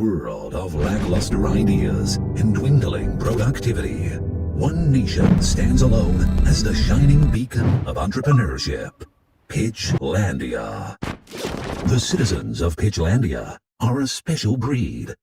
world of lackluster ideas and dwindling productivity, one nation stands alone as the shining beacon of entrepreneurship: Pitchlandia. The citizens of Pitchlandia are a special breed.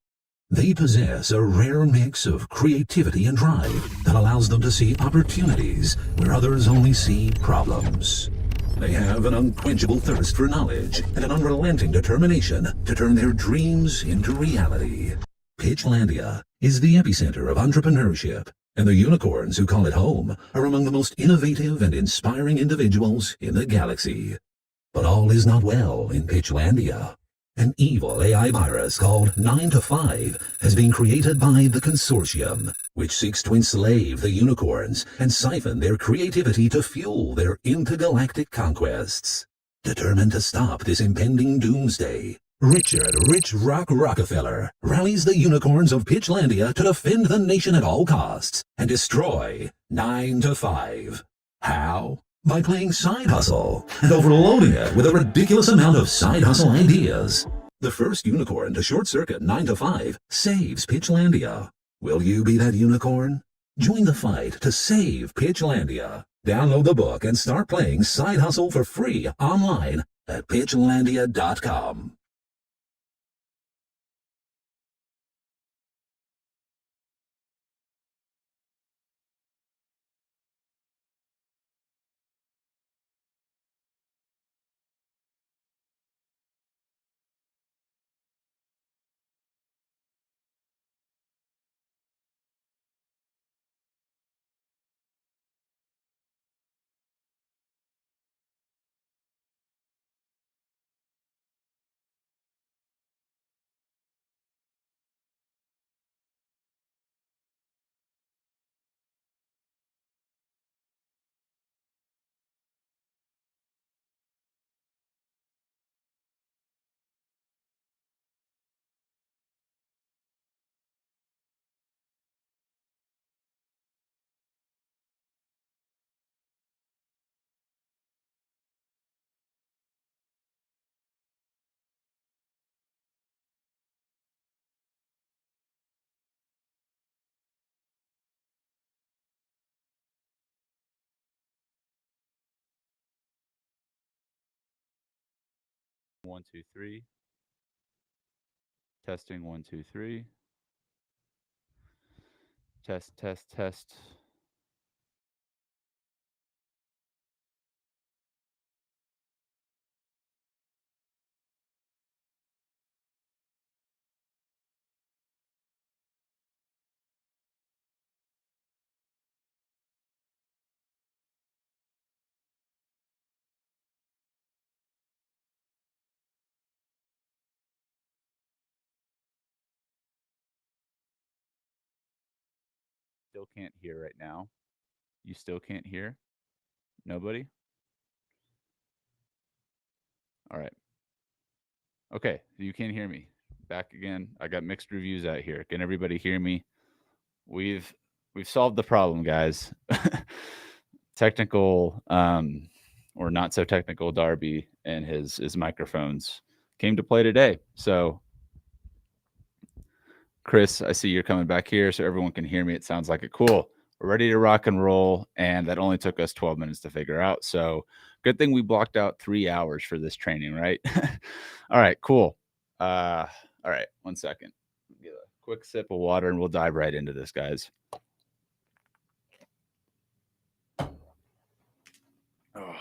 They possess a rare mix of creativity and drive that allows them to see opportunities where others only see problems. They have an unquenchable thirst for knowledge and an unrelenting determination to turn their dreams into reality. Pitchlandia is the epicenter of entrepreneurship, and the unicorns who call it home are among the most innovative and inspiring individuals in the galaxy. But all is not well in Pitchlandia. An evil AI virus called 9 to 5 has been created by the Consortium, which seeks to enslave the unicorns and siphon their creativity to fuel their intergalactic conquests. Determined to stop this impending doomsday, Richard Rich Rock Rockefeller rallies the unicorns of Pitchlandia to defend the nation at all costs and destroy 9 to 5. How? By playing SideHustle and overloading it with a ridiculous amount of SideHustle ideas. The first unicorn to short-circuit 9 to 5 saves Pitchlandia. Will you be that unicorn? Join the fight to save Pitchlandia. Download the book and start playing SideHustle for free online at pitchlandia.com. One, two, three. Testing, 1, 2, 3. Test, test, test. Still can't hear right now. You still can't hear? Nobody? All right. Okay, you can't hear me. Back again. I got mixed reviews out here. Can everybody hear me? We've solved the problem, guys. Technical or not so technical Darby and his microphones came to play today. So Chris, I see you're coming back here so everyone can hear me. It sounds like it. Cool. We're ready to rock and roll. And that only took us 12 minutes to figure out. So good thing we blocked out 3 hours for this training, right? All right, cool. All right, 1 second. Get a quick sip of water and we'll dive right into this, guys. Oh.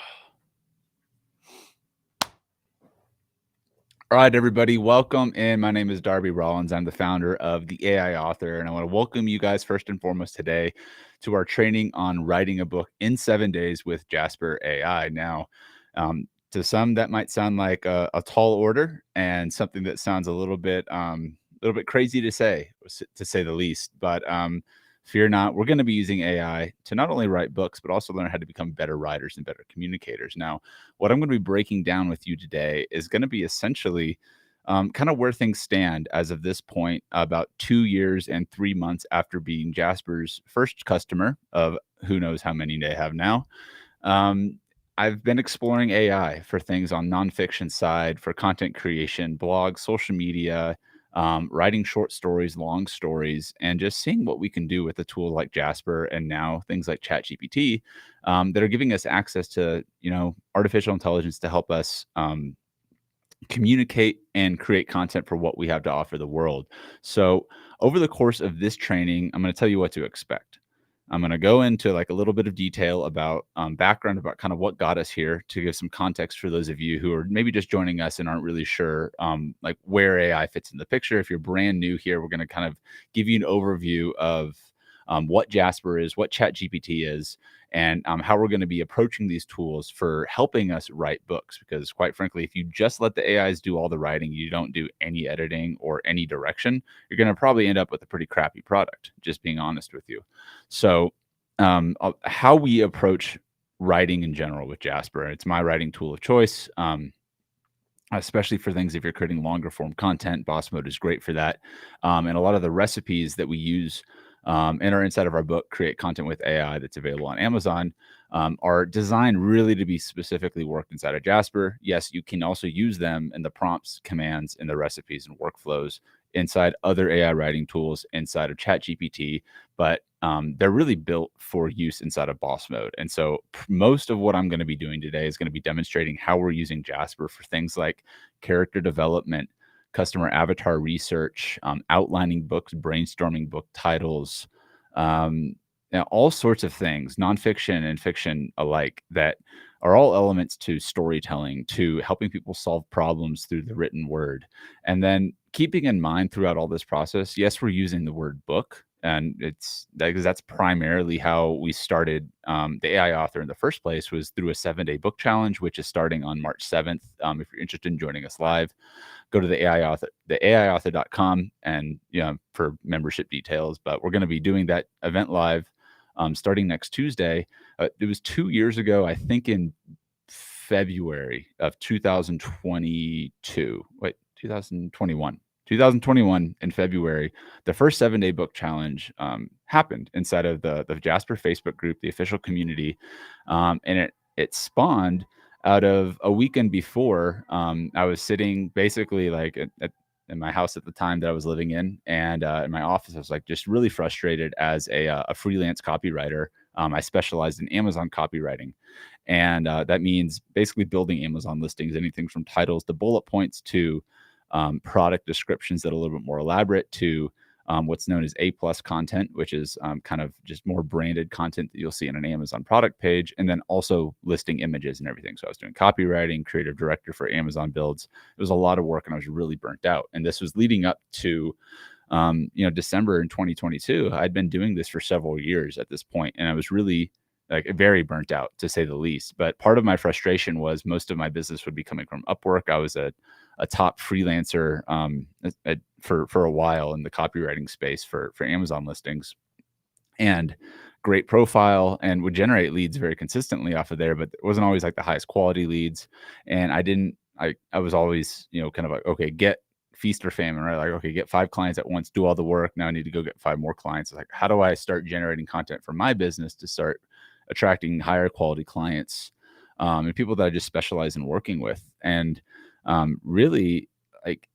All right, everybody, welcome in. My name is Darby Rollins. I'm the founder of the AI Author, and I want to welcome you guys first and foremost today to our training on writing a book in 7 days with Jasper AI. Now, to some, that might sound like a tall order and something that sounds a little bit crazy to say the least. But fear not, we're going to be using AI to not only write books, but also learn how to become better writers and better communicators. Now, what I'm going to be breaking down with you today is going to be essentially kind of where things stand as of this point, about 2 years and 3 months after being Jasper's first customer of who knows how many they have now. I've been exploring AI for things on nonfiction side, for content creation, blogs, social media, writing short stories, long stories, and just seeing what we can do with a tool like Jasper and now things like ChatGPT that are giving us access to, artificial intelligence to help us communicate and create content for what we have to offer the world. So over the course of this training, I'm going to tell you what to expect. I'm going to go into like a little bit of detail about background about kind of what got us here to give some context for those of you who are maybe just joining us and aren't really sure like where AI fits in the picture. If you're brand new here, we're going to kind of give you an overview of what Jasper is, what ChatGPT is, and how we're going to be approaching these tools for helping us write books. Because quite frankly, if you just let the AIs do all the writing, you don't do any editing or any direction, you're going to probably end up with a pretty crappy product, just being honest with you. So how we approach writing in general with Jasper, it's my writing tool of choice. Especially for things if you're creating longer form content, Boss Mode is great for that. And a lot of the recipes that we use and are inside of our book, Create Content with AI, that's available on Amazon, are designed really to be specifically worked inside of Jasper. Yes, you can also use them in the prompts, commands, and the recipes and workflows inside other AI writing tools inside of ChatGPT, but they're really built for use inside of Boss Mode. And so most of what I'm going to be doing today is going to be demonstrating how we're using Jasper for things like character development, customer avatar research, outlining books, brainstorming book titles, all sorts of things, nonfiction and fiction alike, that are all elements to storytelling, to helping people solve problems through the written word. And then keeping in mind throughout all this process, yes, we're using the word book, and it's because that's primarily how we started the AI author in the first place, was through a 7-day book challenge, which is starting on March 7th. If you're interested in joining us live, go to the AIauthor.com and for membership details. But we're going to be doing that event live starting next Tuesday. It was 2 years ago, I think in February of 2022. Wait, 2021 in February, the first 7-day book challenge happened inside of the Jasper Facebook group, the official community. And it spawned out of a weekend before. I was sitting basically like in my house at the time that I was living in, and in my office, I was like just really frustrated as a freelance copywriter. I specialized in Amazon copywriting, and that means basically building Amazon listings, anything from titles to bullet points to product descriptions that are a little bit more elaborate to what's known as A+ content, which is kind of just more branded content that you'll see in an Amazon product page, and then also listing images and everything. So I was doing copywriting, creative director for Amazon builds. It was a lot of work, and I was really burnt out. And this was leading up to December in 2022. I'd been doing this for several years at this point, and I was really like very burnt out, to say the least. But part of my frustration was most of my business would be coming from Upwork. I was a top freelancer for a while in the copywriting space for Amazon listings, and great profile, and would generate leads very consistently off of there, but it wasn't always like the highest quality leads. And I was always, kind of like, okay, get feast or famine, right? Like, okay, get 5 clients at once, do all the work. Now I need to go get 5 more clients. It's like, how do I start generating content for my business to start attracting higher quality clients and people that I just specialize in working with? And really, like,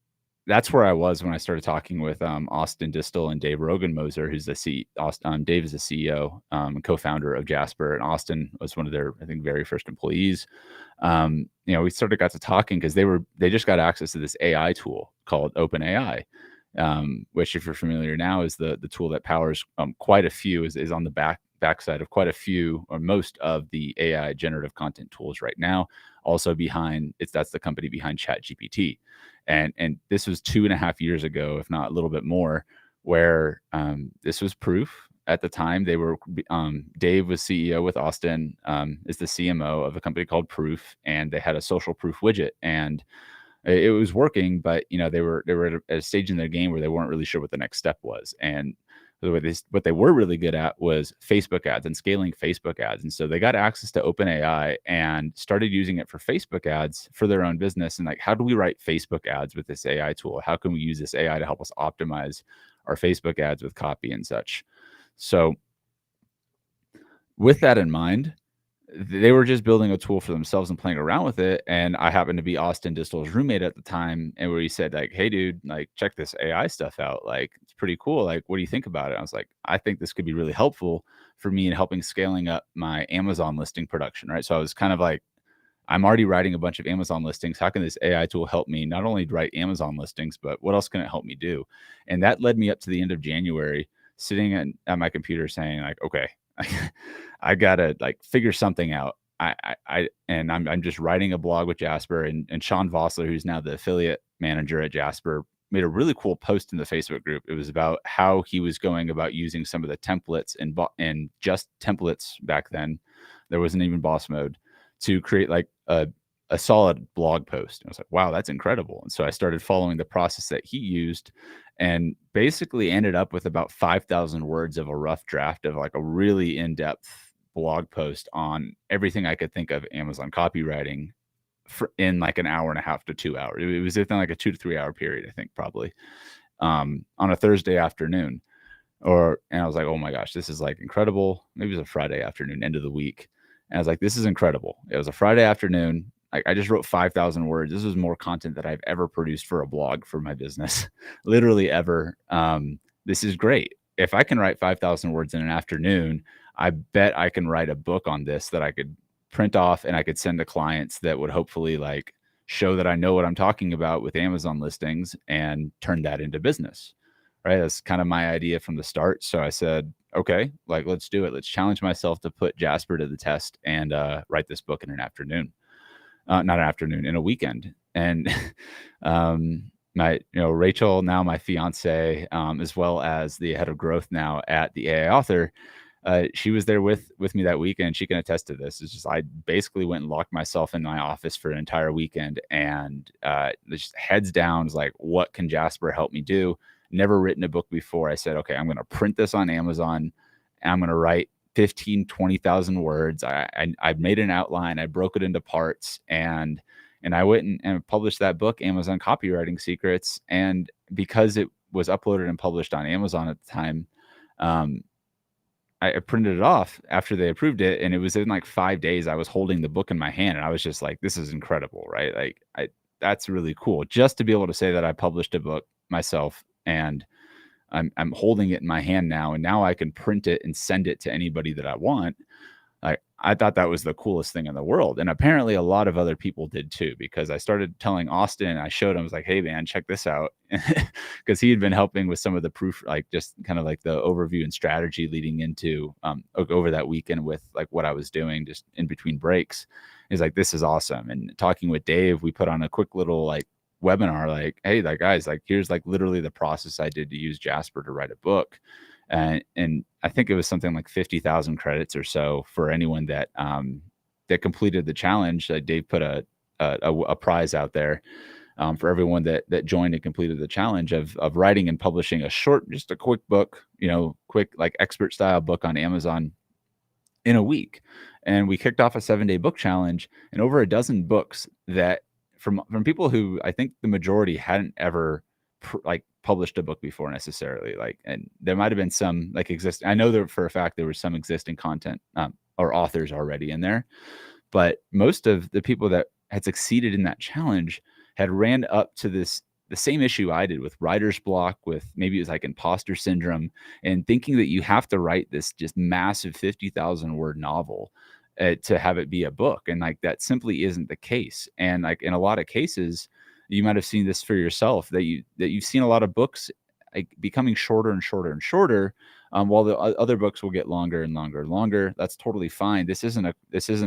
that's where I was when I started talking with Austin Distel and Dave Rogan-Moser, who's Dave is the CEO and co-founder of Jasper, and Austin was one of their, I think, very first employees. We got to talking because they just got access to this AI tool called OpenAI, which, if you're familiar now, is the tool that powers quite a few, is on the backside of quite a few or most of the AI generative content tools right now. Also that's the company behind ChatGPT. And this was 2.5 years ago, if not a little bit more, where this was proof. At the time, they were Dave was CEO with Austin, is the CMO of a company called Proof, and they had a social proof widget, and it was working, but they were at a stage in their game where they weren't really sure what the next step was. And what they were really good at was Facebook ads and scaling Facebook ads. And so they got access to OpenAI and started using it for Facebook ads for their own business. And like, how do we write Facebook ads with this AI tool? How can we use this AI to help us optimize our Facebook ads with copy and such? So with that in mind, they were just building a tool for themselves and playing around with it. And I happened to be Austin Distel's roommate at the time, and where he said like, "Hey, dude, like check this AI stuff out. Like it's pretty cool. Like, what do you think about it?" I was like, "I think this could be really helpful for me in helping scaling up my Amazon listing production." Right. So I was kind of like, I'm already writing a bunch of Amazon listings. How can this AI tool help me not only write Amazon listings, but what else can it help me do? And that led me up to the end of January, sitting at my computer saying like, okay, I gotta like figure something out. I'm just writing a blog with Jasper, and Sean Vossler, who's now the affiliate manager at Jasper, made a really cool post in the Facebook group. It was about how he was going about using some of the templates and just templates back then. There wasn't even boss mode to create like a solid blog post. And I was like, wow, that's incredible. And so I started following the process that he used, and basically ended up with about 5,000 words of a rough draft of like a really in-depth blog post on everything I could think of Amazon copywriting in like an hour and a half to 2 hours. It was within like a 2 to 3 hour period, I think, probably, on a Thursday afternoon. And I was like, oh my gosh, this is like incredible. Maybe it was a Friday afternoon, end of the week. And I was like, this is incredible. It was a Friday afternoon. I just wrote 5,000 words. This was more content that I've ever produced for a blog for my business, literally ever. This is great. If I can write 5,000 words in an afternoon, I bet I can write a book on this that I could print off and I could send to clients that would hopefully like show that I know what I'm talking about with Amazon listings and turn that into business. Right. That's kind of my idea from the start. So I said, okay, like, let's do it. Let's challenge myself to put Jasper to the test and write this book in an afternoon. Not an afternoon, in a weekend. And Rachel, now my fiance, as well as the head of growth now at the AI author, she was there with me that weekend. She can attest to this. It's just, I basically went and locked myself in my office for an entire weekend, and just heads down, was like, what can Jasper help me do? Never written a book before. I said, okay, I'm going to print this on Amazon, and I'm going to write 15, 20,000 words. I made an outline. I broke it into parts, and I went and published that book, Amazon Copywriting Secrets. And because it was uploaded and published on Amazon at the time, I printed it off after they approved it, and it was in like 5 days. I was holding the book in my hand, and I was just like, this is incredible, right? Like, that's really cool, just to be able to say that I published a book myself, and I'm holding it in my hand now, and now I can print it and send it to anybody that I want. Like, I thought that was the coolest thing in the world. And apparently a lot of other people did too, because I started telling Austin, I showed him, I was like, hey man, check this out. Because he had been helping with some of the proof, like just kind of like the overview and strategy leading into over that weekend with like what I was doing just in between breaks. He's like, this is awesome. And talking with Dave, we put on a quick little like webinar, like, hey, like guys, like here's like literally the process I did to use Jasper to write a book. And I think it was something like 50,000 credits or so for anyone that that completed the challenge. Dave put a prize out there for everyone that joined and completed the challenge of writing and publishing a short, just a quick book, quick like expert style book on Amazon in a week. And we kicked off a 7-day book challenge, and over a dozen books that from people who I think the majority hadn't ever published a book before necessarily. Like, and there might have been some like I know that for a fact there was some existing content or authors already in there, but most of the people that had succeeded in that challenge had ran up to the same issue I did with writer's block, with maybe it was like imposter syndrome, and thinking that you have to write this just massive 50,000 word novel to have it be a book. And like, that simply isn't the case. And like in a lot of cases, you might have seen this for yourself, that you've seen a lot of books like becoming shorter and shorter and shorter, while the other books will get longer and longer and longer. That's totally fine. This isn't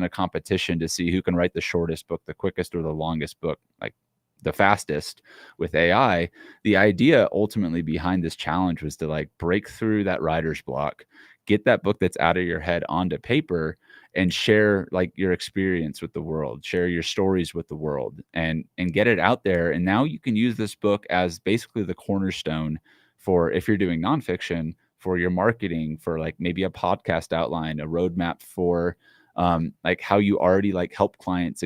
a competition to see who can write the shortest book, the quickest, or the longest book, like the fastest with AI. The idea ultimately behind this challenge was to like break through that writer's block, get that book that's out of your head onto paper, and share like your experience with the world, share your stories with the world, and get it out there. And now you can use this book as basically the cornerstone for, if you're doing nonfiction, for your marketing, for like maybe a podcast outline, a roadmap for like how you already like help clients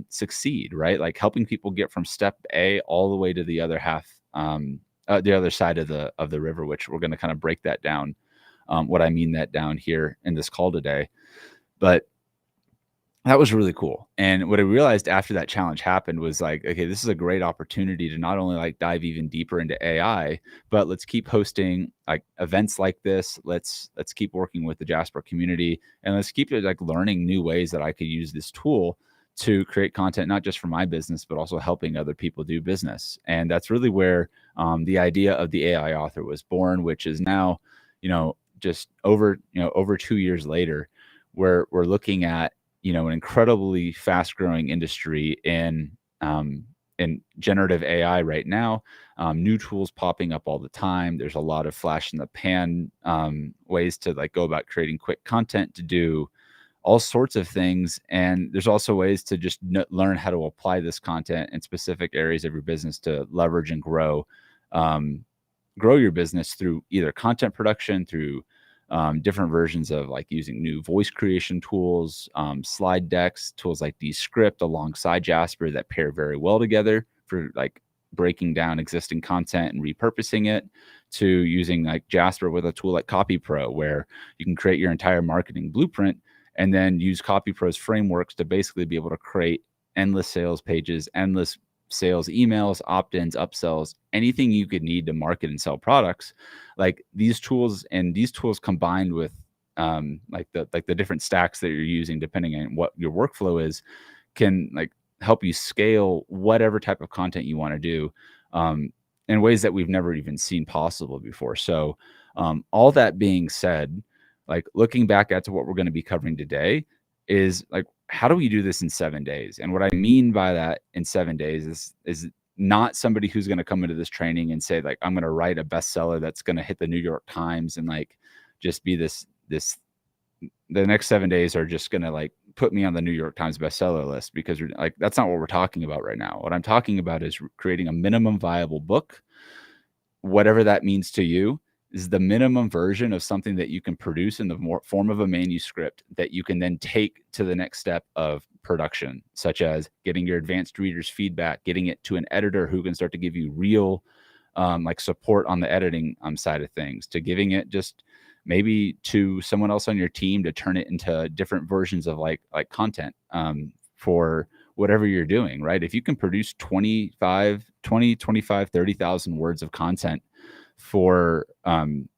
succeed, right? Like helping people get from step A all the way to the other half, the other side of the river, which we're going to kind of break that down, what I mean that down here in this call today. But that was really cool. And what I realized after that challenge happened was like, okay, this is a great opportunity to not only like dive even deeper into AI, but let's keep hosting like events like this. Let's keep working with the Jasper community, and let's keep like learning new ways that I could use this tool to create content, not just for my business, but also helping other people do business. And that's really where the idea of the AI author was born, which is now, just over 2 years later, where we're looking at an incredibly fast growing industry in generative AI right now. New tools popping up all the time. There's a lot of flash in the pan ways to like go about creating quick content, to do all sorts of things. And there's also ways to just learn how to apply this content in specific areas of your business to leverage and grow your business through either content production, through different versions of like using new voice creation tools, slide decks, tools like Descript alongside Jasper that pair very well together for like breaking down existing content and repurposing it, to using like Jasper with a tool like Copy Pro, where you can create your entire marketing blueprint and then use Copy Pro's frameworks to basically be able to create endless sales pages, endless sales emails, opt-ins, upsells, anything you could need to market and sell products. Like these tools combined with like the different stacks that you're using, depending on what your workflow is, can like help you scale whatever type of content you want to do in ways that we've never even seen possible before. So all that being said, like looking back at to what we're going to be covering today is like, how do we do this in 7 days? And what I mean by that in 7 days is not somebody who's going to come into this training and say like, I'm going to write a bestseller that's going to hit the New York Times and like just be this the next 7 days are just going to like put me on the New York Times bestseller list, because like that's not what we're talking about right now. What I'm talking about is creating a minimum viable book, whatever that means to you. Is the minimum version of something that you can produce in the form of a manuscript that you can then take to the next step of production, such as getting your advanced readers' feedback, getting it to an editor who can start to give you real like support on the editing side of things, to giving it just maybe to someone else on your team to turn it into different versions of like content for whatever you're doing, right? If you can produce 25, 30,000 words of content for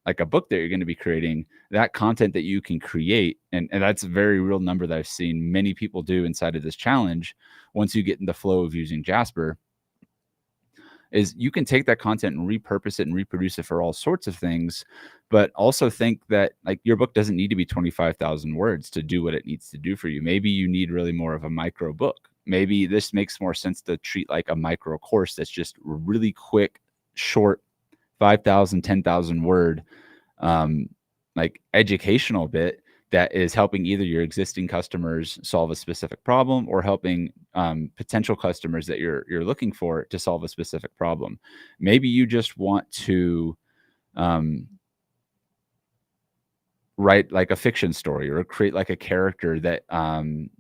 like a book that you're going to be creating, that content that you can create, and that's a very real number that I've seen many people do inside of this challenge. Once you get in the flow of using Jasper, is you can take that content and repurpose it and reproduce it for all sorts of things, but also think that like your book doesn't need to be 25,000 words to do what it needs to do for you. Maybe you need really more of a micro book. Maybe this makes more sense to treat like a micro course that's just really quick, short, 5,000, 10,000 word, like educational bit that is helping either your existing customers solve a specific problem or helping potential customers that you're looking for to solve a specific problem. Maybe you just want to write like a fiction story or create like a character that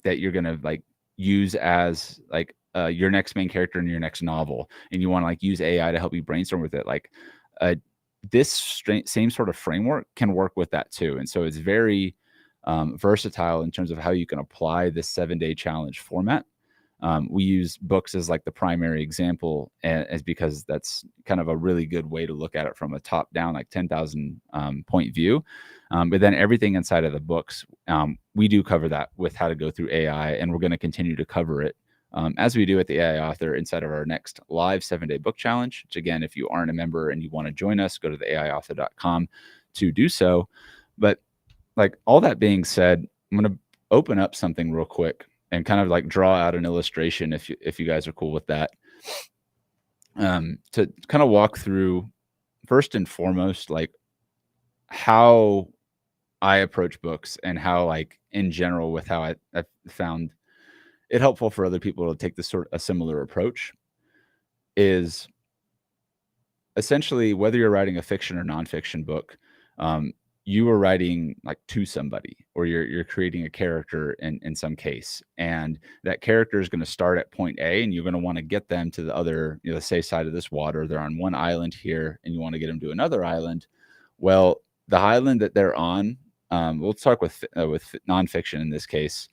that you're gonna like use as like your next main character in your next novel, and you want to like use AI to help you brainstorm with it. Like this same sort of framework can work with that too. And so it's very versatile in terms of how you can apply this 7-day challenge format. We use books as like the primary example, as because that's kind of a really good way to look at it from a top down, like 10,000 point view. But then everything inside of the books, we do cover that with how to go through AI, and we're going to continue to cover it as we do at the AI author inside of our next live 7-day book challenge, which again, if you aren't a member and you want to join us, go to the AIauthor.com to do so. But like all that being said, I'm going to open up something real quick and kind of like draw out an illustration if you guys are cool with that, to kind of walk through first and foremost, like how I approach books and how like in general with how I've found it helpful for other people to take this a similar approach, is essentially whether you're writing a fiction or nonfiction book, you are writing like to somebody, or you're creating a character in some case, and that character is going to start at point A, and you're going to want to get them to the other, say side of this water. They're on one island here, and you want to get them to another island. Well, the island that they're on, we'll start with nonfiction in this case.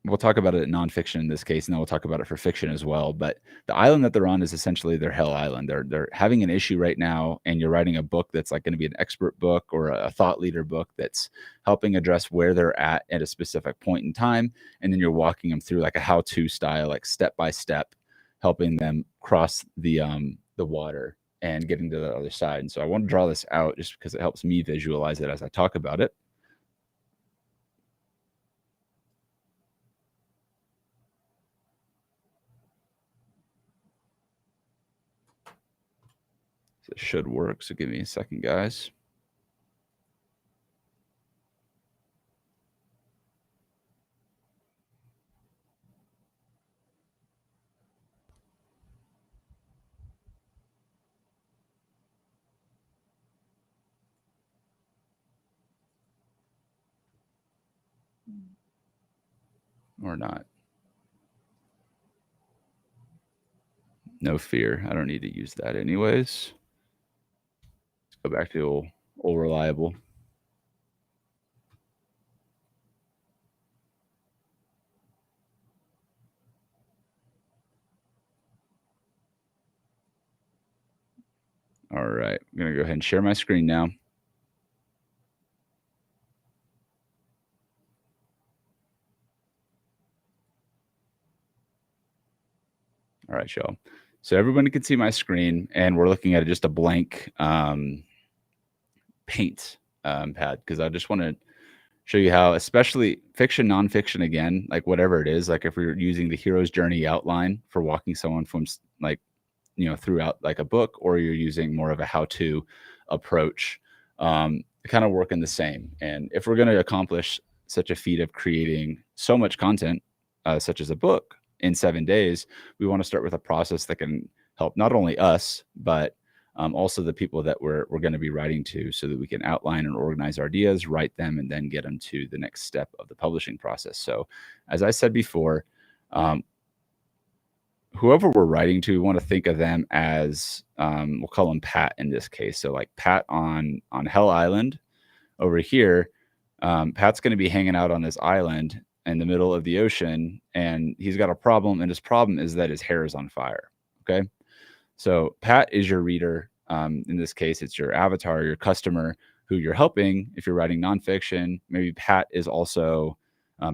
we'll talk about it in nonfiction in this case, and then we'll talk about it for fiction as well. But the island that they're on is essentially their hell island. They're having an issue right now, and you're writing a book that's like going to be an expert book or a thought leader book that's helping address where they're at a specific point in time, and then you're walking them through like a how-to style, like step by step, helping them cross the water and getting to the other side. And so I want to draw this out just because it helps me visualize it as I talk about it. So it should work. So give me a second, guys. Or not. No fear. I don't need to use that anyways. Let's go back to old reliable. All right. I'm going to go ahead and share my screen now. All right, y'all. So everybody can see my screen, and we're looking at just a blank paint pad, because I just want to show you how, especially fiction, nonfiction, again, like whatever it is, like if we're using the hero's journey outline for walking someone from like, throughout like a book, or you're using more of a how-to approach, kind of working the same. And if we're going to accomplish such a feat of creating so much content, such as a book in 7 days, we want to start with a process that can help not only us, but also the people that we're going to be writing to, so that we can outline and organize our ideas, write them, and then get them to the next step of the publishing process. So as I said before, whoever we're writing to, we want to think of them as, we'll call them Pat in this case. So like Pat on Hell Island over here, Pat's going to be hanging out on this island in the middle of the ocean, and he's got a problem, and his problem is that his hair is on fire. Okay. So Pat is your reader. In this case, it's your avatar, your customer who you're helping. If you're writing nonfiction, maybe Pat is also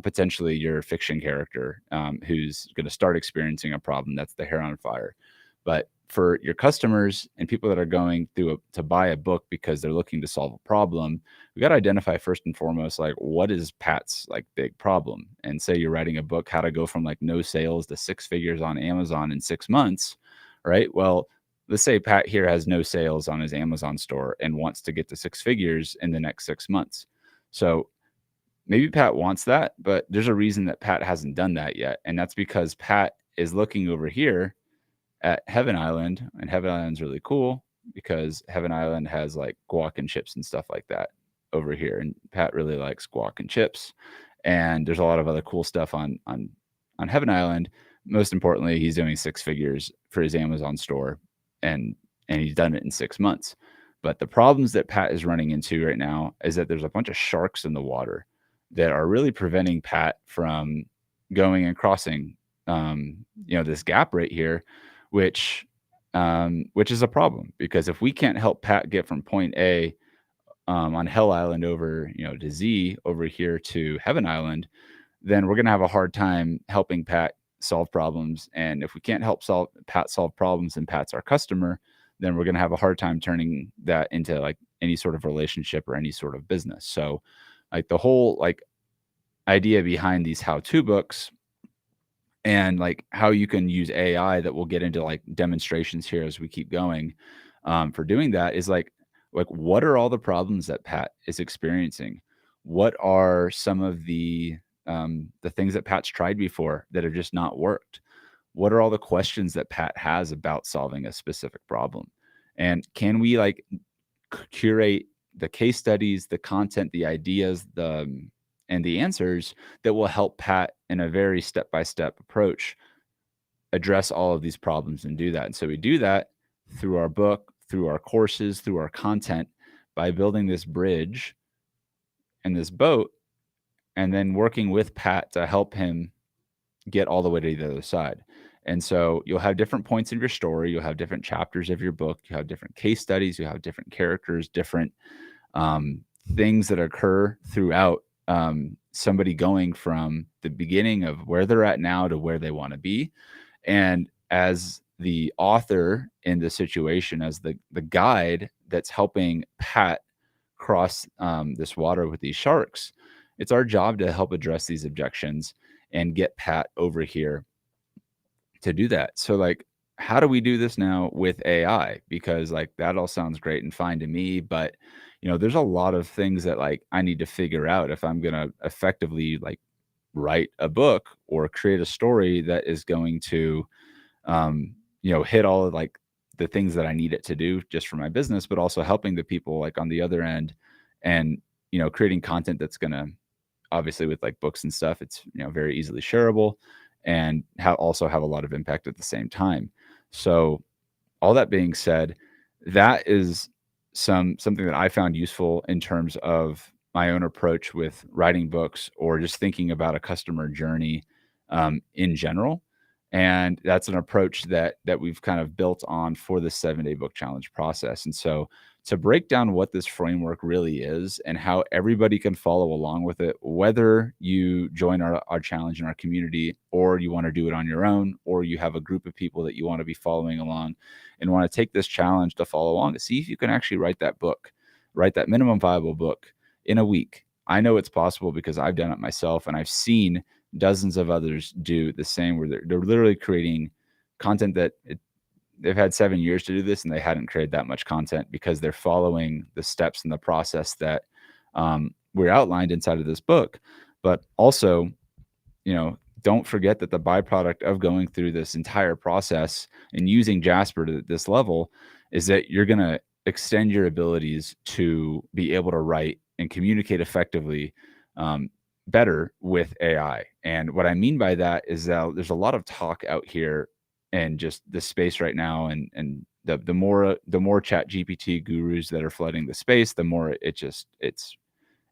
potentially your fiction character, who's going to start experiencing a problem that's the hair on fire. But for your customers and people that are going through to buy a book because they're looking to solve a problem, we got to identify first and foremost, like, what is Pat's like big problem? And say you're writing a book, how to go from like no sales to 6 figures on Amazon in 6 months, right? Well, let's say Pat here has no sales on his Amazon store and wants to get to 6 figures in the next 6 months. So maybe Pat wants that, but there's a reason that Pat hasn't done that yet. And that's because Pat is looking over here at Heaven Island, and Heaven Island's really cool because Heaven Island has like guac and chips and stuff like that over here. And Pat really likes guac and chips. And there's a lot of other cool stuff on Heaven Island. Most importantly, he's doing 6 figures for his Amazon store, and he's done it in 6 months. But the problems that Pat is running into right now is that there's a bunch of sharks in the water that are really preventing Pat from going and crossing, this gap right here, which is a problem, because if we can't help Pat get from point A on Hell Island over, to Z over here to Heaven Island, then we're going to have a hard time helping Pat solve problems. And if we can't help Pat solve problems, and Pat's our customer, then we're going to have a hard time turning that into like any sort of relationship or any sort of business. So like the whole like idea behind these how-to books, and like how you can use AI, that we'll get into like demonstrations here as we keep going, for doing that, is like what are all the problems that Pat is experiencing? What are some of the things that Pat's tried before that have just not worked? What are all the questions that Pat has about solving a specific problem? And can we like curate the case studies, the content, the ideas, and the answers that will help Pat in a very step-by-step approach address all of these problems and do that? And so we do that through our book, through our courses, through our content, by building this bridge and this boat, and then working with Pat to help him get all the way to the other side. And so you'll have different points of your story, you'll have different chapters of your book, you have different case studies, you have different characters, different um, things that occur throughout somebody going from the beginning of where they're at now to where they want to be. And as the author in the situation, as the guide that's helping Pat cross this water with these sharks, it's our job to help address these objections and get Pat over here to do that. So, like, how do we do this now with AI? Because, like, that all sounds great and fine to me, but there's a lot of things that like I need to figure out if I'm gonna effectively like write a book or create a story that is going to hit all of like the things that I need it to do just for my business, but also helping the people like on the other end and creating content that's gonna obviously with like books and stuff, it's very easily shareable and also have a lot of impact at the same time. So all that being said, that is something that I found useful in terms of my own approach with writing books or just thinking about a customer journey in general. And that's an approach that we've kind of built on for the 7-day book challenge process. And so to break down what this framework really is and how everybody can follow along with it, whether you join our challenge in our community or you want to do it on your own, or you have a group of people that you want to be following along and want to take this challenge to follow along to see if you can actually write that book, write that minimum viable book in a week. I know it's possible because I've done it myself and I've seen dozens of others do the same where they're literally creating content that they've had 7 years to do this and they hadn't created that much content because they're following the steps in the process that were outlined inside of this book. But also, don't forget that the byproduct of going through this entire process and using Jasper to this level is that you're going to extend your abilities to be able to write and communicate effectively better with AI. And what I mean by that is that there's a lot of talk out here and just the space right now, and the more ChatGPT gurus that are flooding the space, the more it's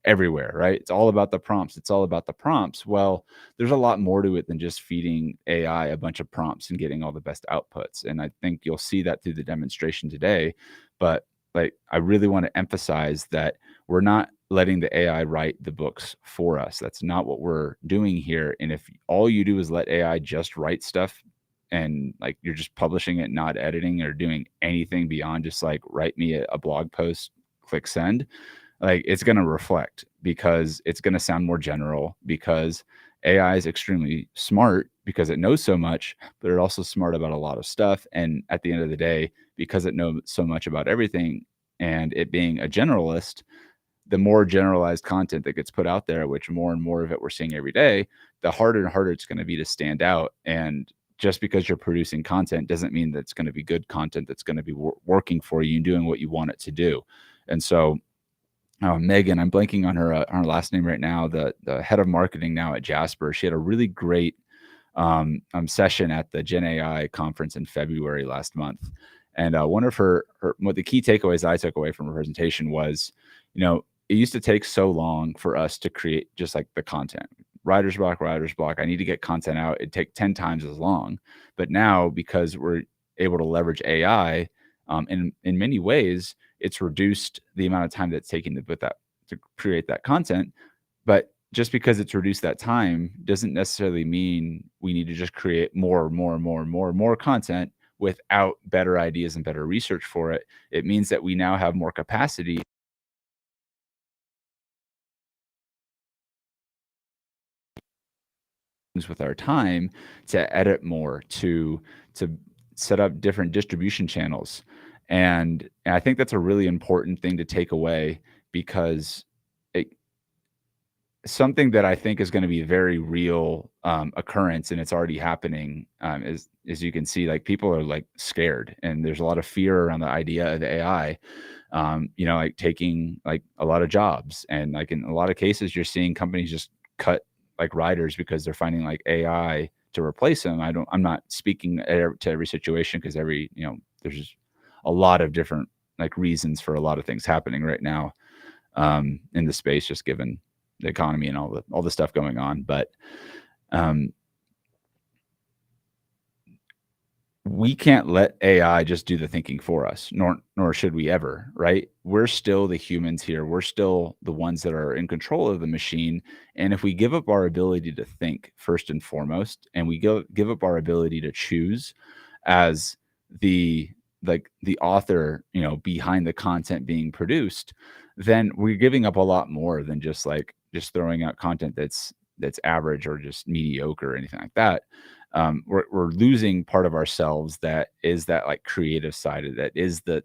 everywhere, right? It's all about the prompts. It's all about the prompts. Well, there's a lot more to it than just feeding AI a bunch of prompts and getting all the best outputs. And I think you'll see that through the demonstration today. But like, I really want to emphasize that we're not letting the AI write the books for us. That's not what we're doing here. And if all you do is let AI just write stuff and like you're just publishing it, not editing or doing anything beyond just like write me a blog post, click send, like it's going to reflect because it's going to sound more general because AI is extremely smart because it knows so much, but it's also smart about a lot of stuff. And at the end of the day, because it knows so much about everything and it being a generalist, the more generalized content that gets put out there, which more and more of it we're seeing every day, the harder and harder it's going to be to stand out. And just because you're producing content doesn't mean that it's going to be good content that's going to be working for you and doing what you want it to do. And so Megan, I'm blanking on her last name right now, the head of marketing now at Jasper. She had a really great session at the Gen AI conference in February last month. And one of what the key takeaways I took away from her presentation was, it used to take so long for us to create just like the content. Writer's block. I need to get content out. It'd take 10 times as long. But now, because we're able to leverage AI, in many ways, it's reduced the amount of time that's taking to create that content. But just because it's reduced that time doesn't necessarily mean we need to just create more content without better ideas and better research for it. It means that we now have more capacity with our time to edit more, to set up different distribution channels. And I think that's a really important thing to take away because something that I think is going to be a very real occurrence, and it's already happening, is you can see like people are like scared, and there's a lot of fear around the idea of AI, like taking like a lot of jobs, and like in a lot of cases, you're seeing companies just cut like writers because they're finding like AI to replace them. I'm not speaking to every situation because there's a lot of different like reasons for a lot of things happening right now in the space, just given the economy and all the stuff going on. But we can't let AI just do the thinking for us, nor should we ever, right? We're still the humans here. We're still the ones that are in control of the machine. And if we give up our ability to think first and foremost, and we give up our ability to choose as the the author, behind the content being produced, then we're giving up a lot more than just throwing out content that's average or just mediocre or anything like that. We're losing part of ourselves that is that like creative side of that is the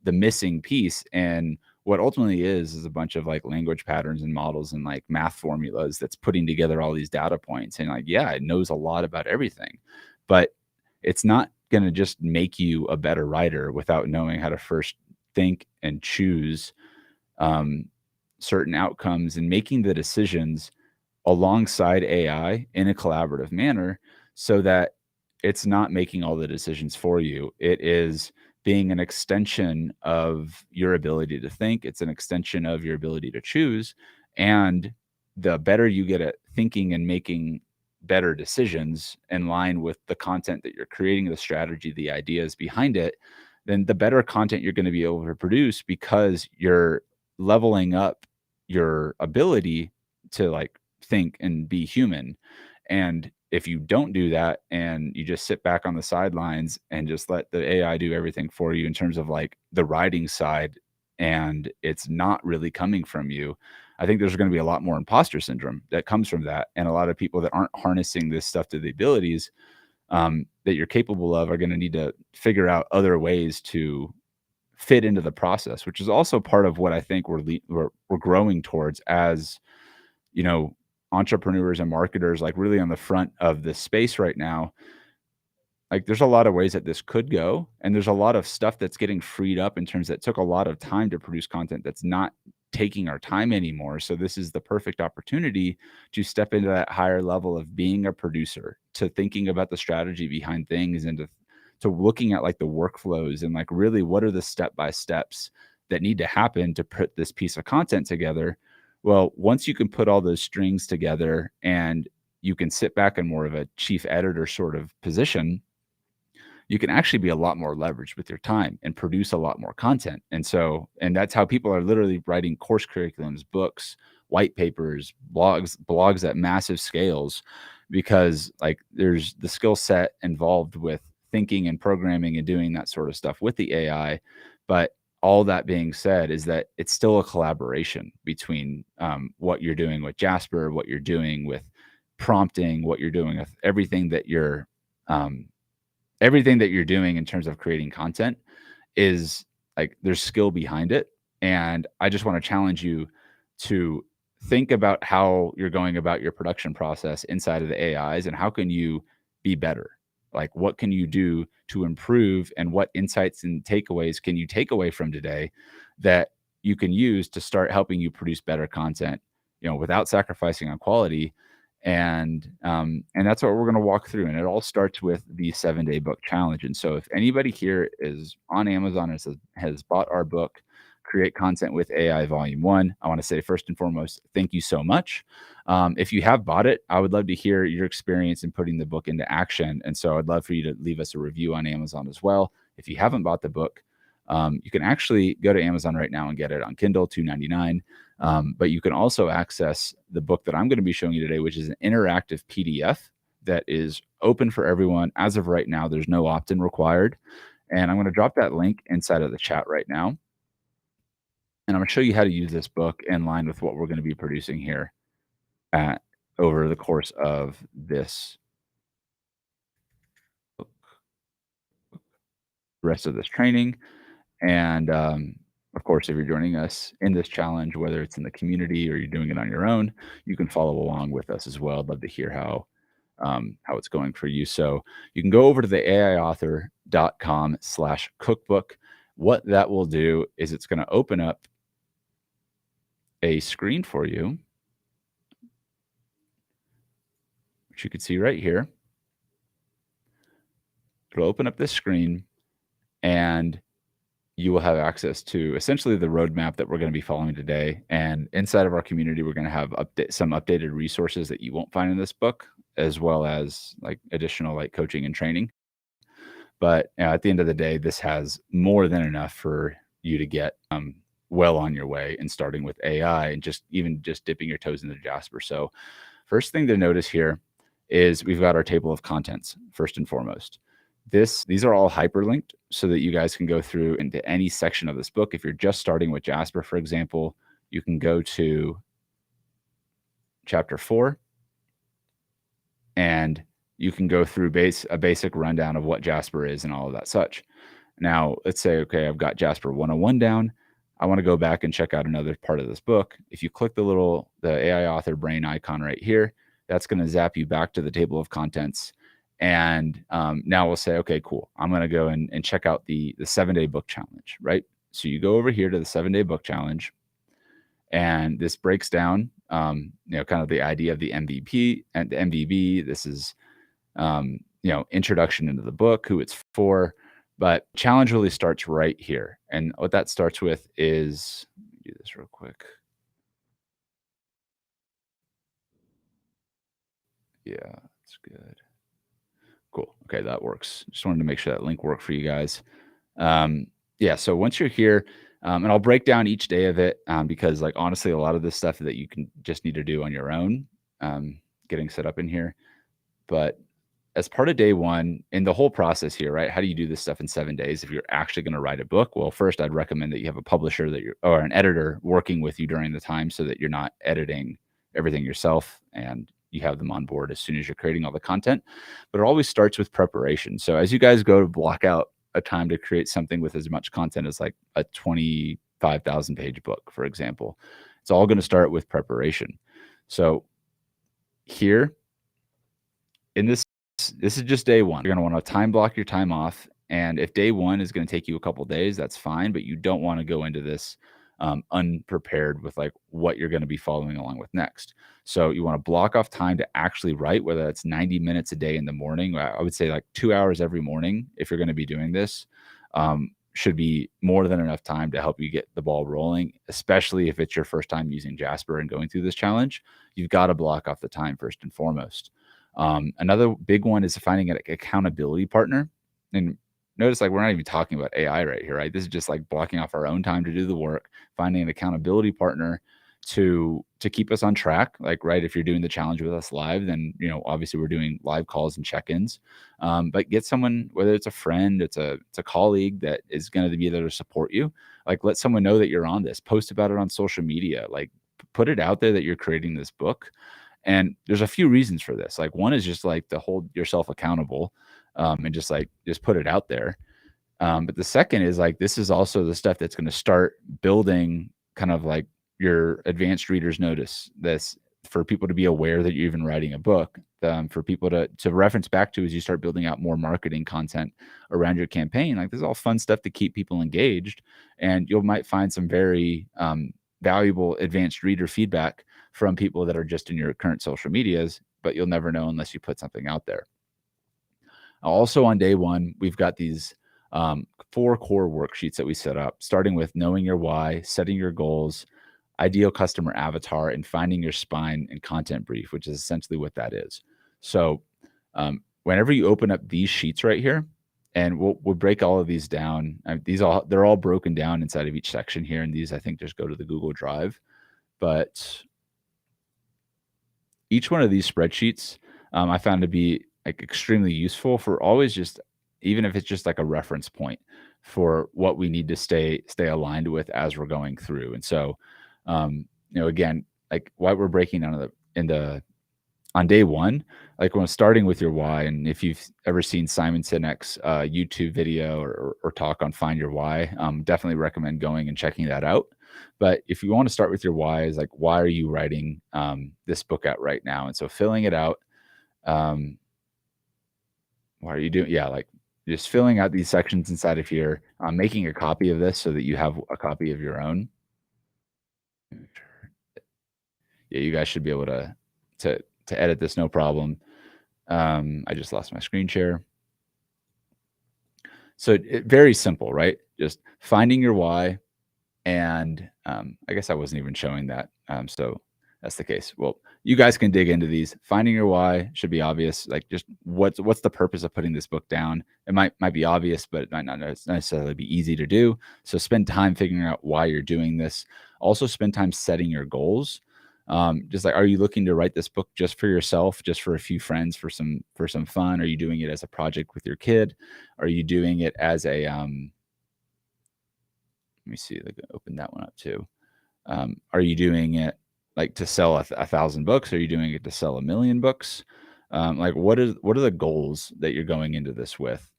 missing piece. And what ultimately is a bunch of like language patterns and models and like math formulas that's putting together all these data points. And like, yeah, it knows a lot about everything, but it's not going to just make you a better writer without knowing how to first think and choose um, certain outcomes and making the decisions alongside AI in a collaborative manner so that it's not making all the decisions for you. It is being an extension of your ability to think, it's an extension of your ability to choose. And the better you get at thinking and making better decisions in line with the content that you're creating, the strategy, the ideas behind it, then the better content you're going to be able to produce because you're leveling up your ability to like think and be human. And if you don't do that and you just sit back on the sidelines and just let the AI do everything for you in terms of like the writing side, and it's not really coming from you, I think there's going to be a lot more imposter syndrome that comes from that. And a lot of people that aren't harnessing this stuff to the abilities that you're capable of are going to need to figure out other ways to fit into the process, which is also part of what I think we're growing towards as you know, entrepreneurs and marketers, like really on the front of this space right now. Like there's a lot of ways that this could go. And there's a lot of stuff that's getting freed up in terms that took a lot of time to produce content that's not taking our time anymore. So this is the perfect opportunity to step into that higher level of being a producer, to thinking about the strategy behind things and to looking at like the workflows and like really what are the step by steps that need to happen to put this piece of content together. Well, once you can put all those strings together and you can sit back in more of a chief editor sort of position, you can actually be a lot more leveraged with your time and produce a lot more content. And that's how people are literally writing course curriculums, books, white papers, blogs at massive scales, because like there's the skill set involved with thinking and programming and doing that sort of stuff with the AI. But all that being said is that it's still a collaboration between what you're doing with Jasper, what you're doing with prompting, what you're doing with um, everything that you're doing in terms of creating content is like there's skill behind it. And I just want to challenge you to think about how you're going about your production process inside of the AIs and how can you be better? Like what can you do to improve and what insights and takeaways can you take away from today that you can use to start helping you produce better content, without sacrificing on quality. And that's what we're going to walk through. And it all starts with the 7-day book challenge. And so if anybody here is on Amazon and has bought our book, Create Content with AI Volume 1, I want to say first and foremost, thank you so much. If you have bought it, I would love to hear your experience in putting the book into action. And so I'd love for you to leave us a review on Amazon as well. If you haven't bought the book, you can actually go to Amazon right now and get it on Kindle, $2.99. But you can also access the book that I'm going to be showing you today, which is an interactive PDF that is open for everyone. As of right now, there's no opt-in required. And I'm going to drop that link inside of the chat right now. And I'm going to show you how to use this book in line with what we're going to be producing here over the course of this rest of this training. And of course, if you're joining us in this challenge, whether it's in the community or you're doing it on your own, you can follow along with us as well. I'd love to hear how it's going for you. So you can go over to the aiauthor.com/cookbook. What that will do is it's going to open up a screen for you, which you can see right here. It'll open up this screen and you will have access to essentially the roadmap that we're going to be following today. And inside of our community, we're going to have some updated resources that you won't find in this book, as well as like additional like coaching and training. But at the end of the day, this has more than enough for you to get well on your way and starting with AI and just dipping your toes into Jasper. So first thing to notice here is we've got our table of contents first and foremost. These are all hyperlinked so that you guys can go through into any section of this book. If you're just starting with Jasper, for example, you can go to chapter 4 and you can go through a basic rundown of what Jasper is and all of that such. Now, let's say, okay, I've got Jasper 101 down. I want to go back and check out another part of this book. If you click the AI author brain icon right here, that's going to zap you back to the table of contents. And now we'll say, okay, cool. I'm going to go and check out the 7-day book challenge, right? So you go over here to the 7-day book challenge, and this breaks down, kind of the idea of the MVP and the MVB. This is, introduction into the book, who it's for. But challenge really starts right here. And what that starts with is, do this real quick. Yeah, that's good. Cool. Okay, that works. Just wanted to make sure that link worked for you guys. Yeah, so once you're here, and I'll break down each day of it because, like, honestly, a lot of this stuff that you can just need to do on your own, getting set up in here. But as part of day one, in the whole process here, right? How do you do this stuff in 7 days if you're actually going to write a book? Well, first, I'd recommend that you have a publisher or an editor working with you during the time so that you're not editing everything yourself and you have them on board as soon as you're creating all the content. But it always starts with preparation. So as you guys go to block out a time to create something with as much content as like a 25,000 page book, for example, it's all going to start with preparation. So here in this is just day one. You're going to want to time block your time off. And if day one is going to take you a couple days, that's fine. But you don't want to go into this unprepared with like what you're going to be following along with next. So you want to block off time to actually write, whether that's 90 minutes a day in the morning. I would say like 2 hours every morning if you're going to be doing this. Should be more than enough time to help you get the ball rolling, especially if it's your first time using Jasper and going through this challenge. You've got to block off the time first and foremost. Another big one is finding an accountability partner. And notice, like, we're not even talking about AI right here, right? This is just like blocking off our own time to do the work, finding an accountability partner to keep us on track. Like, right, if you're doing the challenge with us live, then obviously we're doing live calls and check-ins. But get someone, whether it's a friend, it's a colleague that is going to be there to support you. Like, let someone know that you're on this. Post about it on social media. Like, put it out there that you're creating this book. And there's a few reasons for this. Like, one is just like to hold yourself accountable, and just put it out there. But the second is like, this is also the stuff that's going to start building kind of like your advanced readers notice this, for people to be aware that you're even writing a book, for people to reference back to as you start building out more marketing content around your campaign. Like, this is all fun stuff to keep people engaged, and you might find some very valuable advanced reader feedback from people that are just in your current social medias, but you'll never know unless you put something out there. Also on day one, we've got these 4 core worksheets that we set up, starting with knowing your why, setting your goals, ideal customer avatar, and finding your spine and content brief, which is essentially what that is. So whenever you open up these sheets right here, and we'll break all of these down. They're all broken down inside of each section here, and these, I think, just go to the Google Drive. But each one of these spreadsheets I found to be like extremely useful for always, just even if it's just like a reference point for what we need to stay aligned with as we're going through. And so, again, like what we're breaking down on day one, like when starting with your why, and if you've ever seen Simon Sinek's YouTube video or talk on Find Your Why, definitely recommend going and checking that out. But if you want to start with your why, is like, why are you writing this book out right now? And so filling it out, why are you doing? Yeah, like just filling out these sections inside of here, making a copy of this so that you have a copy of your own. Yeah, you guys should be able to edit this, no problem. I just lost my screen share. So very simple, right? Just finding your why. And I guess I wasn't even showing that. So that's the case. Well, you guys can dig into these. Finding your why should be obvious. Like, just what's the purpose of putting this book down? It might be obvious, but it might not necessarily be easy to do. So spend time figuring out why you're doing this. Also spend time setting your goals. Just like, are you looking to write this book just for yourself, just for a few friends, for some fun? Are you doing it as a project with your kid? Are you doing it as a let me see, open that one up too. Are you doing it like to sell 1,000 books? Are you doing it to sell 1,000,000 books? Like, what are the goals that you're going into this with?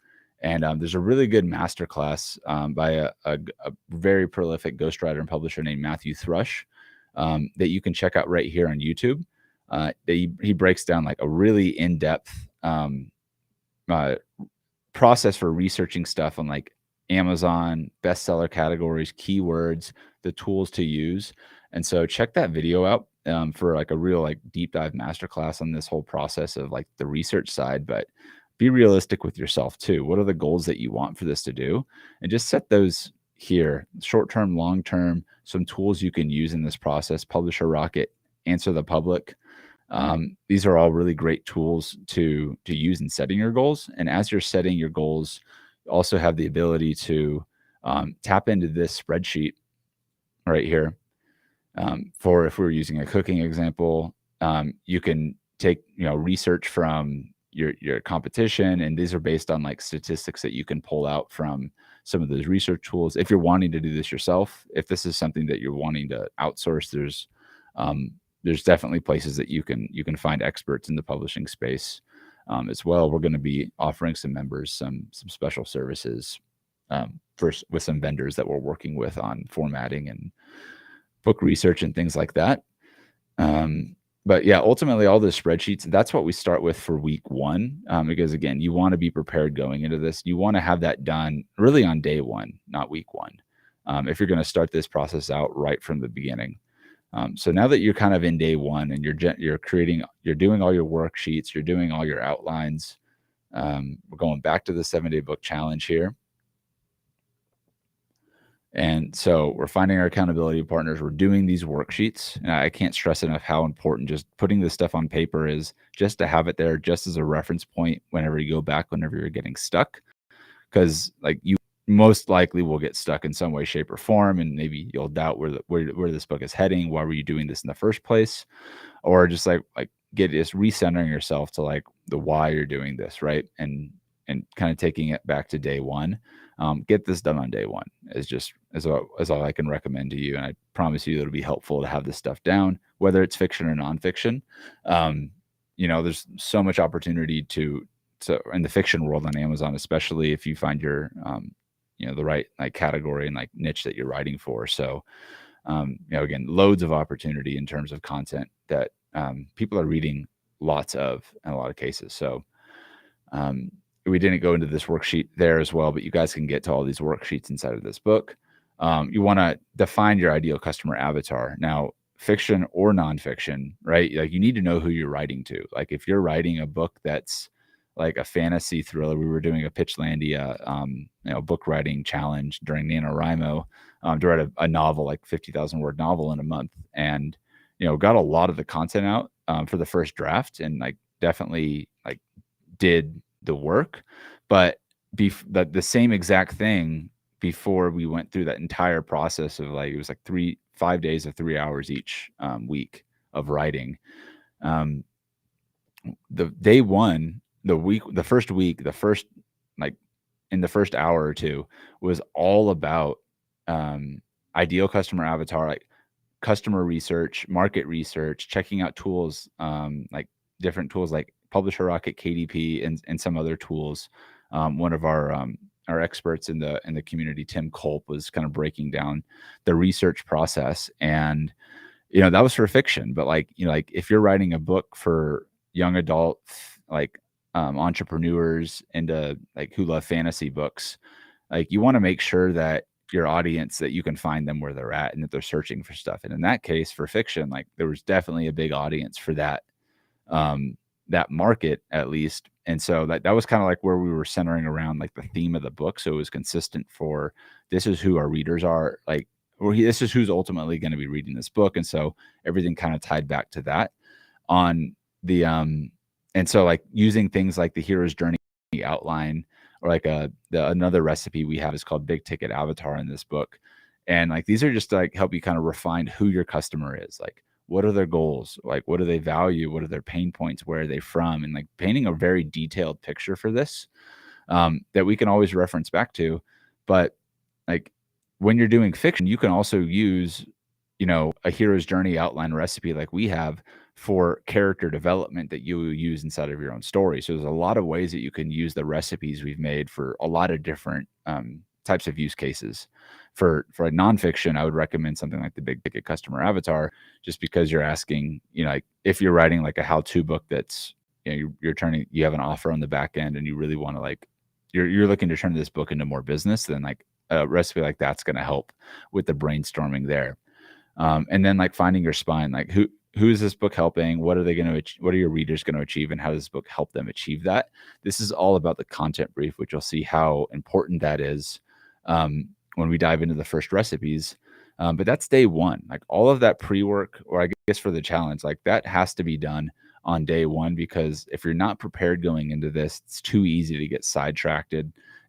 And there's a really good masterclass by a very prolific ghostwriter and publisher named Matthew Thrush that you can check out right here on YouTube. He breaks down like a really in-depth process for researching stuff on like Amazon, bestseller categories, keywords, the tools to use. And so check that video out for like a real like deep dive masterclass on this whole process of like the research side. But be realistic with yourself too. What are the goals that you want for this to do? And just set those here, short-term, long-term, some tools you can use in this process. Publisher Rocket, Answer the Public. These are all really great tools to use in setting your goals. And as you're setting your goals, you also have the ability to tap into this spreadsheet right here. For if we were using a cooking example, you can take research from your competition, and these are based on like statistics that you can pull out from some of those research tools. If you're wanting to do this yourself, if this is something that you're wanting to outsource, there's definitely places that you can find experts in the publishing space as well. We're going to be offering some members some special services with some vendors that we're working with on formatting and book research and things like that. But yeah, ultimately all those spreadsheets, that's what we start with for week one. Because again, you want to be prepared going into this. You want to have that done really on day one, not week one. If you're going to start this process out right from the beginning. So now that you're kind of in day one and you're doing all your worksheets, you're doing all your outlines. We're going back to the 7-day book challenge here. And so we're finding our accountability partners. We're doing these worksheets. And I can't stress enough how important just putting this stuff on paper is, just to have it there just as a reference point whenever you go back, whenever you're getting stuck. Because like you most likely will get stuck in some way, shape, or form. And maybe you'll doubt where this book is heading. Why were you doing this in the first place? Or just like just recentering yourself to like the why you're doing this, right? And kind of taking it back to day one. Get this done on day one is all I can recommend to you. And I promise you it'll be helpful to have this stuff down, whether it's fiction or nonfiction. There's so much opportunity to in the fiction world on Amazon, especially if you find your, the right like category and like niche that you're writing for. So, again, loads of opportunity in terms of content that people are reading lots of in a lot of cases. So, we didn't go into this worksheet there as well, but you guys can get to all these worksheets inside of this book. You want to define your ideal customer avatar. Now, fiction or nonfiction, right? Like you need to know who you're writing to. Like if you're writing a book that's like a fantasy thriller, we were doing a Pitchlandia, book writing challenge during NaNoWriMo to write a novel, like 50,000 word novel in a month. And, got a lot of the content out for the first draft and like definitely like did the work, but the same exact thing before we went through that entire process of like, it was like 5 days of 3 hours each week of writing. The day one, the first in the first hour or two was all about ideal customer avatar, like customer research, market research, checking out tools, like different tools like Publisher Rocket, KDP, and some other tools. One of our experts in the community, Tim Culp, was kind of breaking down the research process, and that was for fiction. But like if you're writing a book for young adult like entrepreneurs into like who love fantasy books, like you want to make sure that your audience, that you can find them where they're at and that they're searching for stuff. And in that case, for fiction, like there was definitely a big audience for that. That market at least. And so that was kind of like where we were centering around like the theme of the book. So it was consistent for this is who our readers are, like this is who's ultimately going to be reading this book. And so everything kind of tied back to that on the and so like using things like the hero's journey outline, or like another recipe we have is called big ticket avatar in this book. And like these are just to like help you kind of refine who your customer is. Like, what are their goals? Like, what do they value? What are their pain points? Where are they from? And like painting a very detailed picture for this, that we can always reference back to. But like when you're doing fiction, you can also use, a hero's journey outline recipe like we have for character development that you will use inside of your own story. So there's a lot of ways that you can use the recipes we've made for a lot of different types of use cases. For a nonfiction, I would recommend something like the big ticket customer avatar, just because you're asking, like if you're writing like a how-to book that's, you have an offer on the back end and you really want to like, you're looking to turn this book into more business, then like a recipe like that's going to help with the brainstorming there. And then like finding your spine, like who is this book helping? What are they going to, what are your readers going to achieve? And how does this book help them achieve that? This is all about the content brief, which you'll see how important that is when we dive into the first recipes. But that's day one, like all of that pre-work, or I guess for the challenge, like that has to be done on day one, because if you're not prepared going into this, it's too easy to get sidetracked.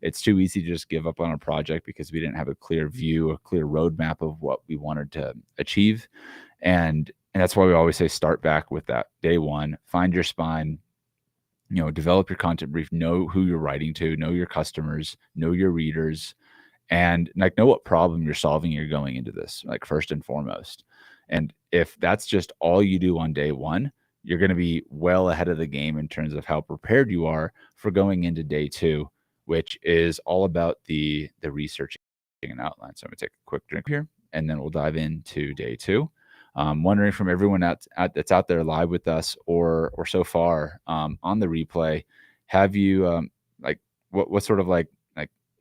It's too easy to just give up on a project because we didn't have a clear view, a clear roadmap of what we wanted to achieve. And that's why we always say start back with that day one, find your spine, develop your content brief, know who you're writing to, know your customers, know your readers, and like know what problem you're solving. You're going into this, like first and foremost. And if that's just all you do on day one, you're going to be well ahead of the game in terms of how prepared you are for going into day two, which is all about the researching and outline. So I'm gonna take a quick drink here, and then we'll dive into day two. Wondering from everyone that's out there live with us, or so far on the replay, have you like what sort of like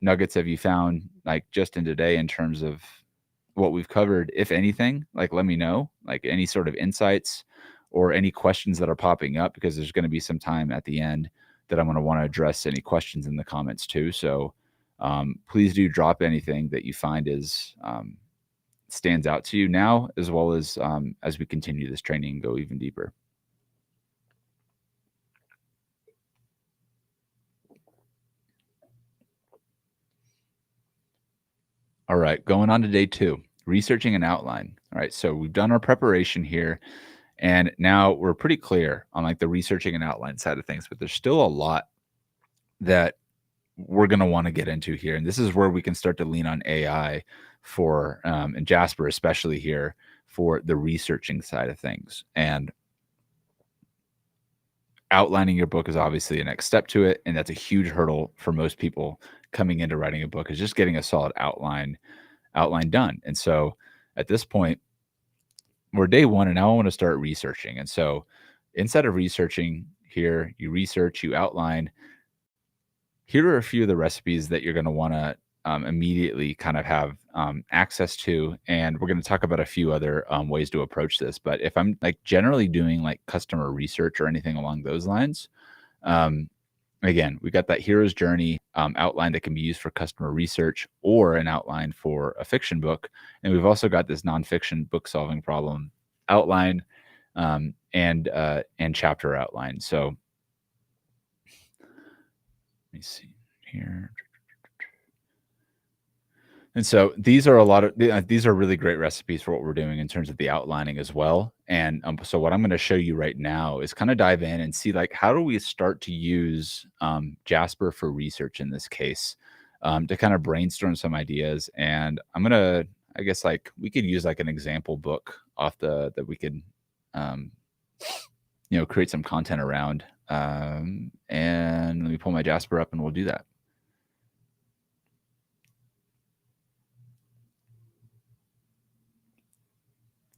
nuggets have you found like just in today in terms of what we've covered, if anything? Like let me know, like any sort of insights or any questions that are popping up, because there's going to be some time at the end that I'm going to want to address any questions in the comments too. So please do drop anything that you find is stands out to you now, as well as we continue this training and go even deeper. All right, going on to day two, researching an outline. All right, so we've done our preparation here, and now we're pretty clear on like the researching and outline side of things, but there's still a lot that we're going to want to get into here. And this is where we can start to lean on AI for, and Jasper especially here, for the researching side of things. And outlining your book is obviously a next step to it. And that's a huge hurdle for most people coming into writing a book, is just getting a solid outline done. And so at this point, we're day one, and now I want to start researching. And so instead of researching here, you research, you outline. Here are a few of the recipes that you're going to want to immediately kind of have access to. And we're going to talk about a few other ways to approach this. But if I'm like generally doing like customer research or anything along those lines, again, we got that hero's journey outline that can be used for customer research, or an outline for a fiction book. And we've also got this nonfiction book solving problem outline and chapter outline. So let me see here. And so these are these are really great recipes for what we're doing in terms of the outlining as well. And so what I'm going to show you right now is kind of dive in and see like how do we start to use Jasper for research in this case, to kind of brainstorm some ideas. And I'm gonna, I guess like we could use like an example book off that we could create some content around. And let me pull my Jasper up and we'll do that.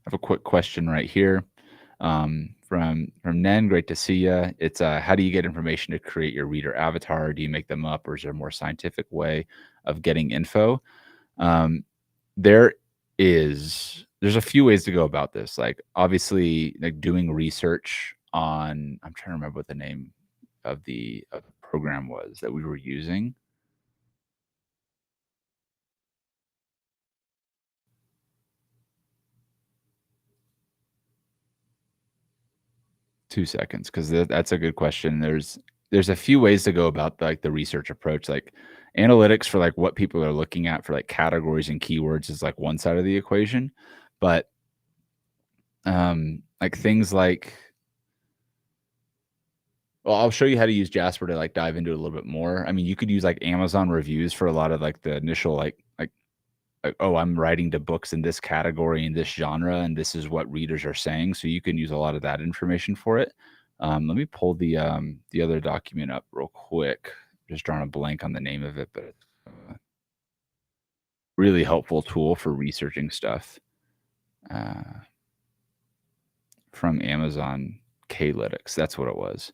I have a quick question right here from Nen. Great to see you. It's how do you get information to create your reader avatar? Do you make them up, or is there a more scientific way of getting info? There's a few ways to go about this. Like obviously, like doing research on. I'm trying to remember what the name of the program was that we were using. 2 seconds, because that's a good question. There's a few ways to go about like the research approach. Like analytics for like what people are looking at for like categories and keywords is like one side of the equation, but like things like, well, I'll show you how to use Jasper to like dive into it a little bit more. I mean, you could use like Amazon reviews for a lot of like the initial like, oh, I'm writing to books in this category in this genre, and this is what readers are saying. So you can use a lot of that information for it. Let me pull the other document up real quick. Just drawing a blank on the name of it, but it's a really helpful tool for researching stuff uh, from Amazon Klytics. That's what it was.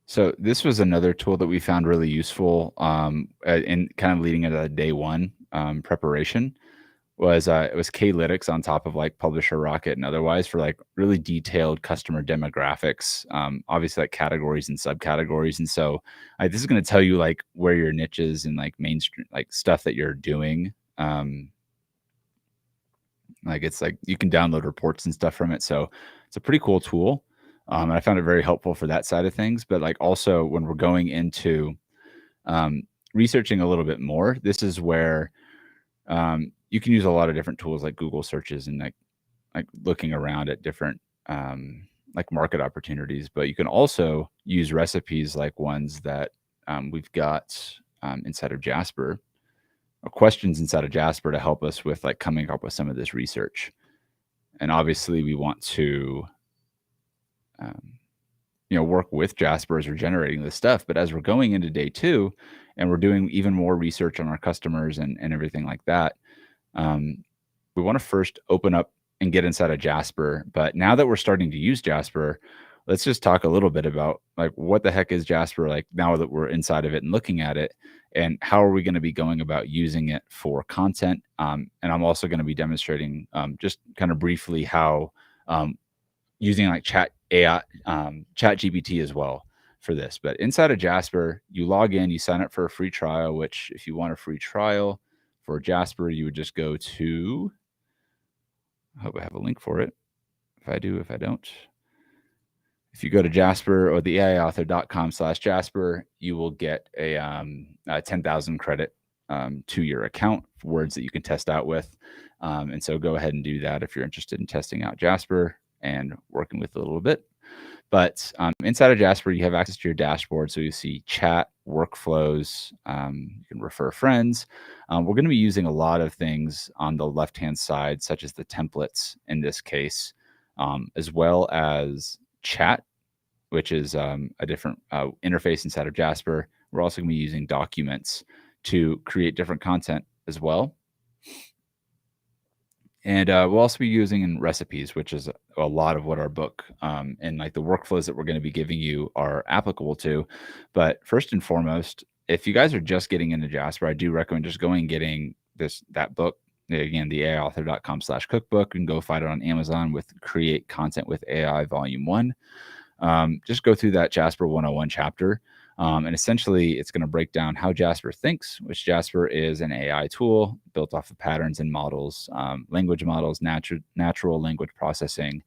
So this was another tool that we found really useful in kind of leading into day one preparation. Was it was Klytics on top of like Publisher Rocket and otherwise for like really detailed customer demographics, obviously like categories and subcategories. And so this is going to tell you like where your niches and like mainstream like stuff that you're doing. Like it's like you can download reports and stuff from it. So it's a pretty cool tool. And I found it very helpful for that side of things. But like also when we're going into um, researching a little bit more, this is where you can use a lot of different tools like Google searches and like looking around at different like market opportunities. But you can also use recipes like ones that we've got inside of Jasper, or questions inside of Jasper to help us with like coming up with some of this research. And obviously, we want to um, work with Jasper as we're generating this stuff. But as we're going into day two, and we're doing even more research on our customers and everything like that, we want to first open up and get inside of Jasper. But now that we're starting to use Jasper, let's just talk a little bit about like what the heck is Jasper, like now that we're inside of it and looking at it, and how are we going to be going about using it for content. And I'm also going to be demonstrating just kind of briefly how using like chat AI, chat GPT as well for this. But inside of Jasper, you log in, you sign up for a free trial, which if you want a free trial for Jasper, you would just go to, I hope I have a link for it. If I do, if I don't, if you go to Jasper or the AIauthor.com/Jasper, you will get a 10,000 credit to your account for words that you can test out with. And so go ahead and do that if you're interested in testing out Jasper and working with it a little bit. But inside of Jasper, you have access to your dashboard. So you see chat, workflows, you can refer friends. We're going to be using a lot of things on the left-hand side, such as the templates in this case, as well as chat, which is a different interface inside of Jasper. We're also going to be using documents to create different content as well. And we'll also be using in recipes, which is a lot of what our book and like the workflows that we're going to be giving you are applicable to. But first and foremost, if you guys are just getting into Jasper, I do recommend just going and getting that book. Again, the AIauthor.com/cookbook. You can go find it on Amazon with Create Content with AI Volume 1. Just go through that Jasper 101 chapter. And essentially, it's going to break down how Jasper thinks, which Jasper is an AI tool built off of patterns and models, language models, natural language processing.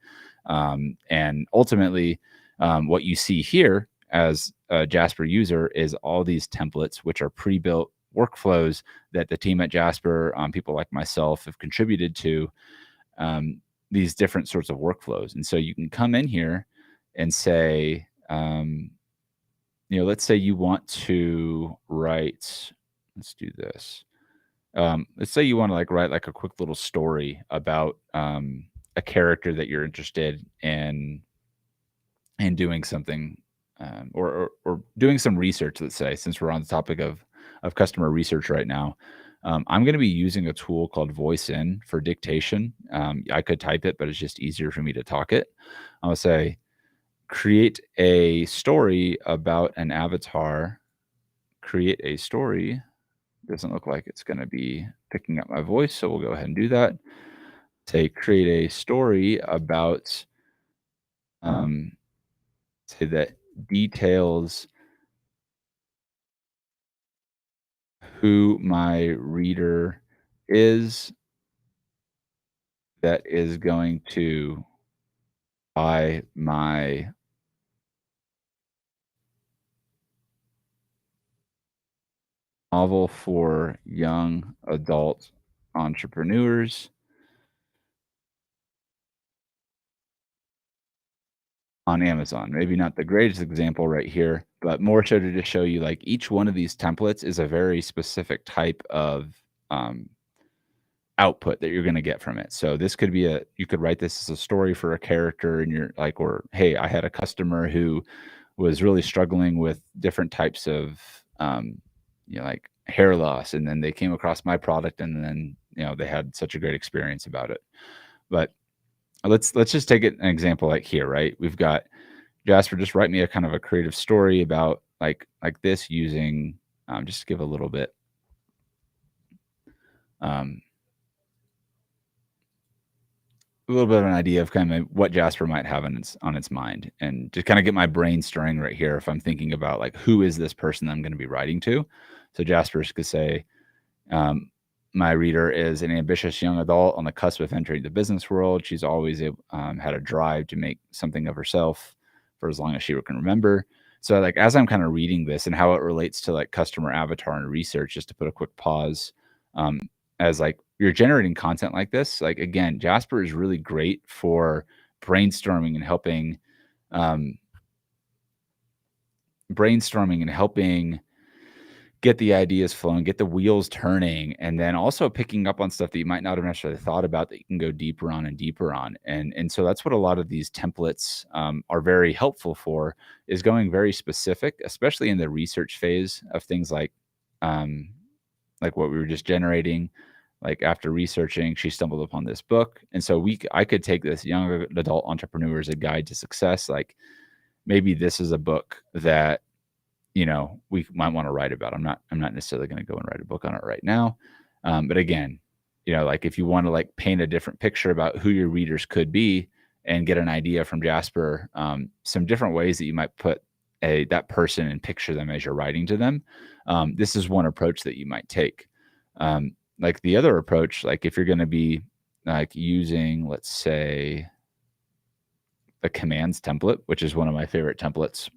And ultimately, what you see here as a Jasper user is all these templates, which are pre-built workflows that the team at Jasper, people like myself, have contributed to these different sorts of workflows. And so you can come in here and say, let's say you want to write, let's do this. Let's say you want to like write like a quick little story about a character that you're interested in doing something or doing some research, let's say, since we're on the topic of customer research right now. I'm going to be using a tool called Voice In for dictation. I could type it, but it's just easier for me to talk it. I'll say, create a story about an avatar. Create a story. Doesn't look like it's going to be picking up my voice, so we'll go ahead and do that. Say, create a story about, say that details who my reader is that is going to buy my novel for young adult entrepreneurs on Amazon. Maybe not the greatest example right here, but more so to just show you like each one of these templates is a very specific type of um, output that you're going to get from it. So this could be you could write this as a story for a character and you're like, or, hey, I had a customer who was really struggling with different types of, like hair loss. And then they came across my product and then, they had such a great experience about it. But let's just take an example like here, right? We've got Jasper, just write me a kind of a creative story about like this using, just to give a little bit, um, of an idea of kind of what Jasper might have on its mind, and to kind of get my brain stirring right here. If I'm thinking about like, who is this person I'm going to be writing to? So Jasper could say, my reader is an ambitious young adult on the cusp of entering the business world. She's always had a drive to make something of herself for as long as she can remember. So like, as I'm kind of reading this and how it relates to like customer avatar and research, just to put a quick pause, as like you're generating content like this, like again, Jasper is really great for brainstorming and helping, um, get the ideas flowing, get the wheels turning, and then also picking up on stuff that you might not have necessarily thought about that you can go deeper on and deeper on. And so that's what a lot of these templates are very helpful for, is going very specific, especially in the research phase of things um, like what we were just generating. Like after researching, she stumbled upon this book. And so I could take this young adult entrepreneur as a guide to success. Like maybe this is a book that we might want to write about. I'm not necessarily going to go and write a book on it right now. But again, like if you want to like paint a different picture about who your readers could be and get an idea from Jasper, some different ways that you might put that person and picture them as you're writing to them. This is one approach that you might take. Like the other approach, like if you're going to be like using, let's say, the commands template, which is one of my favorite templates,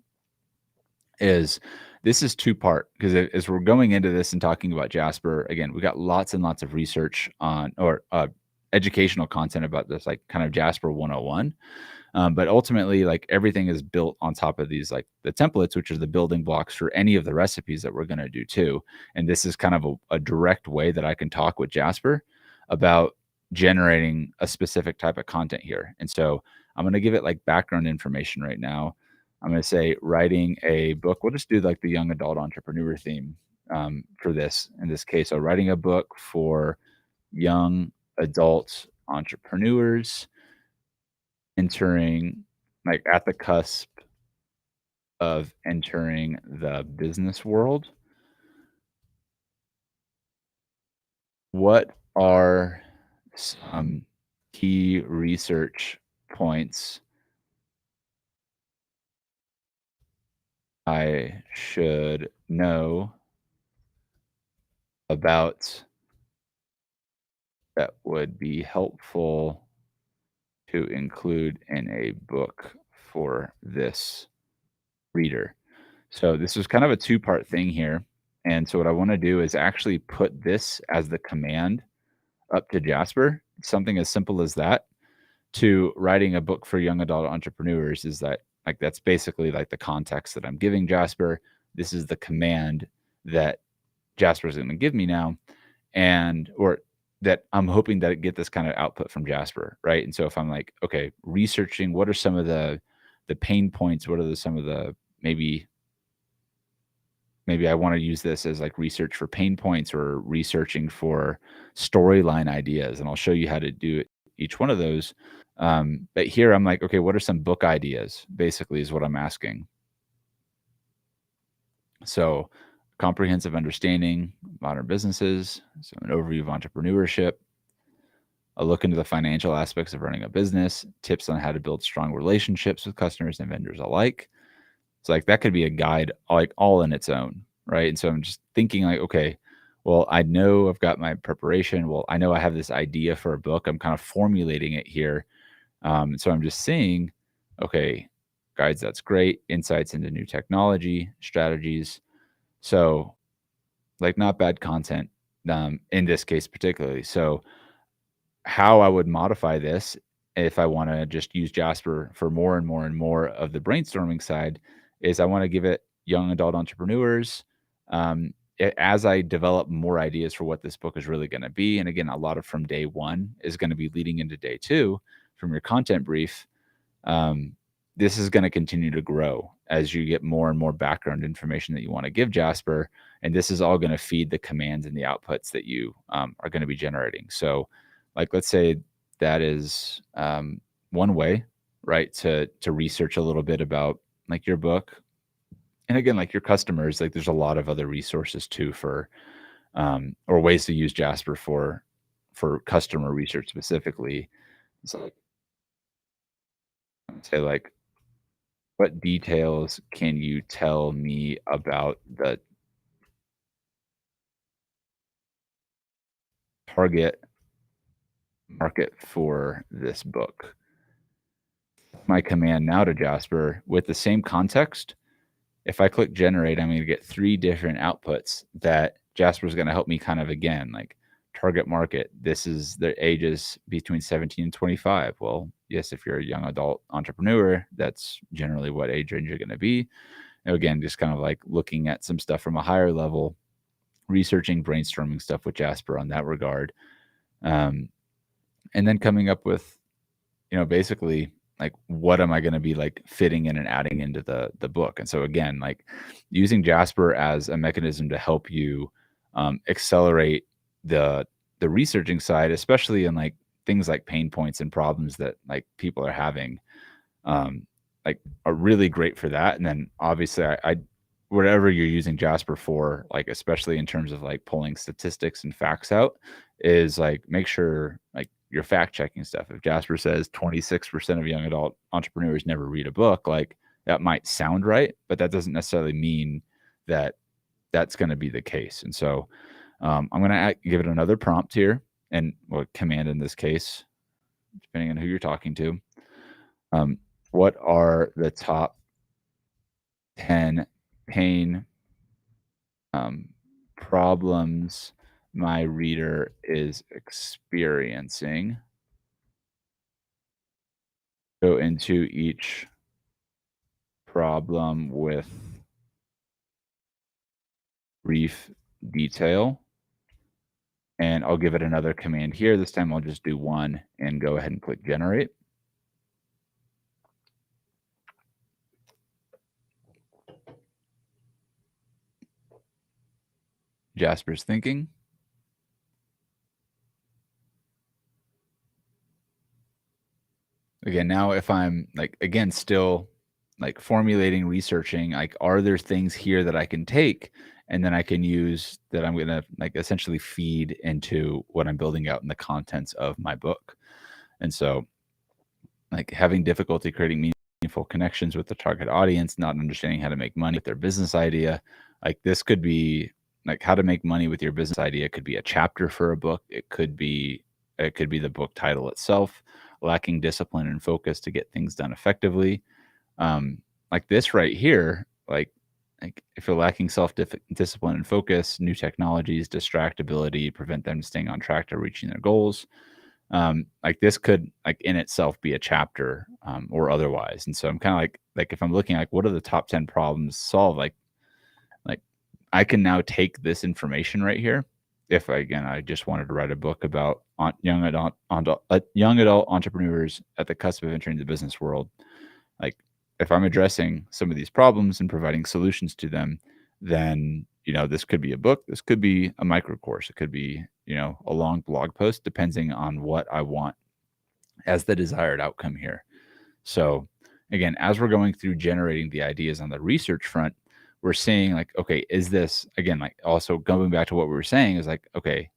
this is two-part, because as we're going into this and talking about Jasper, again, we got lots and lots of research on, or educational content about this, like kind of Jasper 101. But ultimately, like everything is built on top of these, like the templates, which are the building blocks for any of the recipes that we're going to do too. And this is kind of a direct way that I can talk with Jasper about generating a specific type of content here. And so I'm going to give it like background information right now. I'm going to say writing a book. We'll just do like the young adult entrepreneur theme for this in this case. So writing a book for young adult entrepreneurs entering, like at the cusp of entering the business world. What are some key research points I should know about that would be helpful to include in a book for this reader? So this is kind of a two-part thing here. And so what I want to do is actually put this as the command up to Jasper, something as simple as that, to writing a book for young adult entrepreneurs. Is that like, that's basically like the context that I'm giving Jasper. This is the command that Jasper is going to give me now, or that I'm hoping that it get this kind of output from Jasper, right? And so if I'm like, okay, researching, what are some of the pain points? What are some of the maybe I want to use this as like research for pain points or researching for storyline ideas, and I'll show you how to do it, each one of those. But here I'm like, okay, what are some book ideas? Basically, is what I'm asking. So, comprehensive understanding modern businesses, so an overview of entrepreneurship, a look into the financial aspects of running a business, tips on how to build strong relationships with customers and vendors alike. It's like that could be a guide, like all in its own, right? And so I'm just thinking like, okay, well, I know I've got my preparation. Well, I know I have this idea for a book. I'm kind of formulating it here. So I'm just saying, okay, guides, that's great. Insights into new technology, strategies. So, like, not bad content in this case, particularly. So, how I would modify this if I want to just use Jasper for more and more and more of the brainstorming side is I want to give it young adult entrepreneurs. As I develop more ideas for what this book is really going to be. And again, a lot of from day one is going to be leading into day two from your content brief. um, this is going to continue to grow as you get more and more background information that you want to give Jasper. And this is all going to feed the commands and the outputs that you are going to be generating. So, like, let's say that is one way, right, to research a little bit about like your book. And again, like your customers, like there's a lot of other resources too for or ways to use Jasper for customer research specifically. So, say like, what details can you tell me about the target market for this book? My command now to Jasper with the same context. If I click generate, I'm going to get 3 different outputs that Jasper is going to help me kind of again, like target market. This is their ages between 17 and 25. Well, yes, if you're a young adult entrepreneur, that's generally what age range you're going to be. And again, just kind of like looking at some stuff from a higher level, researching, brainstorming stuff with Jasper on that regard. And then coming up with, basically like, what am I going to be like fitting in and adding into the book? And so again, like using Jasper as a mechanism to help you accelerate the researching side, especially in like things like pain points and problems that like people are having, um, like are really great for that. And then obviously I whatever you're using Jasper for, like especially in terms of like pulling statistics and facts out, is like make sure like you're fact checking stuff. If Jasper says 26% of young adult entrepreneurs never read a book, like that might sound right, but that doesn't necessarily mean that that's going to be the case. And so I'm going to give it another prompt here, and what command in this case, depending on who you're talking to. What are the top 10 pain problems my reader is experiencing? Go into each problem with brief detail. And I'll give it another command here. This time I'll just do one and go ahead and click generate. Jasper's thinking. Again, now if I'm like, again, still like formulating, researching, like, are there things here that I can take and then I can use that I'm going to like essentially feed into what I'm building out in the contents of my book? And so, like, having difficulty creating meaningful connections with the target audience, not understanding how to make money with their business idea. Like, this could be like how to make money with your business idea. It could be a chapter for a book. It could be the book title itself. Lacking discipline and focus to get things done effectively. Like this right here, like if you're lacking self-discipline and focus, new technologies, distractibility, prevent them staying on track to reaching their goals. Like this could like in itself be a chapter or otherwise. And so I'm kind of like if I'm looking like what are the top 10 problems solved, like I can now take this information right here. If I just wanted to write a book about young adult entrepreneurs at the cusp of entering the business world, like if I'm addressing some of these problems and providing solutions to them, then this could be a book, this could be a micro course, it could be a long blog post, depending on what I want as the desired outcome here. So again, as we're going through generating the ideas on the research front, we're seeing like, okay, is this, again, like also going back to what we were saying, is like, okay,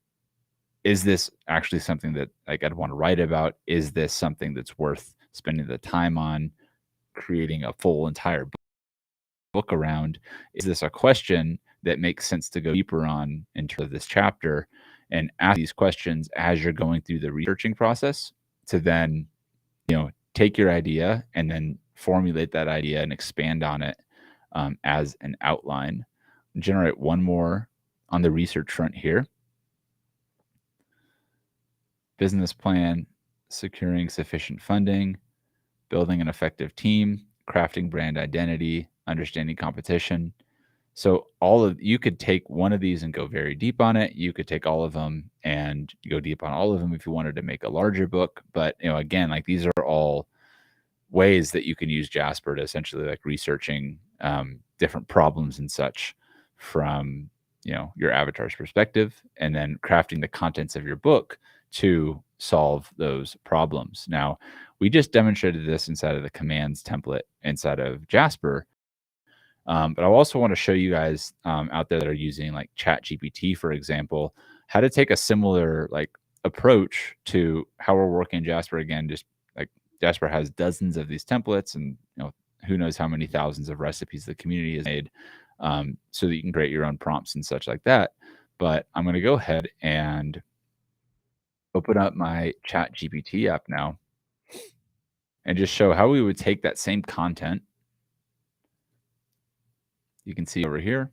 is this actually something that like I'd want to write about? Is this something that's worth spending the time on creating a full entire book around? Is this a question that makes sense to go deeper on in terms of this chapter, and ask these questions as you're going through the researching process to then, take your idea and then formulate that idea and expand on it as an outline. Generate one more on the research front here. Business plan, securing sufficient funding, building an effective team, crafting brand identity, understanding competition. So you could take one of these and go very deep on it. You could take all of them and go deep on all of them if you wanted to make a larger book. But, again, like these are all ways that you can use Jasper to essentially like researching different problems and such from, your avatar's perspective, and then crafting the contents of your book to solve those problems. Now, we just demonstrated this inside of the commands template inside of Jasper. But I also want to show you guys out there that are using like ChatGPT, for example, how to take a similar like approach to how we're working in Jasper. Again, just like Jasper has dozens of these templates, and who knows how many thousands of recipes the community has made, so that you can create your own prompts and such like that. But I'm going to go ahead and open up my ChatGPT app now and just show how we would take that same content. You can see over here,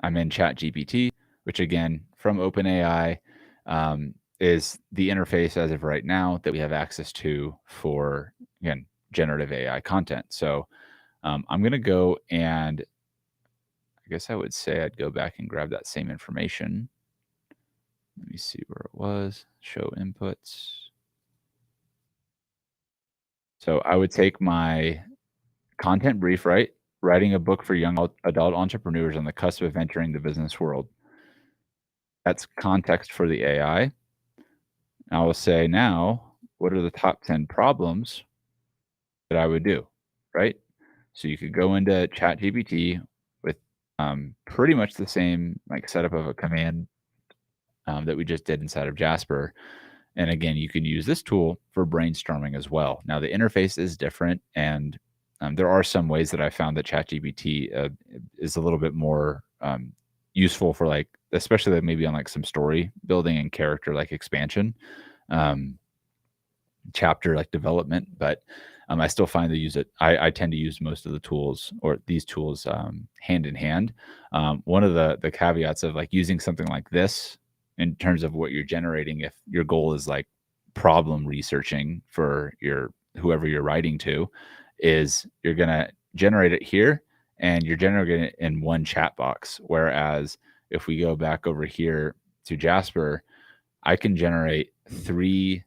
I'm in ChatGPT, which again, from OpenAI, is the interface as of right now that we have access to for, again, generative AI content. So I'm going to go and I guess I would say I'd go back and grab that same information. Let me see where it was. Show inputs. So I would take my content brief, right? Writing a book for young adult entrepreneurs on the cusp of entering the business world. That's context for the AI. I will say now, what are the top 10 problems that I would do, right? So you could go into ChatGPT with pretty much the same like setup of a command that we just did inside of Jasper. And again, you can use this tool for brainstorming as well. Now, the interface is different, and there are some ways that I found that ChatGPT is a little bit more useful for like, especially like maybe on like some story building and character like expansion, chapter like development. But I still find to use it. I tend to use most of the tools or these tools hand in hand. One of the caveats of like using something like this in terms of what you're generating, if your goal is like problem researching for whoever you're writing to, is you're going to generate it here and you're generating it in one chat box. Whereas if we go back over here to Jasper, I can generate 3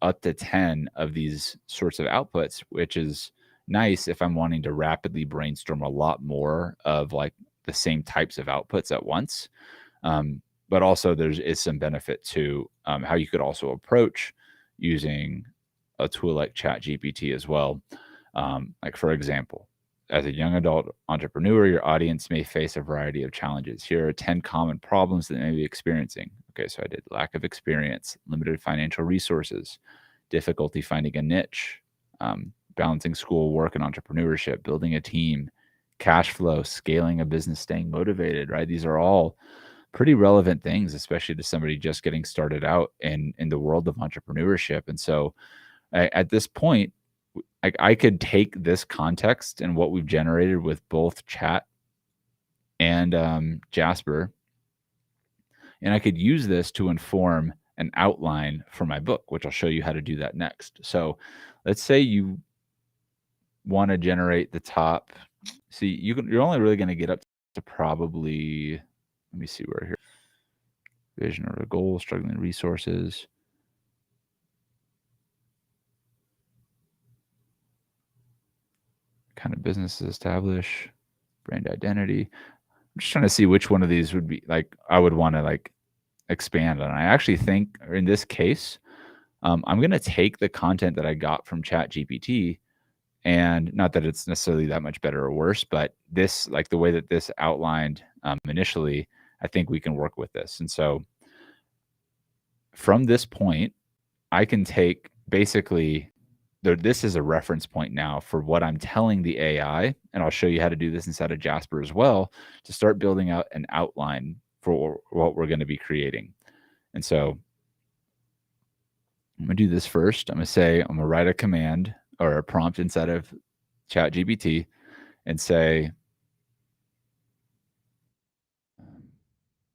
up to 10 of these sorts of outputs, which is nice if I'm wanting to rapidly brainstorm a lot more of like the same types of outputs at once. But also there is some benefit to how you could also approach using a tool like ChatGPT as well. Like for example, as a young adult entrepreneur, your audience may face a variety of challenges. Here are 10 common problems that they may be experiencing. Okay, so I did lack of experience, limited financial resources, difficulty finding a niche, balancing school, work, and entrepreneurship, building a team, cash flow, scaling a business, staying motivated, right? These are all pretty relevant things, especially to somebody just getting started out in the world of entrepreneurship. And so at this point, I could take this context and what we've generated with both Chat and Jasper, and I could use this to inform an outline for my book, which I'll show you how to do that next. So let's say you want to generate the top. See, you're only really going to get up to probably, let me see where here. Vision or a goal, struggling resources. Kind of businesses establish, brand identity. I'm just trying to see which one of these would be like I would want to like expand on. I actually think in this case, I'm going to take the content that I got from ChatGPT, and not that it's necessarily that much better or worse, but this, like the way that this outlined initially, I think we can work with this. And so from this point, I can take basically this is a reference point now for what I'm telling the AI, and I'll show you how to do this inside of Jasper as well, to start building out an outline for what we're going to be creating. And so I'm going to do this first. I'm going to say, I'm going to write a command or a prompt inside of ChatGPT and say,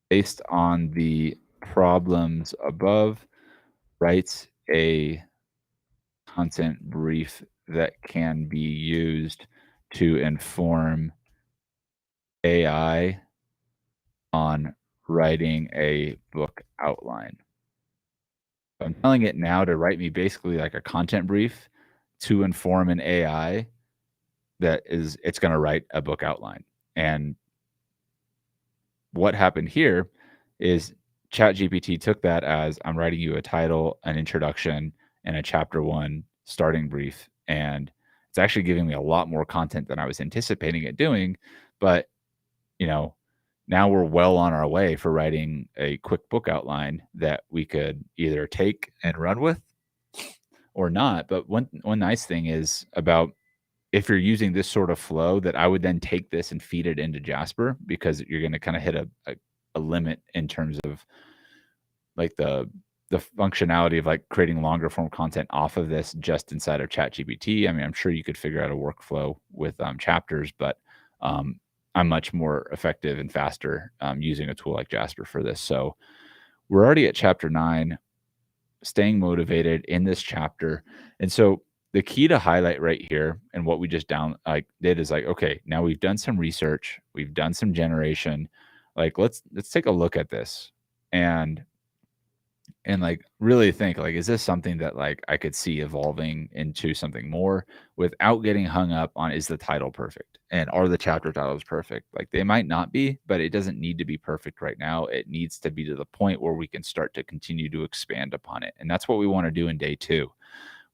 based on the problems above, write a content brief that can be used to inform AI on writing a book outline. I'm telling it now to write me basically like a content brief to inform an AI that it's going to write a book outline. And what happened here is ChatGPT took that as, I'm writing you a title, an introduction, and a chapter 1 starting brief. And it's actually giving me a lot more content than I was anticipating it doing. But, now we're well on our way for writing a quick book outline that we could either take and run with or not. But one nice thing is about, if you're using this sort of flow, that I would then take this and feed it into Jasper, because you're going to kind of hit a limit in terms of like the functionality of like creating longer form content off of this just inside of ChatGPT. I mean, I'm sure you could figure out a workflow with chapters, but I'm much more effective and faster using a tool like Jasper for this. So we're already at chapter 9, staying motivated in this chapter. And so the key to highlight right here, and what we just did is like, okay, now we've done some research, we've done some generation. Like, let's take a look at this and like really think, like, is this something that like I could see evolving into something more, without getting hung up on, is the title perfect and are the chapter titles perfect? Like, they might not be, but it doesn't need to be perfect right now. It needs to be to the point where we can start to continue to expand upon it. And that's what we want to do in day 2.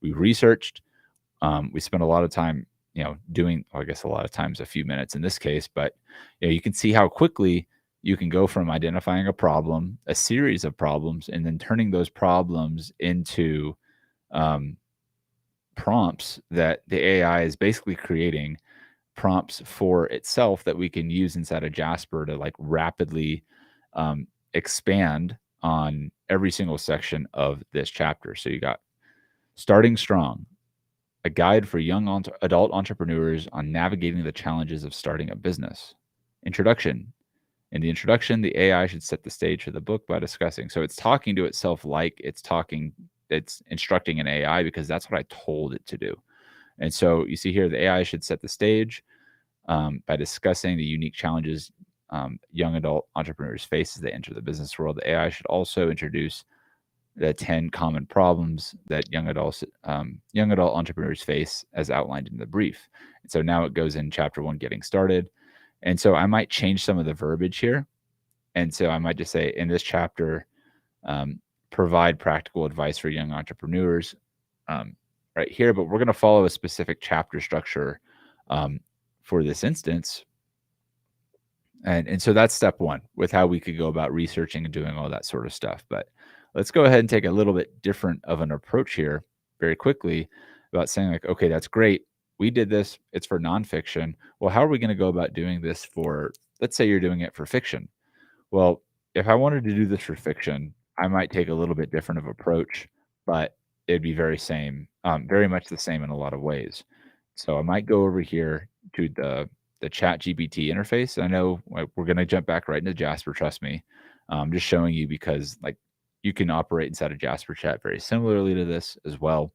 We researched, we spent a lot of time, doing, I guess a lot of times, a few minutes in this case, but you can see how quickly you can go from identifying a problem, a series of problems, and then turning those problems into prompts that the AI is basically creating prompts for itself that we can use inside of Jasper to like rapidly expand on every single section of this chapter. So you got starting strong, a guide for young adult entrepreneurs on navigating the challenges of starting a business. Introduction. In the introduction, the AI should set the stage for the book by discussing. So it's talking to itself like it's instructing an AI, because that's what I told it to do. And so you see here, the AI should set the stage by discussing the unique challenges young adult entrepreneurs face as they enter the business world. The AI should also introduce the 10 common problems that young adult entrepreneurs face, as outlined in the brief. And so now it goes in chapter 1, getting started. And so I might change some of the verbiage here. And so I might just say, in this chapter, provide practical advice for young entrepreneurs right here. But we're going to follow a specific chapter structure for this instance. And so that's step 1 with how we could go about researching and doing all that sort of stuff. But let's go ahead and take a little bit different of an approach here very quickly, about saying like, okay, that's great. We did this. It's for nonfiction. Well, how are we going to go about doing this for, let's say you're doing it for fiction? Well, if I wanted to do this for fiction, I might take a little bit different of approach, but it'd be very much the same in a lot of ways. So I might go over here to the ChatGPT interface. I know we're going to jump back right into Jasper. Trust me. I'm just showing you because like you can operate inside of Jasper Chat very similarly to this as well.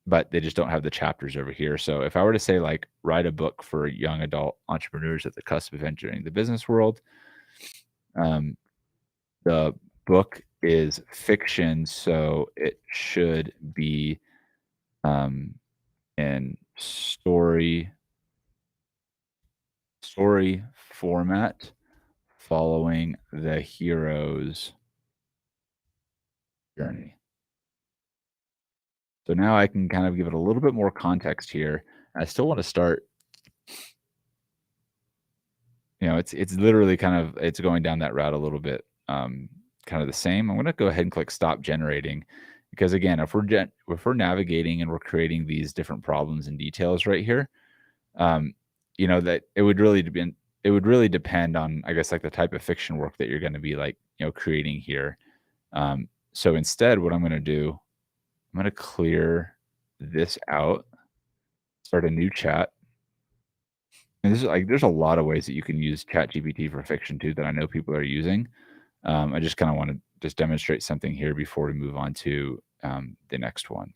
But they just don't have the chapters over here. So if I were to say like, write a book for young adult entrepreneurs at the cusp of entering the business world, the book is fiction, so it should be in story format, following the hero's journey. So now I can kind of give it a little bit more context here. I still want to start, it's literally it's going down that route a little bit, kind of the same. I'm going to go ahead and click stop generating. because again, if we're navigating and we're creating these different problems and details right here, um, that it would really depend on, I guess, like the type of fiction work that you're going to be like, creating here. So instead, what I'm going to do, I'm going to clear this out, start a new chat. And this is like, there's a lot of ways that you can use ChatGPT for fiction too that I know people are using. I just kind of want to just demonstrate something here before we move on to the next one.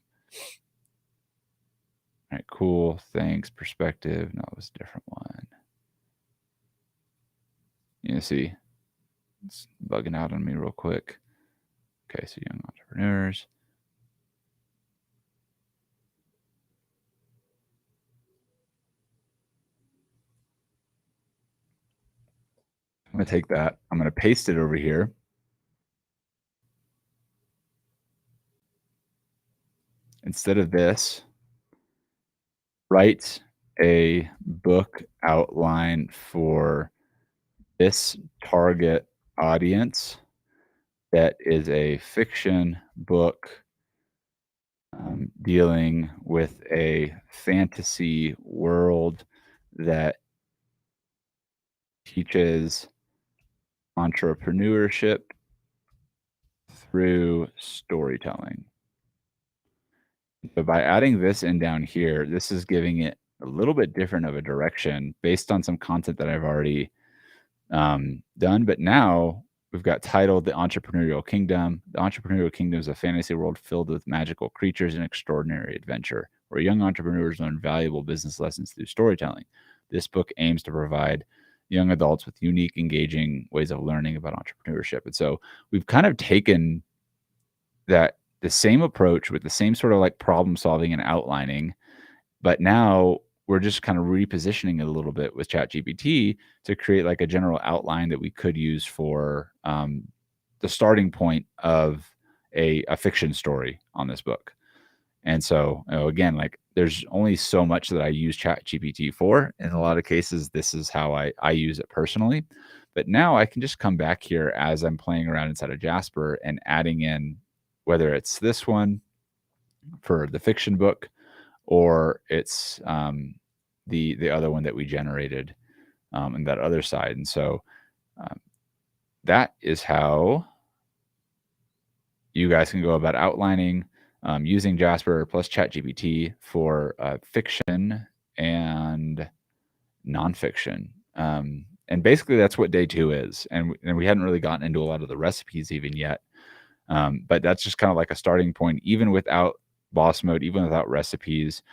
All right, cool. Thanks. Perspective. No, it was a different one. See, it's bugging out on me real quick. Okay, so young entrepreneurs. I'm going to take that. I'm going to paste it over here. Instead of this, write a book outline for this target audience that is a fiction book dealing with a fantasy world that teaches entrepreneurship through storytelling. So by adding this in down here, this is giving it a little bit different of a direction based on some content that I've already done. But now we've got titled The Entrepreneurial Kingdom. The Entrepreneurial Kingdom is a fantasy world filled with magical creatures and extraordinary adventure, where young entrepreneurs learn valuable business lessons through storytelling. This book aims to provide young adults with unique, engaging ways of learning about entrepreneurship. And so we've kind of taken the same approach with the same sort of like problem solving and outlining, but now we're just kind of repositioning it a little bit with ChatGPT to create like a general outline that we could use for the starting point of a fiction story on this book. And so, again, like there's only so much that I use ChatGPT for. In a lot of cases, this is how I use it personally. But now I can just come back here as I'm playing around inside of Jasper and adding in whether it's this one for the fiction book or it's the other one that we generated in that other side. And so that is how you guys can go about outlining using Jasper plus ChatGPT for fiction and nonfiction. And basically that's what day 2 is. And we hadn't really gotten into a lot of the recipes even yet. But that's just kind of like a starting point, even without boss mode, even without recipes,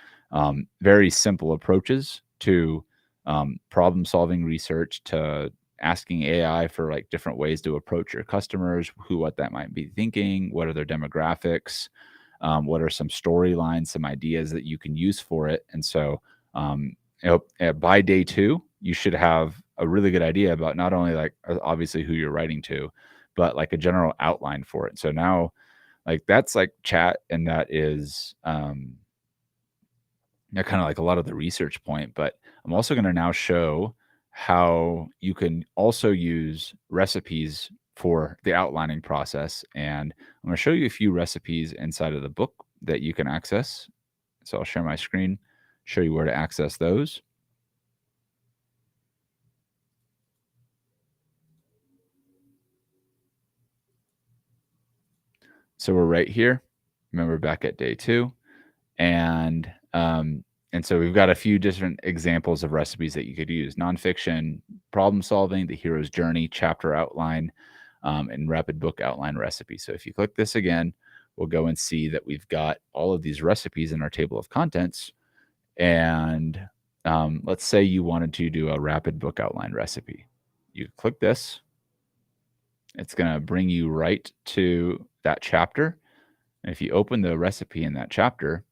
very simple approaches to problem solving research, to asking AI for like different ways to approach your customers, what that might be thinking, what are their demographics, what are some storylines, some ideas that you can use for it. And so by day 2, you should have a really good idea about not only like obviously who you're writing to, but like a general outline for it. So now like that's like chat, and that is kind of like a lot of the research point. But I'm also going to now show how you can also use recipes for the outlining process. And I'm going to show you a few recipes inside of the book that you can access. So I'll share my screen, show you where to access those. So we're right here. Remember, back at day 2. And so we've got a few different examples of recipes that you could use: nonfiction, problem solving, the hero's journey, chapter outline, and rapid book outline recipe. So if you click this again, we'll go and see that we've got all of these recipes in our table of contents. And let's say you wanted to do a rapid book outline recipe. You click this. It's going to bring you right to that chapter. And if you open the recipe in that chapter,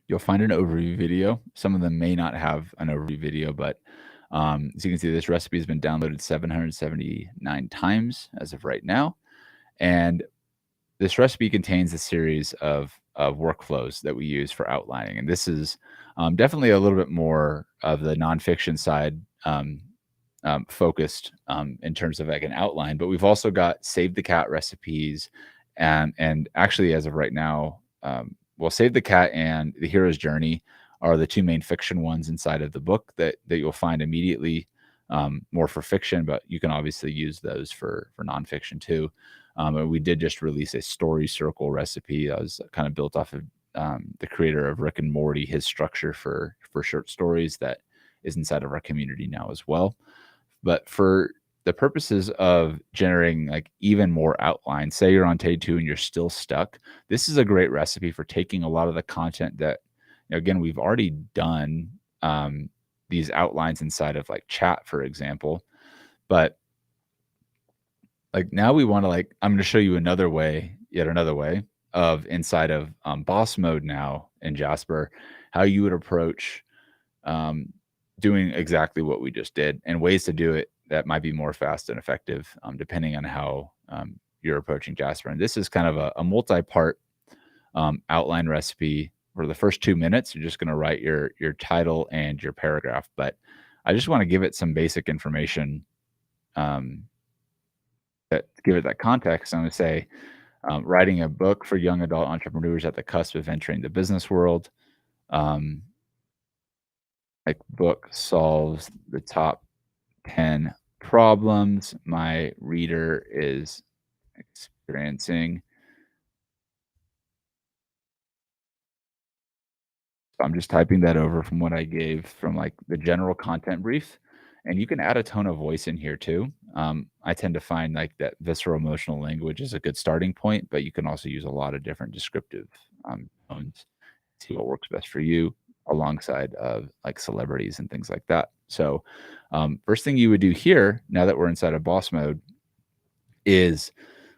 you'll find an overview video. Some of them may not have an overview video, but as you can see, this recipe has been downloaded 779 times as of right now. And this recipe contains a series of workflows that we use for outlining. And this is definitely a little bit more of the nonfiction side focused in terms of like an outline, but we've also got Save the Cat recipes. And actually, as of right now, well, Save the Cat and The Hero's Journey are the two main fiction ones inside of the book that you'll find immediately, more for fiction, but you can obviously use those for nonfiction too. And we did just release a story circle recipe that was kind of built off of the creator of Rick and Morty, his structure for short stories that is inside of our community now as well. But for the purposes of generating like even more outline, say you're on day 2 and you're still stuck, this is a great recipe for taking a lot of the content that, you know, again, we've already done these outlines inside of like chat, for example. But like now we want to like, I'm going to show you another way, yet another way of inside of boss mode now in Jasper, how you would approach doing exactly what we just did, and ways to do it that might be more fast and effective, depending on how you're approaching Jasper. And this is kind of a multi-part outline recipe. For the first 2 minutes, you're just going to write your title and your paragraph. But I just want to give it some basic information that give it that context. I'm going to say, writing a book for young adult entrepreneurs at the cusp of entering the business world. Like book solves the top 10 problems my reader is experiencing. So I'm just typing that over from what I gave from like the general content brief. And you can add a tone of voice in here too. I tend to find like that visceral emotional language is a good starting point, but you can also use a lot of different descriptive tones. See what works best for you alongside of like celebrities and things like that. So first thing you would do here, now that we're inside of boss mode, is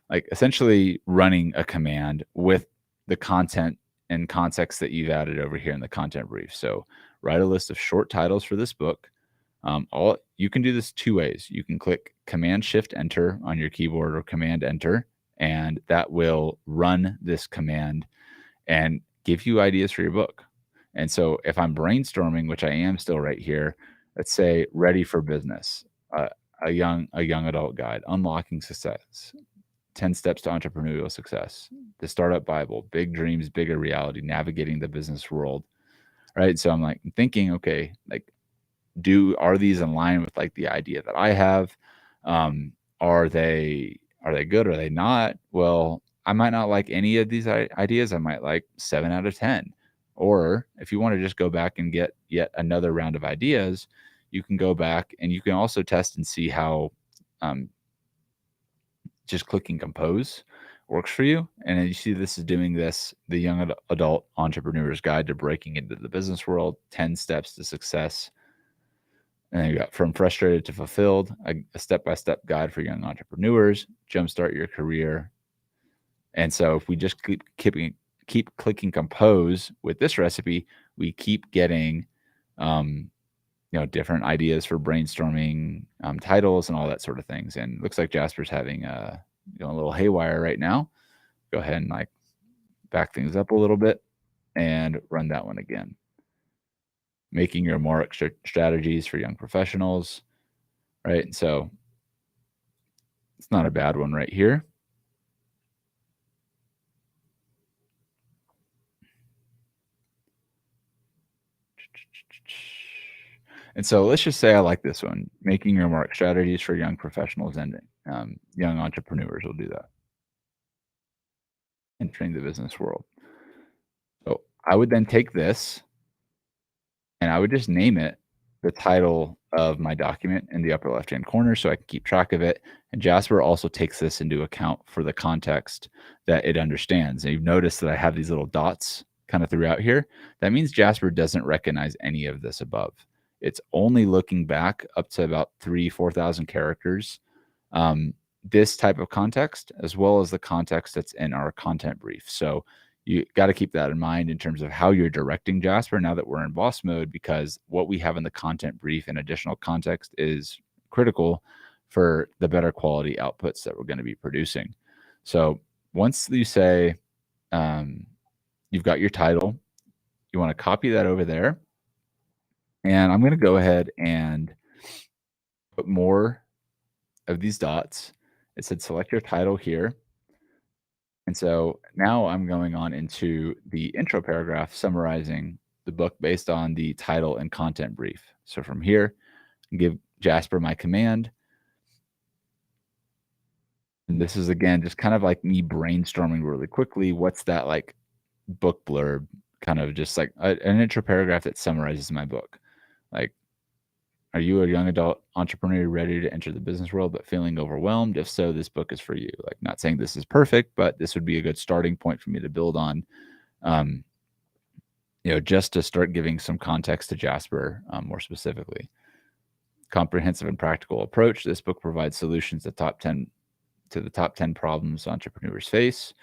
like essentially running a command with the content and context that you've added over here in the content brief. So write a list of short titles for this book. All you can do this 2 ways. You can click Command Shift Enter on your keyboard or Command Enter, and that will run this command and give you ideas for your book. And so if I'm brainstorming, which I am still right here, let's say Ready for Business, a young adult guide, Unlocking Success, 10 Steps to Entrepreneurial Success, The Startup Bible, Big Dreams, Bigger Reality, Navigating the Business World, right? So I'm like thinking, okay, like are these in line with like the idea that I have? Are they good? Are they not? Well, I might not like any of these ideas. I might like 7 out of 10. Or if you want to just go back and get yet another round of ideas, you can go back and you can also test and see how just clicking compose works for you. And then you see this is doing this, the young adult entrepreneur's guide to breaking into the business world, 10 steps to success. And then you got from frustrated to fulfilled, a step-by-step guide for young entrepreneurs, jumpstart your career. And so if we just keep clicking compose with this recipe, we keep getting, different ideas for brainstorming, titles and all that sort of things. And it looks like Jasper's having a little haywire right now. Go ahead and like back things up a little bit and run that one again. Making your mark strategies for young professionals, right? And so it's not a bad one right here. And so let's just say I like this one, making your mark strategies for young professionals and young entrepreneurs will do that. Entering the business world. So I would then take this and I would just name it the title of my document in the upper left-hand corner so I can keep track of it. And Jasper also takes this into account for the context that it understands. And you've noticed that I have these little dots kind of throughout here. That means Jasper doesn't recognize any of this above. It's only looking back up to about 4,000 characters, this type of context, as well as the context that's in our content brief. So you got to keep that in mind in terms of how you're directing Jasper now that we're in boss mode, because what we have in the content brief and additional context is critical for the better quality outputs that we're going to be producing. So once you say you've got your title, you want to copy that over there. And I'm going to go ahead and put more of these dots. It said select your title here. And so now I'm going on into the intro paragraph summarizing the book based on the title and content brief. So from here, give Jasper my command. And this is again just kind of like me brainstorming really quickly. What's that like book blurb? Kind of just like an intro paragraph that summarizes my book. Like, are you a young adult entrepreneur ready to enter the business world but feeling overwhelmed? If so, this book is for you. Like, not saying this is perfect, but this would be a good starting point for me to build on. Just to start giving some context to Jasper more specifically. Comprehensive and practical approach. This book provides solutions to the top 10 problems entrepreneurs face.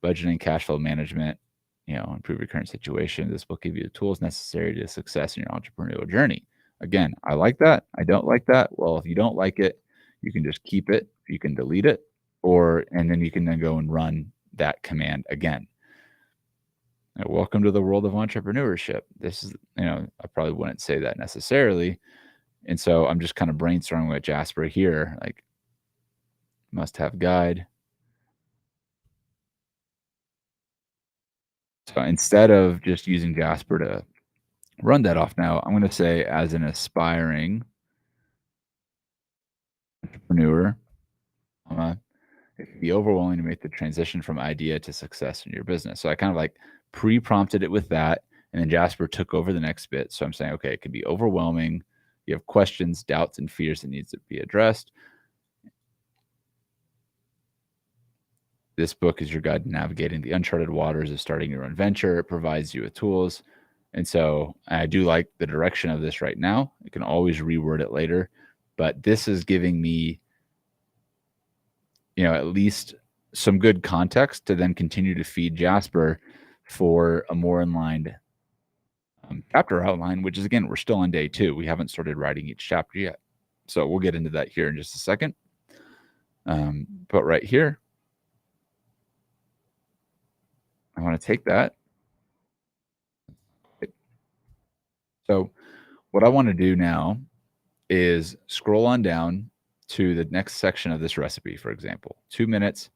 Budgeting, cash flow management, improve your current situation. This book give you the tools necessary to success in your entrepreneurial journey. Again, I like that. I don't like that. Well, if you don't like it, you can just keep it. You can delete it, and then you can then go and run that command again. Welcome to the world of entrepreneurship. This is, I probably wouldn't say that necessarily. And so I'm just kind of brainstorming with Jasper here, like must have guide. So instead of just using Jasper to run that off now, I'm going to say as an aspiring entrepreneur, it can be overwhelming to make the transition from idea to success in your business. So I kind of like pre-prompted it with that. And then Jasper took over the next bit. So I'm saying, okay, it could be overwhelming. You have questions, doubts, and fears that needs to be addressed. This book is your guide to navigating the uncharted waters of starting your own venture. It provides you with tools. And so I do like the direction of this right now. You can always reword it later, but this is giving me, at least some good context to then continue to feed Jasper for a more inlined chapter outline, which is, again, we're still on day 2. We haven't started writing each chapter yet. So we'll get into that here in just a second. But right here, I want to take that. So what I want to do now is scroll on down to the next section of this recipe, for example, 2 minutes,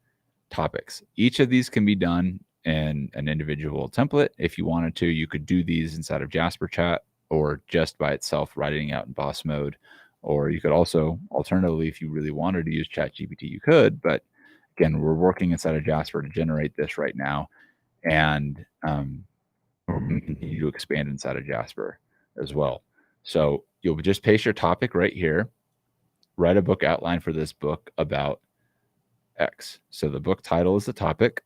topics. Each of these can be done in an individual template. If you wanted to, you could do these inside of Jasper Chat or just by itself, writing out in boss mode. Or you could also, alternatively, if you really wanted to use ChatGPT, you could. But again, we're working inside of Jasper to generate this right now. And we're going to continue to expand inside of Jasper as well. So you'll just paste your topic right here, write a book outline for this book about X. So the book title is the topic.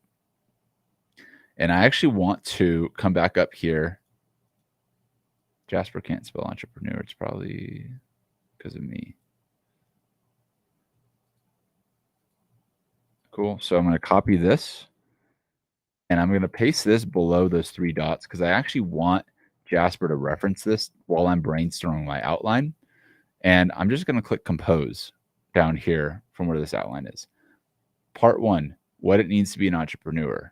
And I actually want to come back up here. Jasper can't spell entrepreneur. It's probably because of me. Cool. So I'm going to copy this. And I'm going to paste this below those 3 dots because I actually want Jasper to reference this while I'm brainstorming my outline. And I'm just going to click compose down here from where this outline is. Part 1, what it means to be an entrepreneur.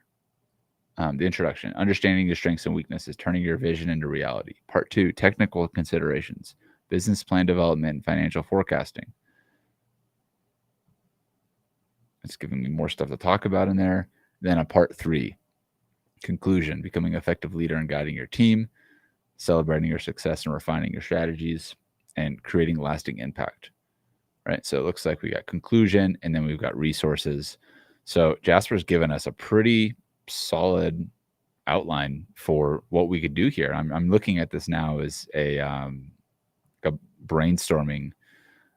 The introduction, understanding your strengths and weaknesses, turning your vision into reality. Part 2, technical considerations, business plan development, and financial forecasting. It's giving me more stuff to talk about in there. Then a part 3, conclusion, becoming an effective leader and guiding your team, celebrating your success and refining your strategies, and creating lasting impact. Right. So it looks like we got conclusion and then we've got resources. So Jasper's given us a pretty solid outline for what we could do here. I'm looking at this now as a brainstorming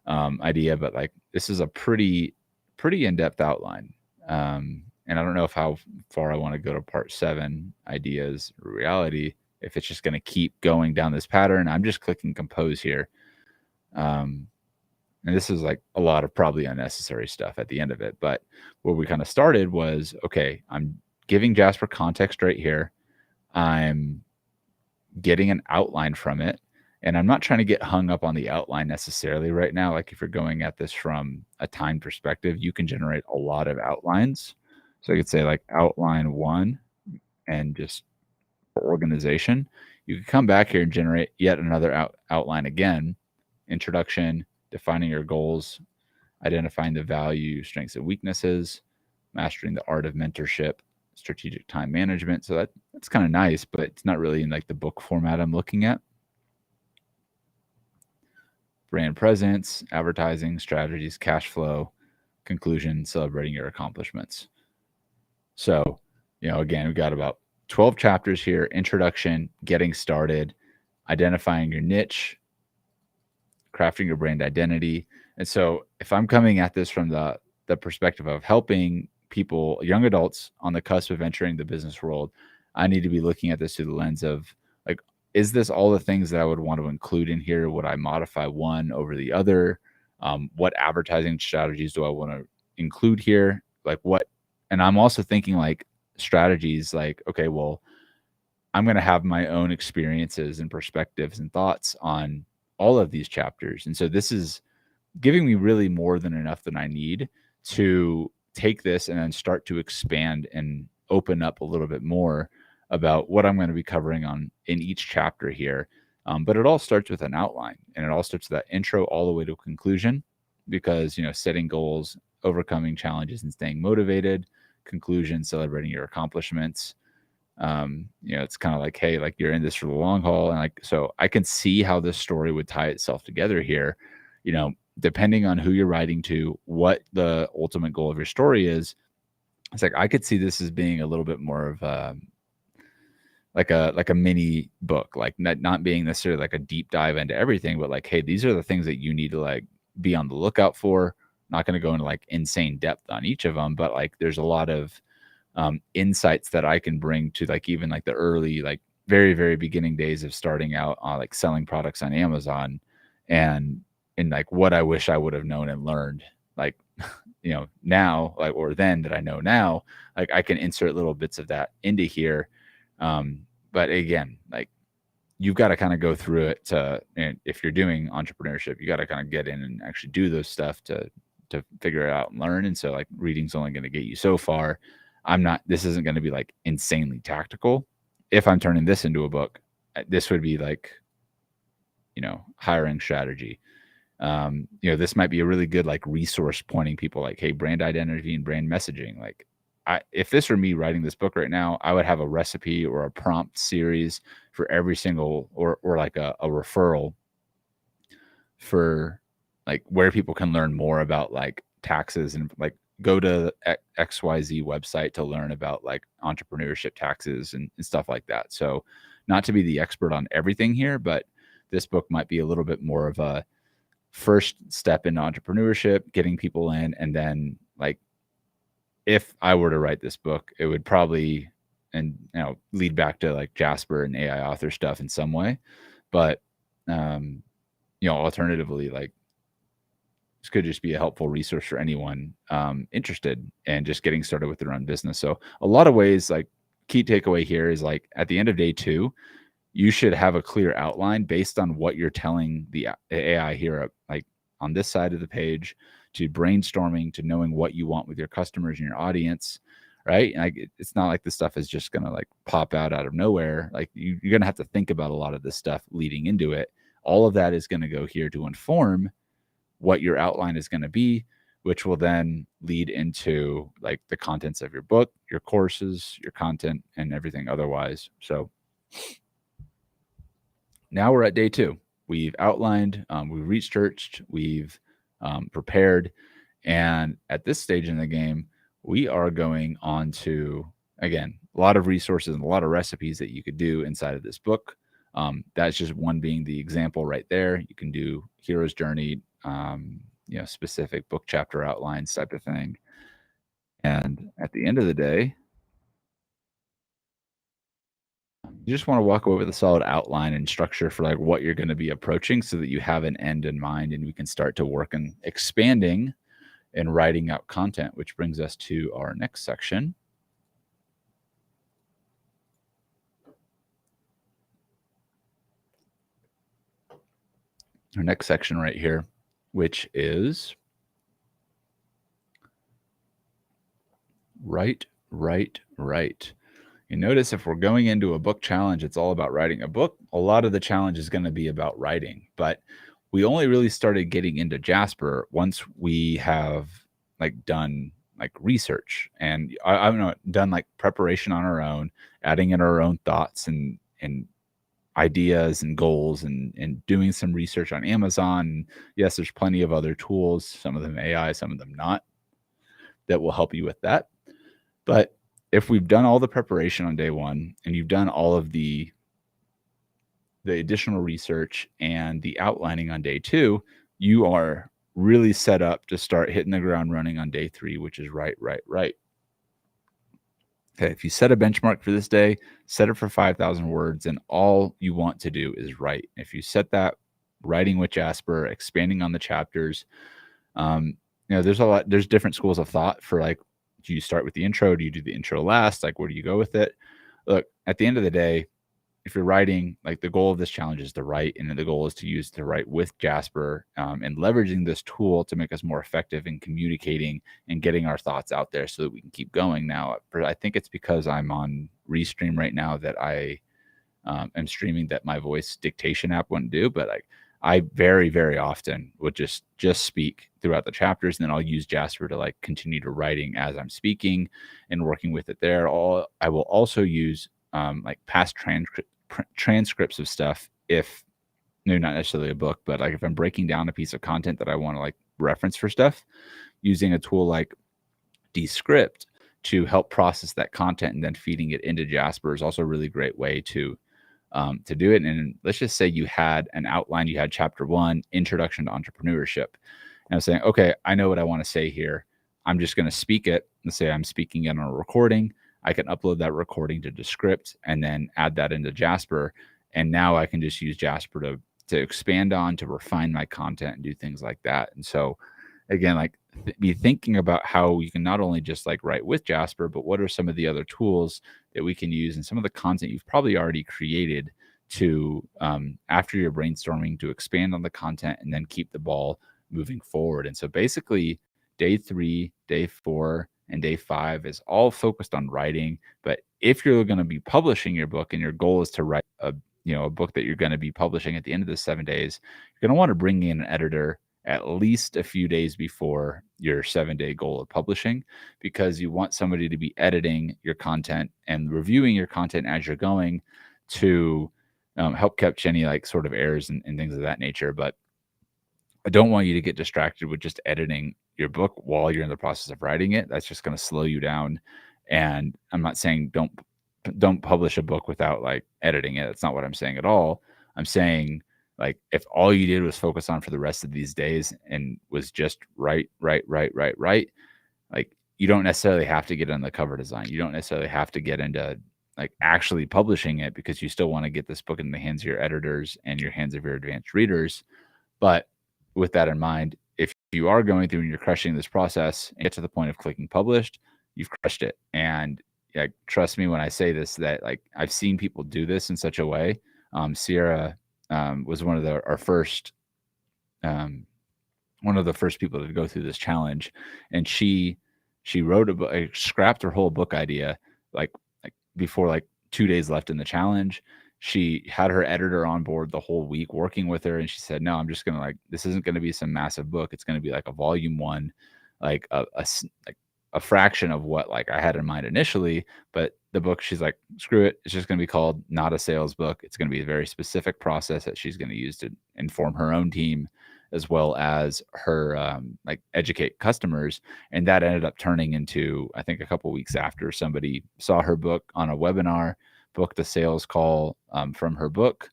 idea, but like this is a pretty in-depth outline. And I don't know how far I want to go to part 7, ideas, reality, if it's just going to keep going down this pattern. I'm just clicking compose here. And this is like a lot of probably unnecessary stuff at the end of it. But where we kind of started was, okay, I'm giving Jasper context right here. I'm getting an outline from it. And I'm not trying to get hung up on the outline necessarily right now. Like if you're going at this from a time perspective, you can generate a lot of outlines. So I could say like outline 1 and just for organization. You could come back here and generate yet another outline again, introduction, defining your goals, identifying the value, strengths, and weaknesses, mastering the art of mentorship, strategic time management. So that's kind of nice, but it's not really in like the book format I'm looking at. Brand presence, advertising, strategies, cash flow, conclusion, celebrating your accomplishments. So, again, we've got about 12 chapters here: introduction, getting started, identifying your niche, crafting your brand identity. And so if I'm coming at this from the perspective of helping people, young adults on the cusp of entering the business world, I need to be looking at this through the lens of like, is this all the things that I would want to include in here? Would I modify one over the other? What advertising strategies do I want to include here? Like what? And I'm also thinking like strategies like, okay, well, I'm going to have my own experiences and perspectives and thoughts on all of these chapters. And so this is giving me really more than enough that I need to take this and then start to expand and open up a little bit more about what I'm going to be covering on in each chapter here. But it all starts with an outline, and it all starts with that intro all the way to conclusion, because, setting goals, overcoming challenges and staying motivated, conclusion, celebrating your accomplishments. It's kind of like, hey, like you're in this for the long haul. And like, so I can see how this story would tie itself together here, depending on who you're writing to, what the ultimate goal of your story is. It's like, I could see this as being a little bit more of like a mini book, like not being necessarily like a deep dive into everything, but like, hey, these are the things that you need to like be on the lookout for. Not going to go into like insane depth on each of them, but like there's a lot of insights that I can bring to like even like the early, like very, very beginning days of starting out on like selling products on Amazon, and like what I wish I would have known and learned, like, now, like, or then that I know now, like I can insert little bits of that into here. But again, like you've got to kind of go through it and if you're doing entrepreneurship, you got to kind of get in and actually do those stuff to figure it out and learn. And so like reading's only going to get you so far. This isn't going to be like insanely tactical. If I'm turning this into a book, this would be like, hiring strategy. This might be a really good like resource pointing people like, hey, brand identity and brand messaging. Like if this were me writing this book right now, I would have a recipe or a prompt series for every single, or like a referral for like where people can learn more about like taxes, and like go to XYZ website to learn about like entrepreneurship taxes and stuff like that. So not to be the expert on everything here, but this book might be a little bit more of a first step in entrepreneurship, getting people in. And then like, if I were to write this book, it would probably, and lead back to like Jasper and AI author stuff in some way. But, alternatively, like this could just be a helpful resource for anyone interested in just getting started with their own business. So a lot of ways, like key takeaway here is like at the end of day 2, you should have a clear outline based on what you're telling the AI here, like on this side of the page, to brainstorming, to knowing what you want with your customers and your audience, right? And like, it's not like this stuff is just going to like pop out of nowhere. Like you're going to have to think about a lot of this stuff leading into it. All of that is going to go here to inform what your outline is going to be, which will then lead into like the contents of your book, your courses, your content, and everything otherwise. So now we're at day 2. We've outlined, we've researched, we've prepared. And at this stage in the game, we are going on to, again, a lot of resources and a lot of recipes that you could do inside of this book. That's just one being the example right there. You can do hero's journey, specific book chapter outlines type of thing. And at the end of the day, you just want to walk away with a solid outline and structure for like what you're going to be approaching, so that you have an end in mind and we can start to work on expanding and writing out content, which brings us to our next section. Our next section right here, which is write. You notice if we're going into a book challenge, it's all about writing a book. A lot of the challenge is going to be about writing, but we only really started getting into Jasper once we have done research, and I don't know, done preparation on our own, adding in our own thoughts and ideas and goals, and doing some research on Amazon. Yes, there's plenty of other tools, some of them AI, some of them not, that will help you with that. But if we've done all the preparation on day one and you've done all of the additional research and the outlining on day two, you are really set up to start hitting the ground running on day three, which is right. Okay, if you set a benchmark for this day, set it for 5,000 words, and all you want to do is write. If you set that writing with Jasper, expanding on the chapters, there's different schools of thought for do you start with the intro? Do you do the intro last? Where do you go with it? Look, at the end of the day, if you're writing, the goal of this challenge is to write, and the goal is to write with Jasper, and leveraging this tool to make us more effective in communicating and getting our thoughts out there so that we can keep going. Now, I think it's because I'm on Restream right now that I am streaming that my voice dictation app wouldn't do, but I very, very often would just speak throughout the chapters, and then I'll use Jasper to continue to writing as I'm speaking and working with it there. I will also use past transcripts of stuff, if not necessarily a book, but if I'm breaking down a piece of content that I want to reference for stuff, using a tool like Descript to help process that content and then feeding it into Jasper is also a really great way to do it. And let's just say you had an outline, you had chapter 1, introduction to entrepreneurship, and I'm saying, okay, I know what I want to say here. I'm just going to speak it. Let's say I'm speaking it on a recording. I can upload that recording to Descript and then add that into Jasper. And now I can just use Jasper to expand on, to refine my content and do things like that. And so again, be thinking about how you can not only just write with Jasper, but what are some of the other tools that we can use, and some of the content you've probably already created to, after your brainstorming, to expand on the content and then keep the ball moving forward. And so basically day 3, day 4, and day 5 is all focused on writing. But if you're going to be publishing your book and your goal is to write a book that you're going to be publishing at the end of the 7 days, you're going to want to bring in an editor at least a few days before your 7-day goal of publishing, because you want somebody to be editing your content and reviewing your content as you're going to help catch any sort of errors and things of that nature. But I don't want you to get distracted with just editing your book while you're in the process of writing it. That's just going to slow you down. And I'm not saying don't publish a book without editing it. That's not what I'm saying at all. I'm saying if all you did was focus on for the rest of these days and was just write, you don't necessarily have to get on the cover design. You don't necessarily have to get into actually publishing it, because you still want to get this book in the hands of your editors and your hands of your advanced readers. But with that in mind, if you are going through and you're crushing this process and get to the point of clicking published, you've crushed it. And trust me when I say this, that I've seen people do this in such a way. Sierra was one of our first one of the first people to go through this challenge, and she wrote a book, scrapped her whole book idea before 2 days left in the challenge. She had her editor on board the whole week working with her, and she said, no, I'm just gonna this isn't gonna be some massive book. It's gonna be a volume 1, a fraction of what I had in mind initially. But the book, she's screw it, it's just going to be called Not a Sales Book. It's going to be a very specific process that she's going to use to inform her own team, as well as her educate customers. And that ended up turning into, I think a couple of weeks after, somebody saw her book on a webinar, booked a sales call from her book,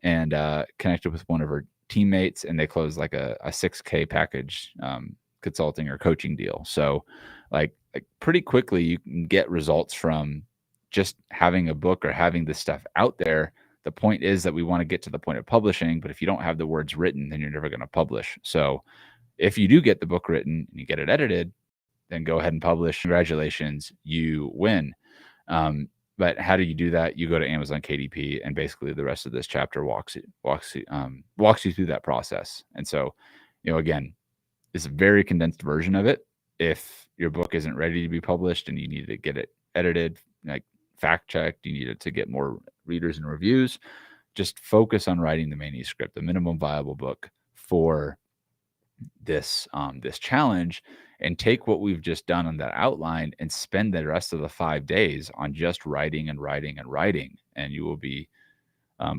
and connected with one of her teammates, and they closed a 6K package consulting or coaching deal. So pretty quickly you can get results from just having a book or having this stuff out there. The point is that we want to get to the point of publishing, but if you don't have the words written, then you're never going to publish. So if you do get the book written and you get it edited, then go ahead and publish. Congratulations, you win. But how do you do that? You go to Amazon KDP, and basically the rest of this chapter walks you through that process. And so, again, it's a very condensed version of it. If your book isn't ready to be published and you need to get it edited, fact checked, you need it to get more readers and reviews, just focus on writing the manuscript, the minimum viable book. for this this challenge, and take what we've just done on that outline and spend the rest of the 5 days on just writing and writing and writing. And you will be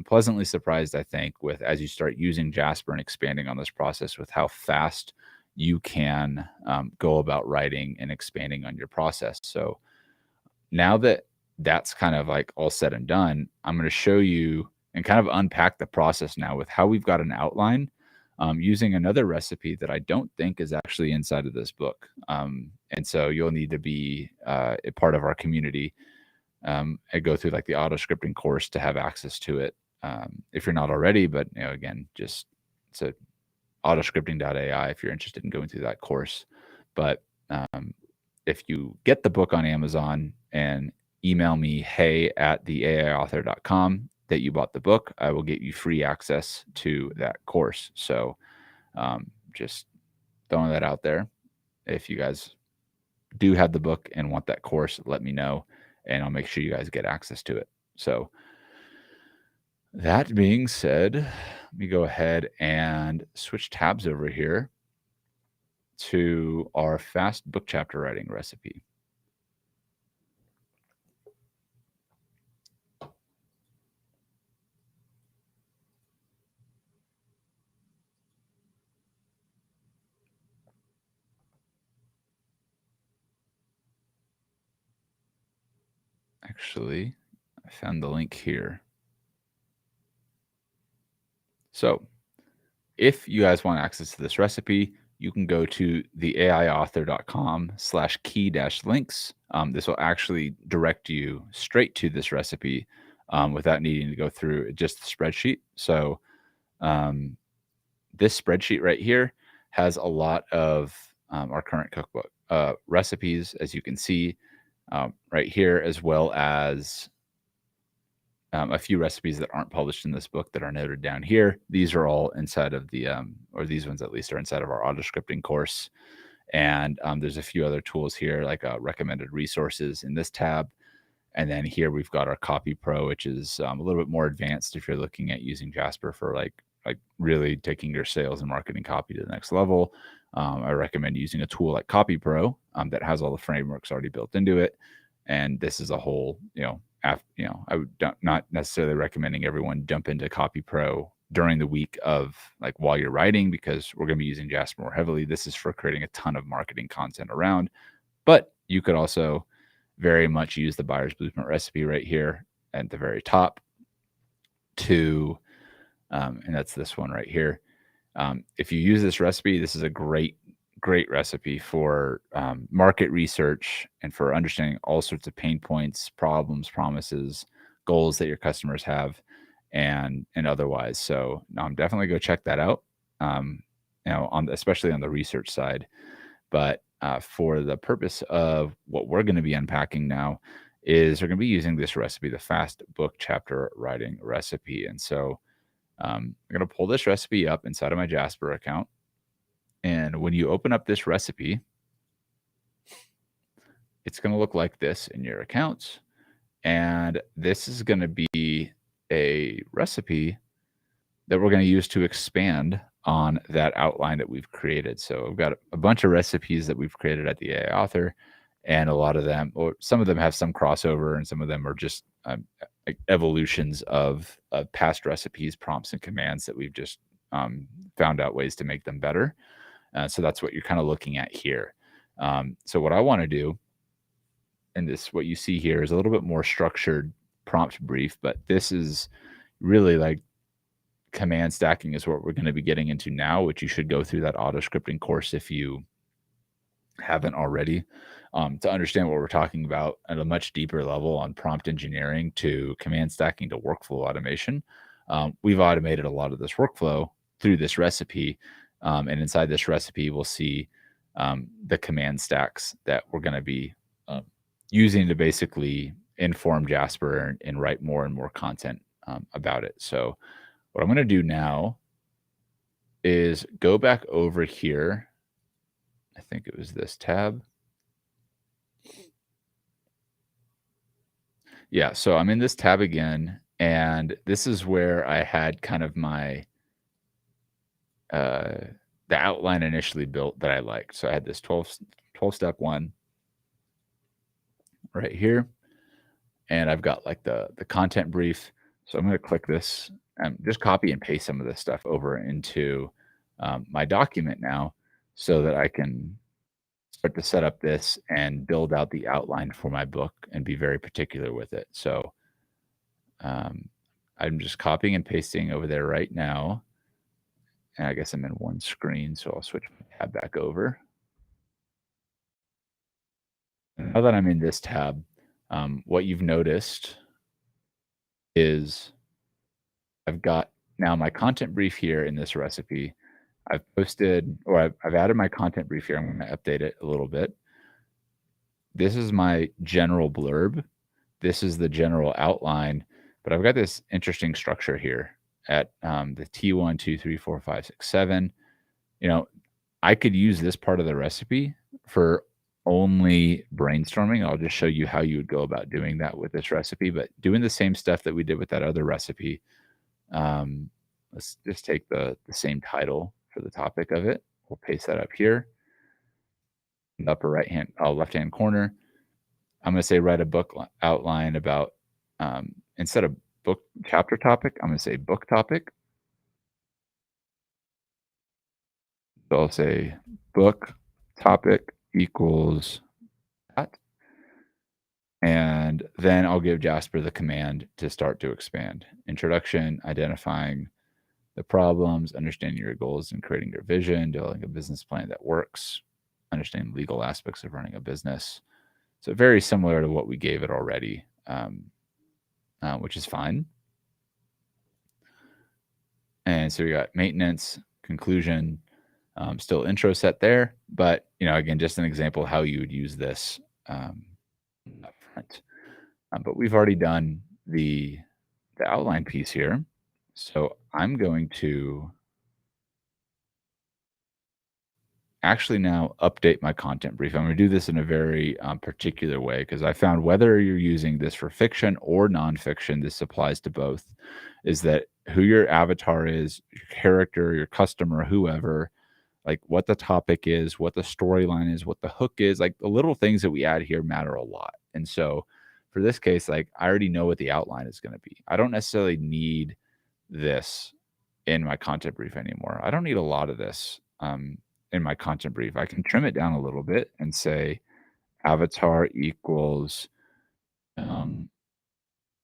pleasantly surprised, I think, with as you start using Jasper and expanding on this process, with how fast you can go about writing and expanding on your process. So now that that's kind of like all said and done, I'm going to show you and kind of unpack the process now with how we've got an outline using another recipe that I don't think is actually inside of this book. And so you'll need to be a part of our community and go through like the auto scripting course to have access to it if you're not already. But again, just it's a autoscripting.ai if you're interested in going through that course. But if you get the book on Amazon and email me hey@theaiauthor.com that you bought the book, I will get you free access to that course. So just throwing that out there. If you guys do have the book and want that course, let me know, and I'll make sure you guys get access to it. So that being said, let me go ahead and switch tabs over here to our fast book chapter writing recipe. Actually, I found the link here. So if you guys want access to this recipe, you can go to theaiauthor.com/key-links. This will actually direct you straight to this recipe without needing to go through just the spreadsheet. So this spreadsheet right here has a lot of our current cookbook recipes, as you can see right here, as well as a few recipes that aren't published in this book that are noted down here. These are all inside of the, or these ones at least are inside of our auto scripting course. And there's a few other tools here, like recommended resources in this tab. And then here we've got our Copy Pro, which is a little bit more advanced if you're looking at using Jasper for like really taking your sales and marketing copy to the next level. I recommend using a tool like Copy Pro that has all the frameworks already built into it. And this is a whole, I would not necessarily recommending everyone jump into Copy Pro during the week of like while you're writing, because we're going to be using Jasper more heavily. This is for creating a ton of marketing content around, but you could also very much use the buyer's blueprint recipe right here at the very top to, and that's this one right here. If you use this recipe, this is a great recipe for market research and for understanding all sorts of pain points, problems, promises, goals that your customers have, and otherwise. So definitely go check that out. Especially on the research side. But for the purpose of what we're going to be unpacking now, is we're going to be using this recipe, the fast book chapter writing recipe. And so I'm going to pull this recipe up inside of my Jasper account. And when you open up this recipe, it's going to look like this in your accounts. And this is going to be a recipe that we're going to use to expand on that outline that we've created. So I've got a bunch of recipes that we've created at the AI Author, and a lot of them, or some of them have some crossover, and some of them are just evolutions of past recipes, prompts, and commands that we've just found out ways to make them better. So that's what you're kind of looking at here. So what I want to do, and this, what you see here is a little bit more structured prompt brief, but this is really like command stacking is what we're going to be getting into now, which you should go through that auto scripting course if you haven't already, to understand what we're talking about at a much deeper level, on prompt engineering to command stacking to workflow automation. We've automated a lot of this workflow through this recipe. And inside this recipe, we'll see the command stacks that we're going to be using to basically inform Jasper and write more and more content about it. So what I'm going to do now is go back over here. I think it was this tab. Yeah, so I'm in this tab again, and this is where I had kind of my uh, the outline initially built that I liked. So I had this 12-step one right here, and I've got like the content brief. So I'm going to click this and just copy and paste some of this stuff over into my document now so that I can start to set up this and build out the outline for my book and be very particular with it. So um, I'm just copying and pasting over there right now. And I guess I'm in one screen, so I'll switch my tab back over. Now that I'm in this tab, what you've noticed is I've got now my content brief here in this recipe. I've posted or I've added my content brief here. I'm going to update it a little bit. This is my general blurb. This is the general outline, but I've got this interesting structure here at the T1, 2, 3, 4, 5, 6, 7. You know, I could use this part of the recipe for only brainstorming. I'll just show you how you would go about doing that with this recipe, but doing the same stuff that we did with that other recipe. Let's just take the same title for the topic of it. We'll paste that up here. In the upper left-hand corner. I'm going to say write a book outline about, instead of book chapter topic, I'm going to say book topic. So I'll say book topic equals that. And then I'll give Jasper the command to start to expand. Introduction, identifying the problems, understanding your goals and creating your vision, developing a business plan that works, understanding legal aspects of running a business. So very similar to what we gave it already, which is fine. And so we got maintenance, conclusion, still intro set there, but again, just an example of how you would use this up front. But we've already done the outline piece here. So I'm going to actually now update my content brief. I'm going to do this in a very particular way because I found whether you're using this for fiction or nonfiction, this applies to both, is that who your avatar is, your character, your customer, whoever, like what the topic is, what the storyline is, what the hook is, like the little things that we add here matter a lot. And so for this case, like I already know what the outline is going to be. I don't necessarily need this in my content brief anymore. I don't need a lot of this in my content brief. I can trim it down a little bit and say avatar equals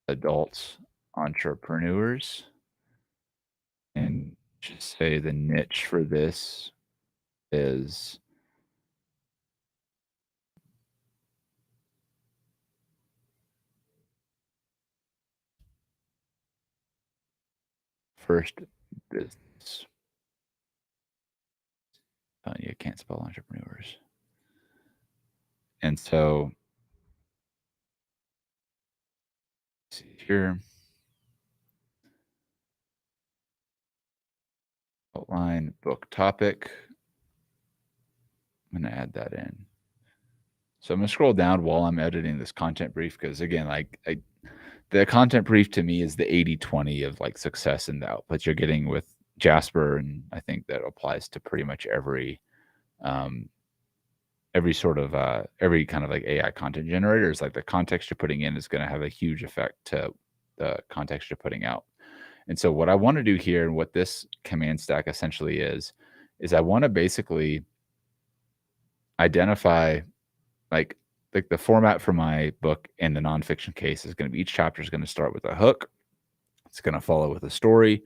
adult entrepreneurs, and just say the niche for this is first business. You can't spell entrepreneurs. And so see here, outline, book topic. I'm going to add that in. So I'm going to scroll down while I'm editing this content brief because, again, like the content brief to me is the 80-20 of like success and the outputs you're getting with Jasper, and I think that applies to pretty much every sort of every kind of like AI content generator. Is like the context you're putting in is going to have a huge effect to the context you're putting out. And so what I want to do here, and what this command stack essentially is I want to basically identify like the format for my book in the nonfiction case is going to be, each chapter is going to start with a hook. It's going to follow with a story.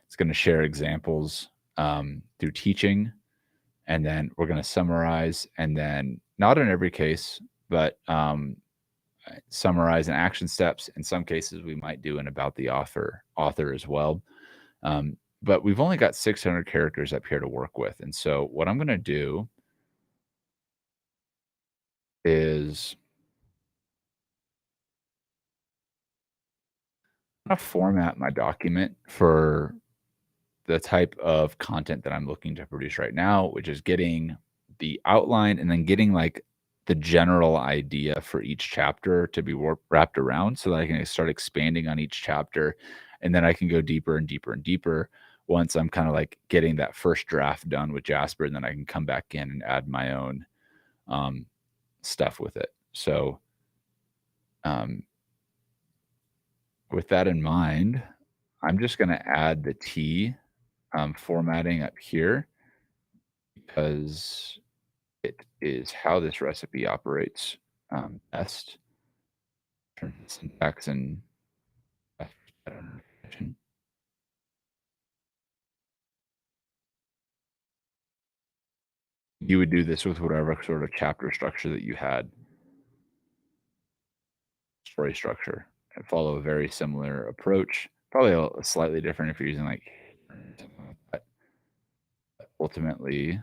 It's going to share examples through teaching. And then we're going to summarize, and then not in every case, but summarize and action steps. In some cases, we might do an about the author as well. But we've only got 600 characters up here to work with. And so what I'm going to do is I'm going to format my document for the type of content that I'm looking to produce right now, which is getting the outline and then getting like the general idea for each chapter to be wrapped around so that I can start expanding on each chapter. And then I can go deeper and deeper and deeper once I'm kind of like getting that first draft done with Jasper, and then I can come back in and add my own um, stuff with it. So um, with that in mind, I'm just going to add the T formatting up here because it is how this recipe operates best. Turn syntax and you would do this with whatever sort of chapter structure that you had, story structure, and follow a very similar approach. Probably a slightly different if you're using like, but ultimately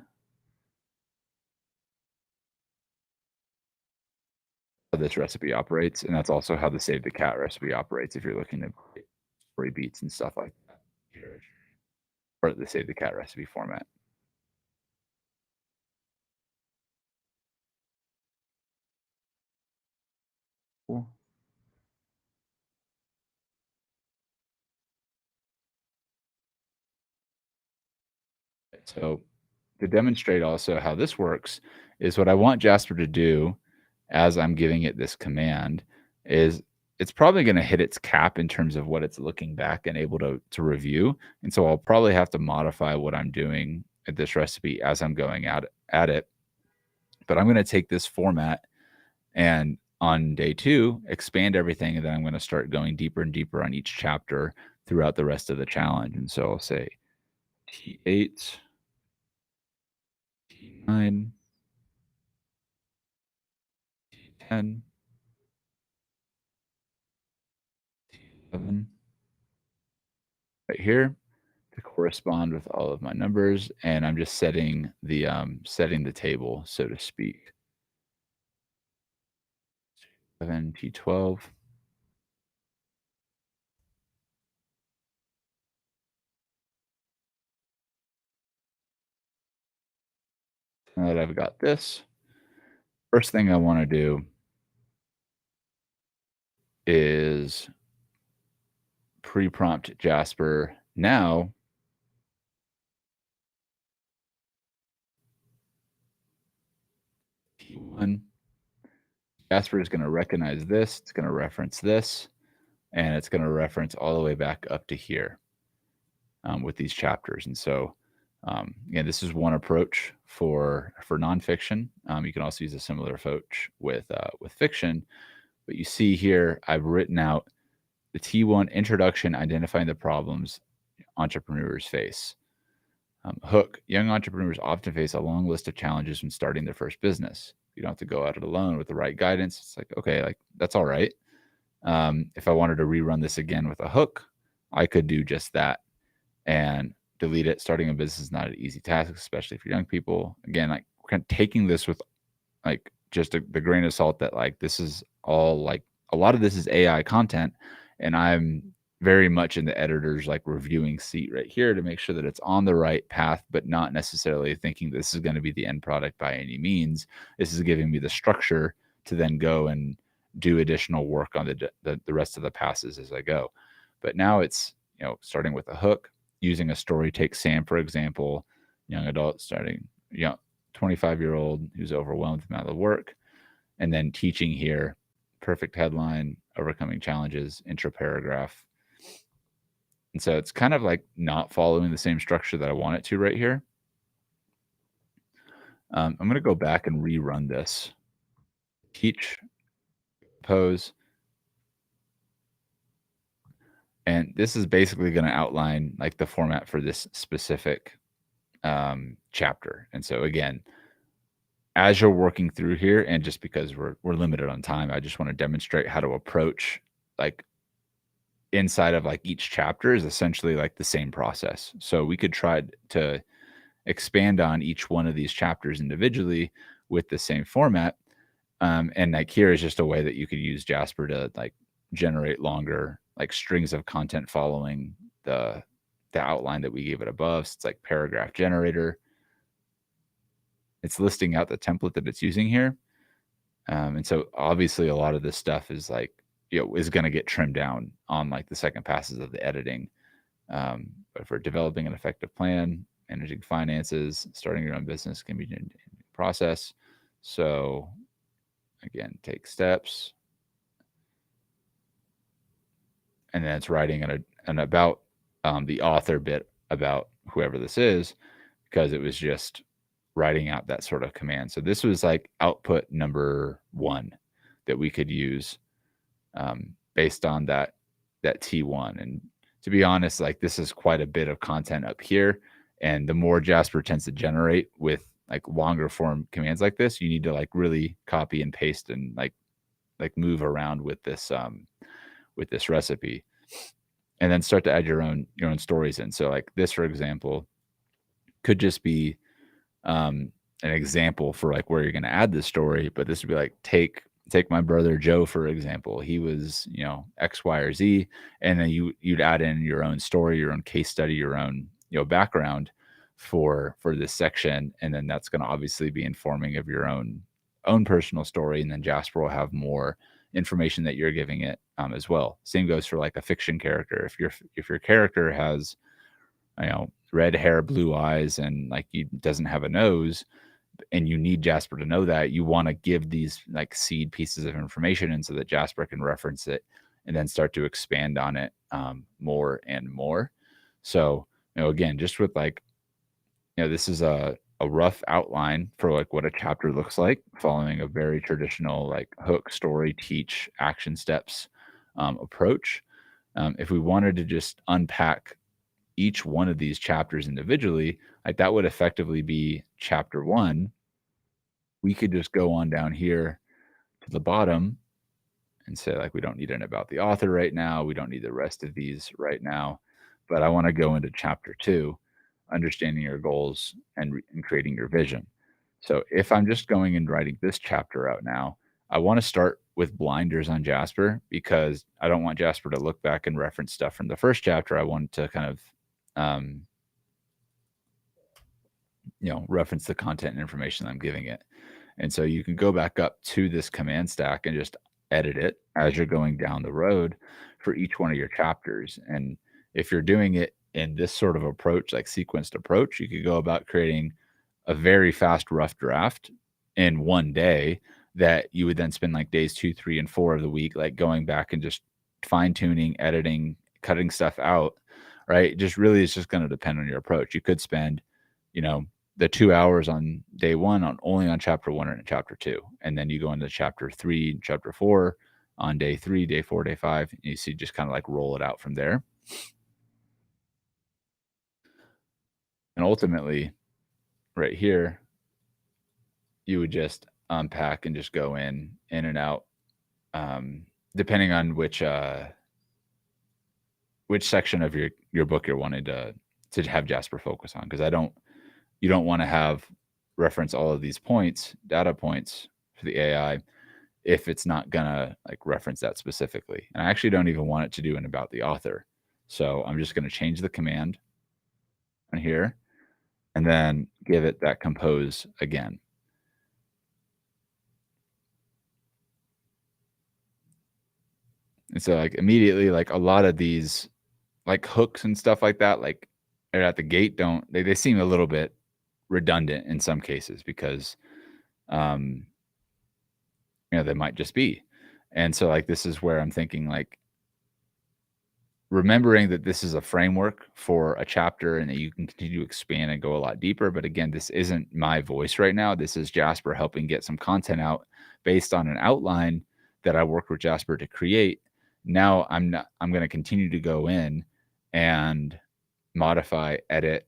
how this recipe operates, and that's also how the save the cat recipe operates if you're looking to create story beats and stuff like that, or the save the cat recipe format. Cool. So to demonstrate also how this works is what I want Jasper to do as I'm giving it this command is it's probably going to hit its cap in terms of what it's looking back and able to review. And so I'll probably have to modify what I'm doing at this recipe as I'm going at it. But I'm going to take this format and on day 2, expand everything. And then I'm going to start going deeper and deeper on each chapter throughout the rest of the challenge. And so I'll say T8, T9, T10, T11, right here to correspond with all of my numbers. And I'm just setting the table, so to speak. 7, T12. Now that I've got this, first thing I want to do is pre-prompt Jasper now. T1. Jasper is going to recognize this. It's going to reference this, and it's going to reference all the way back up to here with these chapters. And so, again, this is one approach for nonfiction. You can also use a similar approach with fiction. But you see here, I've written out the T1 introduction, identifying the problems entrepreneurs face. Hook, young entrepreneurs often face a long list of challenges when starting their first business. You don't have to go at it alone with the right guidance. It's like, okay, like that's all right. If I wanted to rerun this again with a hook, I could do just that and delete it. Starting a business is not an easy task, especially for young people. Again, like kind of taking this with like just the grain of salt that like this is all like a lot of this is AI content, and I'm very much in the editor's like reviewing seat right here to make sure that it's on the right path, but not necessarily thinking this is going to be the end product by any means. This is giving me the structure to then go and do additional work on the rest of the passes as I go. But now it's, you know, starting with a hook, using a story. Take Sam, for example, young adult starting, you know, 25-year-old who's overwhelmed with the amount of work, and then teaching here, perfect headline, overcoming challenges, intro paragraph. And so it's kind of like not following the same structure that I want it to right here. I'm going to go back and rerun this. Teach, pose. And this is basically going to outline like the format for this specific chapter. And so again, as you're working through here, and just because we're limited on time, I just want to demonstrate how to approach like inside of like each chapter is essentially like the same process. So we could try to expand on each one of these chapters individually with the same format. And like here is just a way that you could use Jasper to like generate longer like strings of content following the outline that we gave it above. So it's like paragraph generator. It's listing out the template that it's using here. And so obviously a lot of this stuff is like, you know, is going to get trimmed down on like the second passes of the editing. but for developing an effective plan, managing finances, starting your own business can be a process. So again, take steps. And then it's writing an about the author bit about whoever this is, because it was just writing out that sort of command. So this was like output number 1 that we could use based on that T1. And to be honest, like this is quite a bit of content up here. And the more Jasper tends to generate with like longer form commands like this, you need to like really copy and paste and like move around with this recipe, and then start to add your own stories in. So like this, for example, could just be an example for like where you're going to add this story, but this would be like, take my brother Joe, for example. He was, X, Y, or Z, and then you'd add in your own story, your own case study, your own, background for this section. And then that's going to obviously be informing of your own personal story. And then Jasper will have more information that you're giving it as well. Same goes for like a fiction character. If your character has, red hair, blue eyes, and like he doesn't have a nose, and you need Jasper to know that, you want to give these like seed pieces of information, and so that Jasper can reference it and then start to expand on it more and more. So, again, just with like, this is a rough outline for like what a chapter looks like, following a very traditional like hook, story, teach, action steps approach. If we wanted to just unpack each one of these chapters individually, like that would effectively be chapter 1. We could just go on down here to the bottom and say like, we don't need an about the author right now. We don't need the rest of these right now, but I want to go into chapter 2, understanding your goals and creating your vision. So if I'm just going and writing this chapter out now, I want to start with blinders on Jasper, because I don't want Jasper to look back and reference stuff from the first chapter. I want to kind of reference the content and information I'm giving it. And so you can go back up to this command stack and just edit it as you're going down the road for each one of your chapters. And if you're doing it in this sort of approach, like sequenced approach, you could go about creating a very fast rough draft in one day that you would then spend like days 2, 3, and 4 of the week, like going back and just fine tuning, editing, cutting stuff out, right? Just really, it's just going to depend on your approach. You could spend, the 2 hours on day 1 only on chapter 1 and chapter 2. And then you go into chapter 3, chapter 4 on day 3, day 4, day 5. And you see, just kind of like roll it out from there. And ultimately, right here, you would just unpack and just go in and out, depending on which section of your book you're wanting to have Jasper focus on. Because you don't want to have reference all of these data points for the AI, if it's not gonna like reference that specifically. And I actually don't even want it to do an about the author. So I'm just going to change the command on here and then give it that compose again. And so like immediately, like a lot of these like hooks and stuff like that, like right at the gate, they seem a little bit redundant in some cases, because they might just be. And so like this is where I'm thinking, like, remembering that this is a framework for a chapter and that you can continue to expand and go a lot deeper. But again, this isn't my voice right now. This is Jasper helping get some content out based on an outline that I worked with Jasper to create. Now I'm going to continue to go in and modify, edit,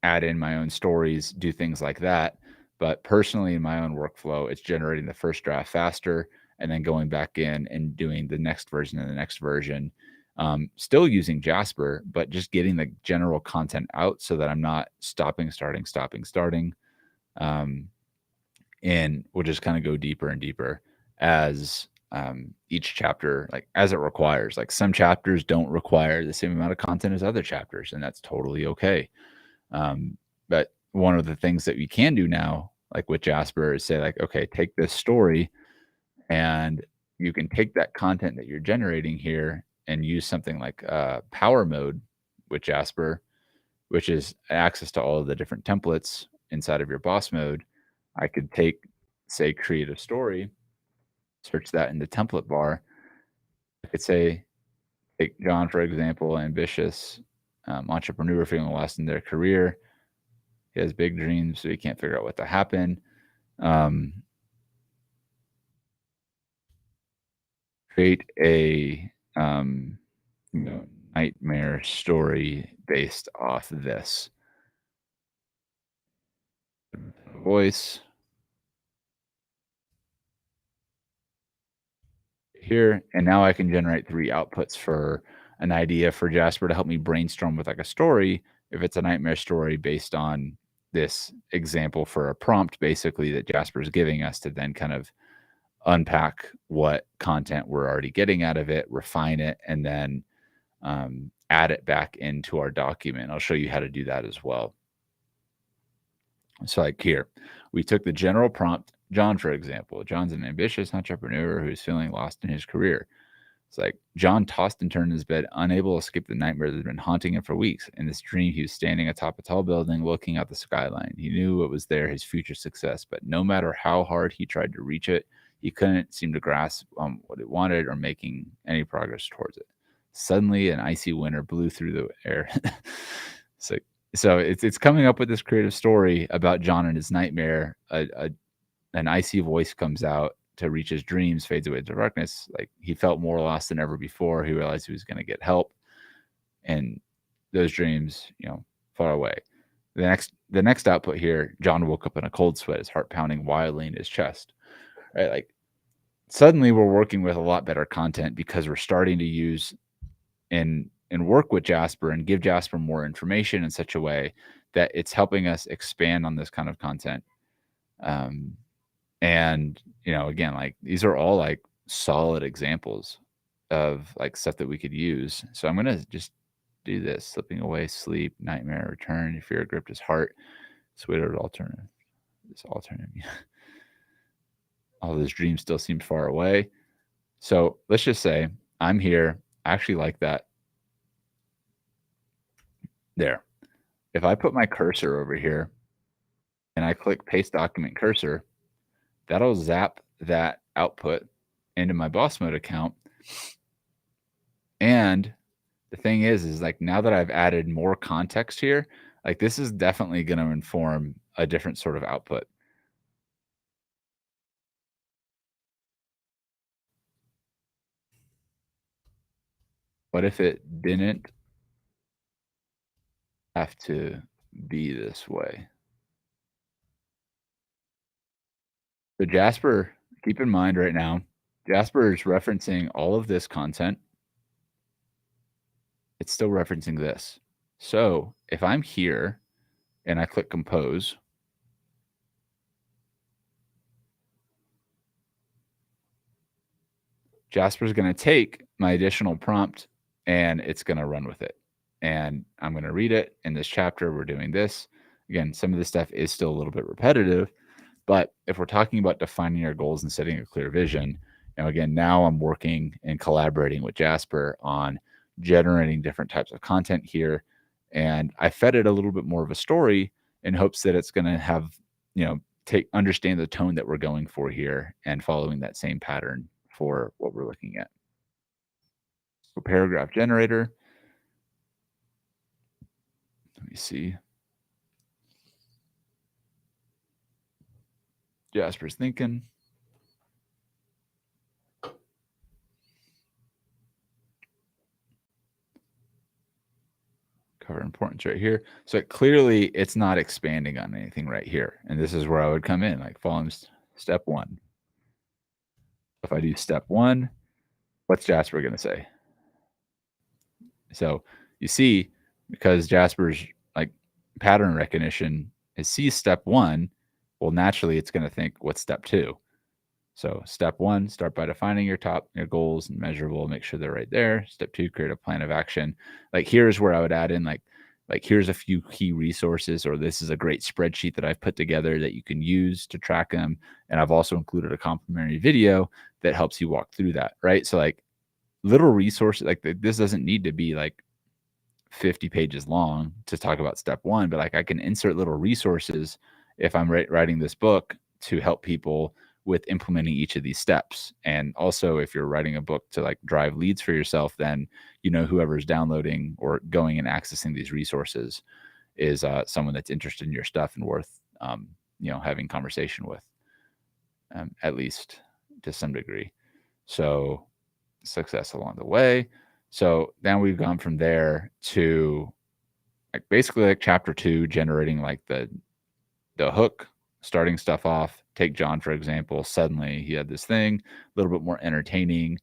add in my own stories, do things like that. But personally, in my own workflow, it's generating the first draft faster and then going back in and doing the next version and the next version. Still using Jasper, but just getting the general content out so that I'm not stopping, starting. And we'll just kind of go deeper and deeper as each chapter, like as it requires. Like some chapters don't require the same amount of content as other chapters, and that's totally okay. But one of the things that we can do now, like with Jasper, is say like, okay, take this story, and you can take that content that you're generating here and use something like power mode with Jasper which is access to all of the different templates inside of your boss mode. I could take, say, create a story, search that in the template bar. I could say, take John, for example, ambitious entrepreneur feeling lost in their career. He has big dreams, so he can't figure out what to happen. Create a nightmare story based off this. Voice here, and now I can generate 3 outputs for an idea for Jasper to help me brainstorm with like a story. If it's a nightmare story based on this example for a prompt, basically that Jasper is giving us to then kind of unpack what content we're already getting out of it, refine it, and then add it back into our document. I'll show you how to do that as well. So like here, we took the general prompt, John, for example. John's an ambitious entrepreneur who's feeling lost in his career. It's like John tossed and turned in his bed, unable to escape the nightmare that had been haunting him for weeks. In this dream, he was standing atop a tall building, looking out the skyline. He knew it was there, his future success, but no matter how hard he tried to reach it, he couldn't seem to grasp what it wanted or making any progress towards it. Suddenly, an icy winter blew through the air. So it's coming up with this creative story about John and his nightmare. An icy voice comes out to reach his dreams, fades away into darkness. Like he felt more lost than ever before. He realized he was going to get help, and those dreams, far away. The next output here, John woke up in a cold sweat, his heart pounding wildly in his chest. Right, like suddenly we're working with a lot better content because we're starting to use and work with Jasper and give Jasper more information in such a way that it's helping us expand on this kind of content. And again, like these are all like solid examples of like stuff that we could use. So I'm gonna just do this: slipping away, sleep, nightmare, return, fear gripped his heart, sweeter alternative. This alternative. All those dreams still seem far away. So let's just say I'm here. I actually like that. There. If I put my cursor over here and I click paste document cursor, that'll zap that output into my boss mode account. And the thing is like now that I've added more context here, like this is definitely going to inform a different sort of output. What if it didn't have to be this way? So Jasper, keep in mind right now, Jasper is referencing all of this content. It's still referencing this. So if I'm here and I click compose, Jasper's going to take my additional prompt and it's going to run with it. And I'm going to read it. In this chapter, we're doing this. Again, some of this stuff is still a little bit repetitive, but if we're talking about defining our goals and setting a clear vision, again, now I'm working and collaborating with Jasper on generating different types of content here. And I fed it a little bit more of a story in hopes that it's going to have, understand the tone that we're going for here and following that same pattern for what we're looking at. So paragraph generator. Let me see. Jasper's thinking. Cover importance right here. So clearly it's not expanding on anything right here. And this is where I would come in, like following step 1. If I do step 1, what's Jasper going to say? So you see, because Jasper's like pattern recognition sees step 1, well, naturally it's going to think, what's step 2? So step 1, start by defining your goals and measurable, make sure they're right there. Step 2, create a plan of action. Like here's where I would add in like here's a few key resources, or this is a great spreadsheet that I've put together that you can use to track them. And I've also included a complimentary video that helps you walk through that, right? So like little resources, like this doesn't need to be like 50 pages long to talk about step one, but like I can insert little resources if I'm writing this book to help people with implementing each of these steps. And also, if you're writing a book to like drive leads for yourself, then whoever's downloading or going and accessing these resources is someone that's interested in your stuff and worth having conversation with, at least to some degree. So success along the way. So then we've gone from there to like basically like chapter 2, generating like the hook, starting stuff off. Take John, for example. Suddenly he had this thing, a little bit more entertaining.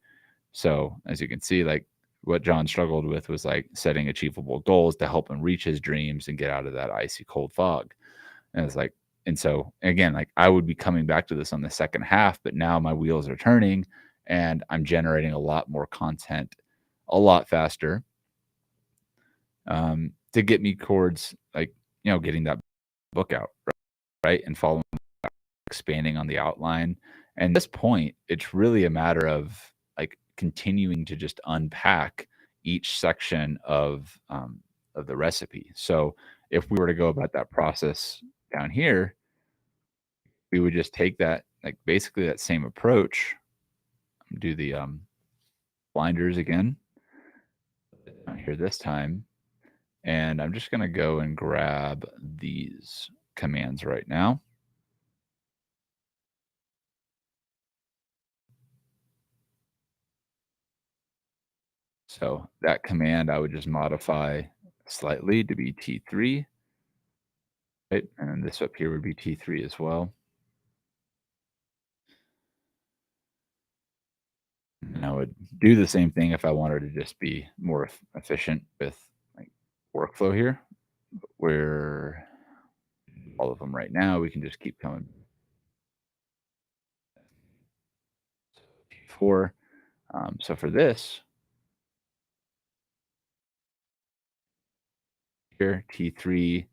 So as you can see, like what John struggled with was like setting achievable goals to help him reach his dreams and get out of that icy cold fog. And it's like, and so again, like I would be coming back to this on the second half, but now my wheels are turning and I'm generating a lot more content a lot faster, to get me towards like, getting that book out, right? And following, expanding on the outline. And at this point, it's really a matter of like continuing to just unpack each section of the recipe. So if we were to go about that process down here, we would just take that, like basically that same approach, do the blinders again down here this time. And I'm just going to go and grab these commands right now. So that command I would just modify slightly to be T3, right? And then this up here would be T3 as well. And I would do the same thing if I wanted to just be more efficient with like workflow here, where all of them right now, we can just keep coming. 4. So for this here, T3,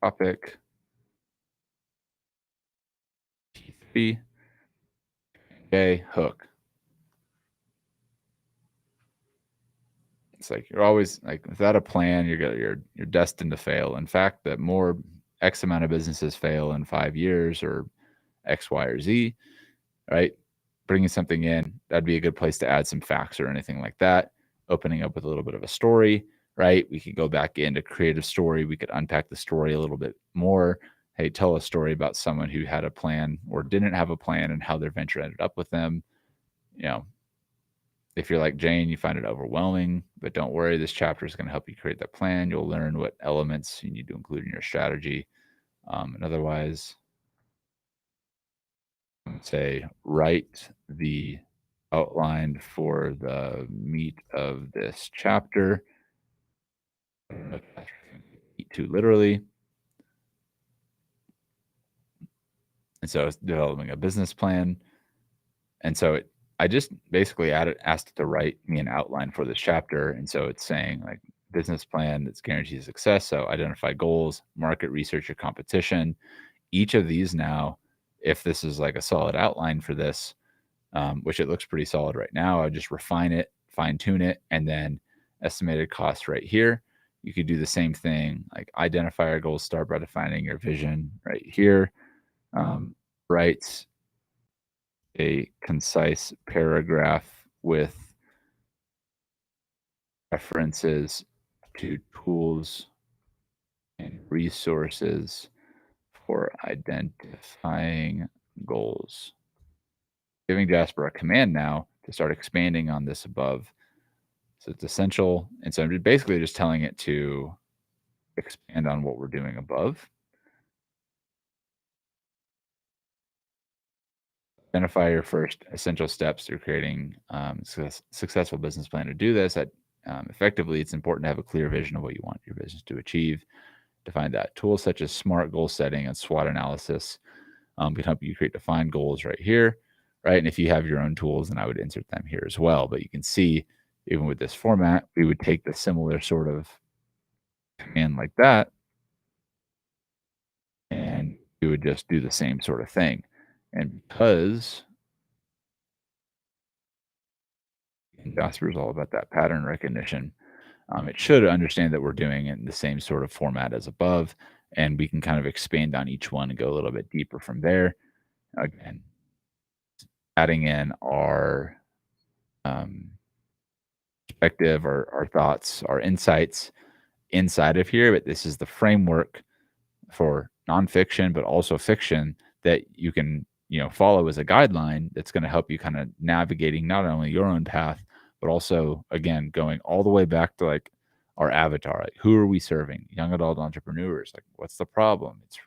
topic, T3, okay, hook. It's like you're always like without a plan, you're destined to fail. In fact, that more X amount of businesses fail in 5 years or X, Y, or Z, right? Bringing something in, that'd be a good place to add some facts or anything like that. Opening up with a little bit of a story, right? We could go back into creative story. We could unpack the story a little bit more. Hey, tell a story about someone who had a plan or didn't have a plan and how their venture ended up with them. If you're like Jane, you find it overwhelming, but don't worry, this chapter is going to help you create that plan. You'll learn what elements you need to include in your strategy. And otherwise, say, write the outline for the meat of this chapter. Eat too literally. And so it's developing a business plan. And so I just basically asked it to write me an outline for this chapter. And so it's saying like business plan that's guaranteed success. So identify goals, market research your competition. Each of these now, if this is like a solid outline for this, which it looks pretty solid right now, I would just refine it, fine tune it, and then estimated cost right here. You could do the same thing, like identify your goals, start by defining your vision right here. Write a concise paragraph with references to tools and resources for identifying goals. Giving Jasper a command now to start expanding on this above. So it's essential. And so I'm basically just telling it to expand on what we're doing above. Identify your first essential steps through creating successful business plan. To do this, effectively, it's important to have a clear vision of what you want your business to achieve. Define that. Tools such as SMART goal setting and SWOT analysis can help you create defined goals right here, right? And if you have your own tools, then I would insert them here as well. But you can see, even with this format, we would take the similar sort of command like that, and we would just do the same sort of thing. And because Jasper is all about that pattern recognition, it should understand that we're doing it in the same sort of format as above, and we can kind of expand on each one and go a little bit deeper from there. Again, adding in our um, perspective, our thoughts, our insights inside of here, but this is the framework for nonfiction, but also fiction that you can, follow as a guideline that's going to help you kind of navigating not only your own path, but also again going all the way back to like our avatar. Like, who are we serving? Young adult entrepreneurs. Like, what's the problem? It's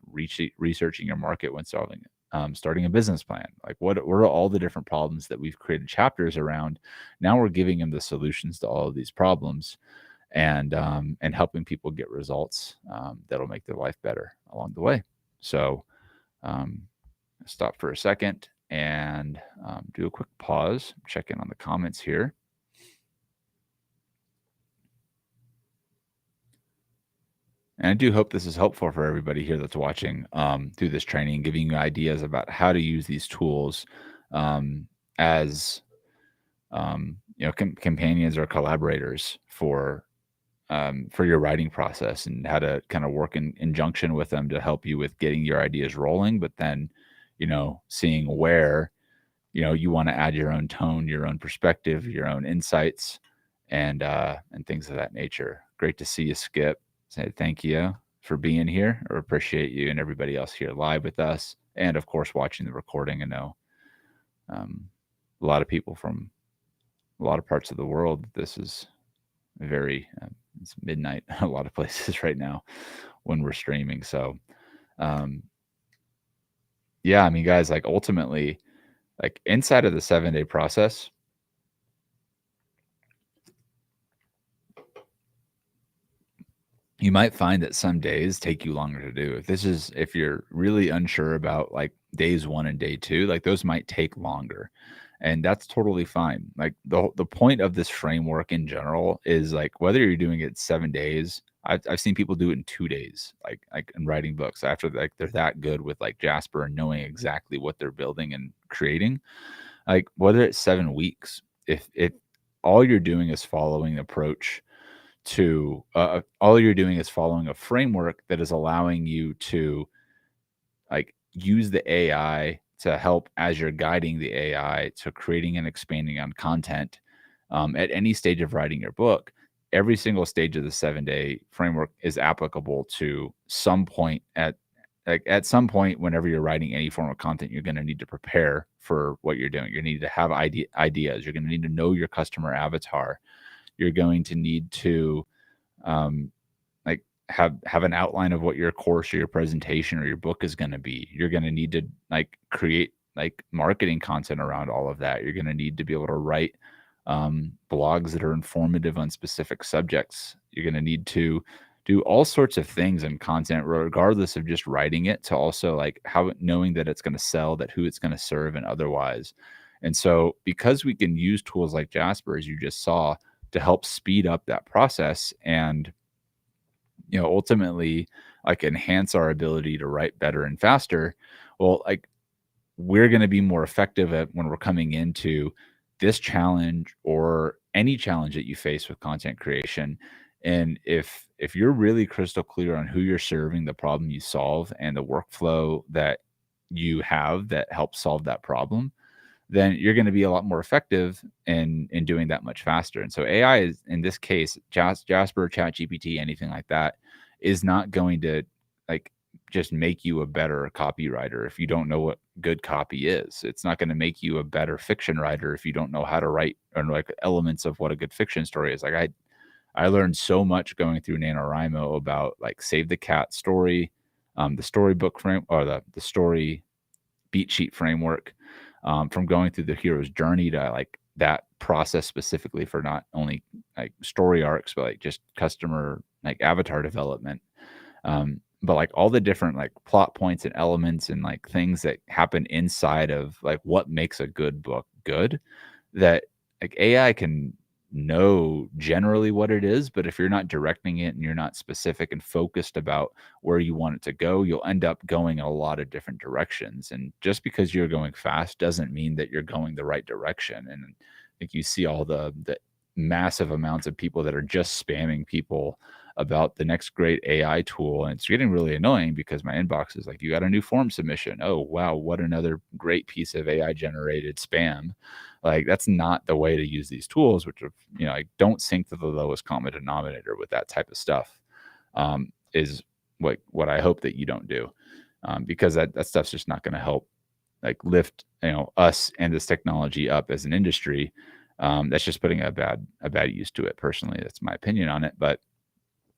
researching your market when starting a business plan. Like, what are all the different problems that we've created chapters around? Now we're giving them the solutions to all of these problems, and helping people get results that'll make their life better along the way. So stop for a second and do a quick pause, check in on the comments here. And I do hope this is helpful for everybody here that's watching through this training, giving you ideas about how to use these tools as companions or collaborators for your writing process, and how to kind of work in conjunction with them to help you with getting your ideas rolling, but then, seeing where, you want to add your own tone, your own perspective, your own insights, and things of that nature. Great to see you, Skip. Say thank you for being here, or appreciate you and everybody else here live with us. And of course, watching the recording. I know a lot of people from a lot of parts of the world. This is very it's midnight a lot of places right now when we're streaming. So yeah, I mean, guys, like ultimately, like inside of the 7-day process, you might find that some days take you longer to do. If you're really unsure about like days 1 and day 2, like those might take longer. And that's totally fine. Like the point of this framework in general is like whether you're doing it 7 days, I've seen people do it in 2 days, like in writing books after like they're that good with like Jasper and knowing exactly what they're building and creating. Like whether it's 7 weeks, if all you're doing is following approach to all you're doing is following a framework that is allowing you to like use the AI to help as you're guiding the AI to creating and expanding on content at any stage of writing your book. Every single stage of the 7-day framework is applicable to some point at some point whenever you're writing any form of content. You're going to need to prepare for what you're doing. You need to have ideas. You're going to need to know your customer avatar. You're going to need to like have an outline of what your course or your presentation or your book is going to be. You're going to need to like create like marketing content around all of that. You're going to need to be able to write blogs that are informative on specific subjects. You're going to need to do all sorts of things in content, regardless of just writing it, to also like how knowing that it's going to sell, that who it's going to serve, and otherwise. And so because we can use tools like Jasper, as you just saw, to help speed up that process and ultimately like enhance our ability to write better and faster, well, like we're going to be more effective at when we're coming into this challenge or any challenge that you face with content creation. And if you're really crystal clear on who you're serving, the problem you solve, and the workflow that you have that helps solve that problem, then you're going to be a lot more effective in doing that much faster. And so AI is, in this case, Jasper, ChatGPT, anything like that, is not going to like just make you a better copywriter if you don't know what good copy is. It's not going to make you a better fiction writer if you don't know how to write or like elements of what a good fiction story is. Like I learned so much going through NaNoWriMo about like Save the Cat story, the storybook frame, or the story beat sheet framework, from going through the hero's journey to like that process specifically for not only like story arcs, but like just customer like avatar development. But like all the different like plot points and elements and like things that happen inside of like what makes a good book good, that like AI can know generally what it is, but if you're not directing it and you're not specific and focused about where you want it to go, you'll end up going in a lot of different directions. And just because you're going fast doesn't mean that you're going the right direction. And I think you see all the massive amounts of people that are just spamming people about the next great AI tool. And it's getting really annoying because my inbox is like, you got a new form submission. Oh, wow. What another great piece of AI generated spam. Like, that's not the way to use these tools, which are, I don't sync to the lowest common denominator with that type of stuff, is what I hope that you don't do, because that stuff's just not going to help like lift, us and this technology up as an industry. That's just putting a bad use to it. Personally, that's my opinion on it. But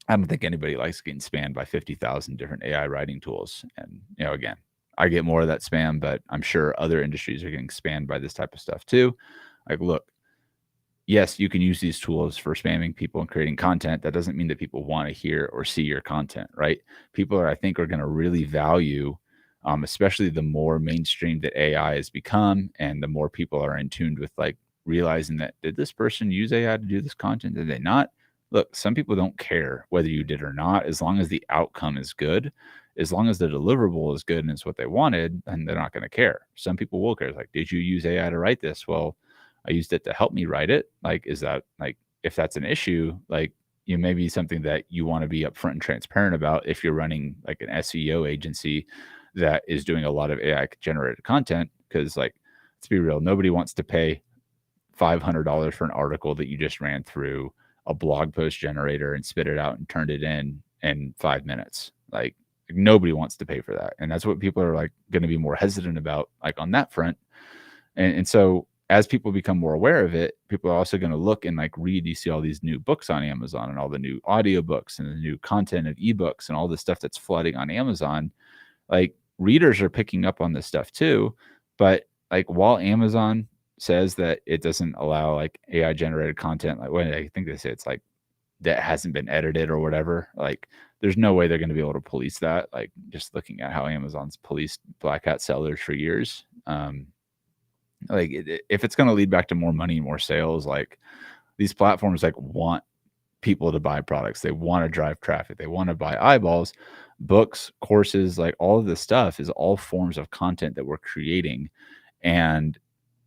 I don't think anybody likes getting spammed by 50,000 different AI writing tools. And, again, I get more of that spam, but I'm sure other industries are getting spammed by this type of stuff too. Like, look, yes, you can use these tools for spamming people and creating content. That doesn't mean that people want to hear or see your content, right? People I think are going to really value, especially the more mainstream that AI has become and the more people are in tune with like realizing that, did this person use AI to do this content? Did they not? Look, some people don't care whether you did or not, as long as the outcome is good, as long as the deliverable is good and it's what they wanted, and they're not going to care. Some people will care. It's like, did you use AI to write this? Well, I used it to help me write it. Like, is that like, if that's an issue, like, may be something that you want to be upfront and transparent about if you're running like an SEO agency that is doing a lot of AI generated content. Cause like, let's be real, nobody wants to pay $500 for an article that you just ran through a blog post generator and spit it out and turned it in 5 minutes. Like nobody wants to pay for that. And that's what people are like going to be more hesitant about, like on that front. And so as people become more aware of it, people are also going to look and like read. You see all these new books on Amazon and all the new audiobooks and the new content of ebooks and all this stuff that's flooding on Amazon. Like readers are picking up on this stuff too. But like while Amazon says that it doesn't allow like AI generated content, like when I think they say it's like that hasn't been edited or whatever, like there's no way they're going to be able to police that. Like just looking at how Amazon's policed black hat sellers for years. Like if it's going to lead back to more money, more sales, like these platforms like want people to buy products. They want to drive traffic. They want to buy eyeballs, books, courses, like all of this stuff is all forms of content that we're creating. And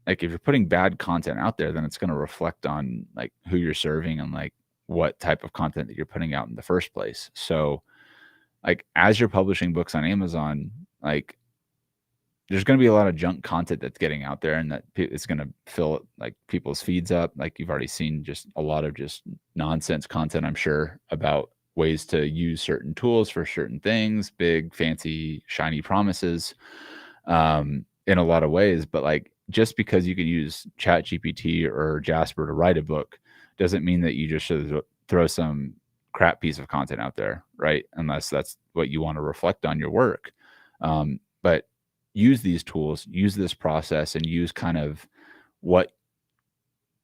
like if you're putting bad content out there, then it's going to reflect on like who you're serving and like what type of content that you're putting out in the first place. So like as you're publishing books on Amazon, like there's going to be a lot of junk content that's getting out there, and that it's going to fill like people's feeds up. Like you've already seen just a lot of just nonsense content, I'm sure, about ways to use certain tools for certain things, big, fancy, shiny promises, in a lot of ways. But like, just because you can use ChatGPT or Jasper to write a book doesn't mean that you just should throw some crap piece of content out there, right? Unless that's what you want to reflect on your work. But use these tools, use this process, and use kind of what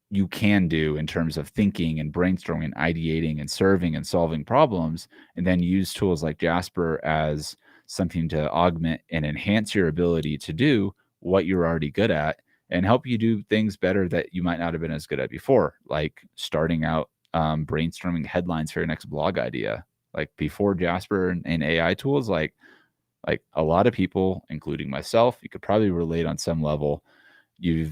you can do in terms of thinking and brainstorming and ideating and serving and solving problems, and then use tools like Jasper as something to augment and enhance your ability to do what you're already good at and help you do things better that you might not have been as good at before, like starting out brainstorming headlines for your next blog idea. Like before Jasper and AI tools, like a lot of people, including myself, you could probably relate on some level. Like,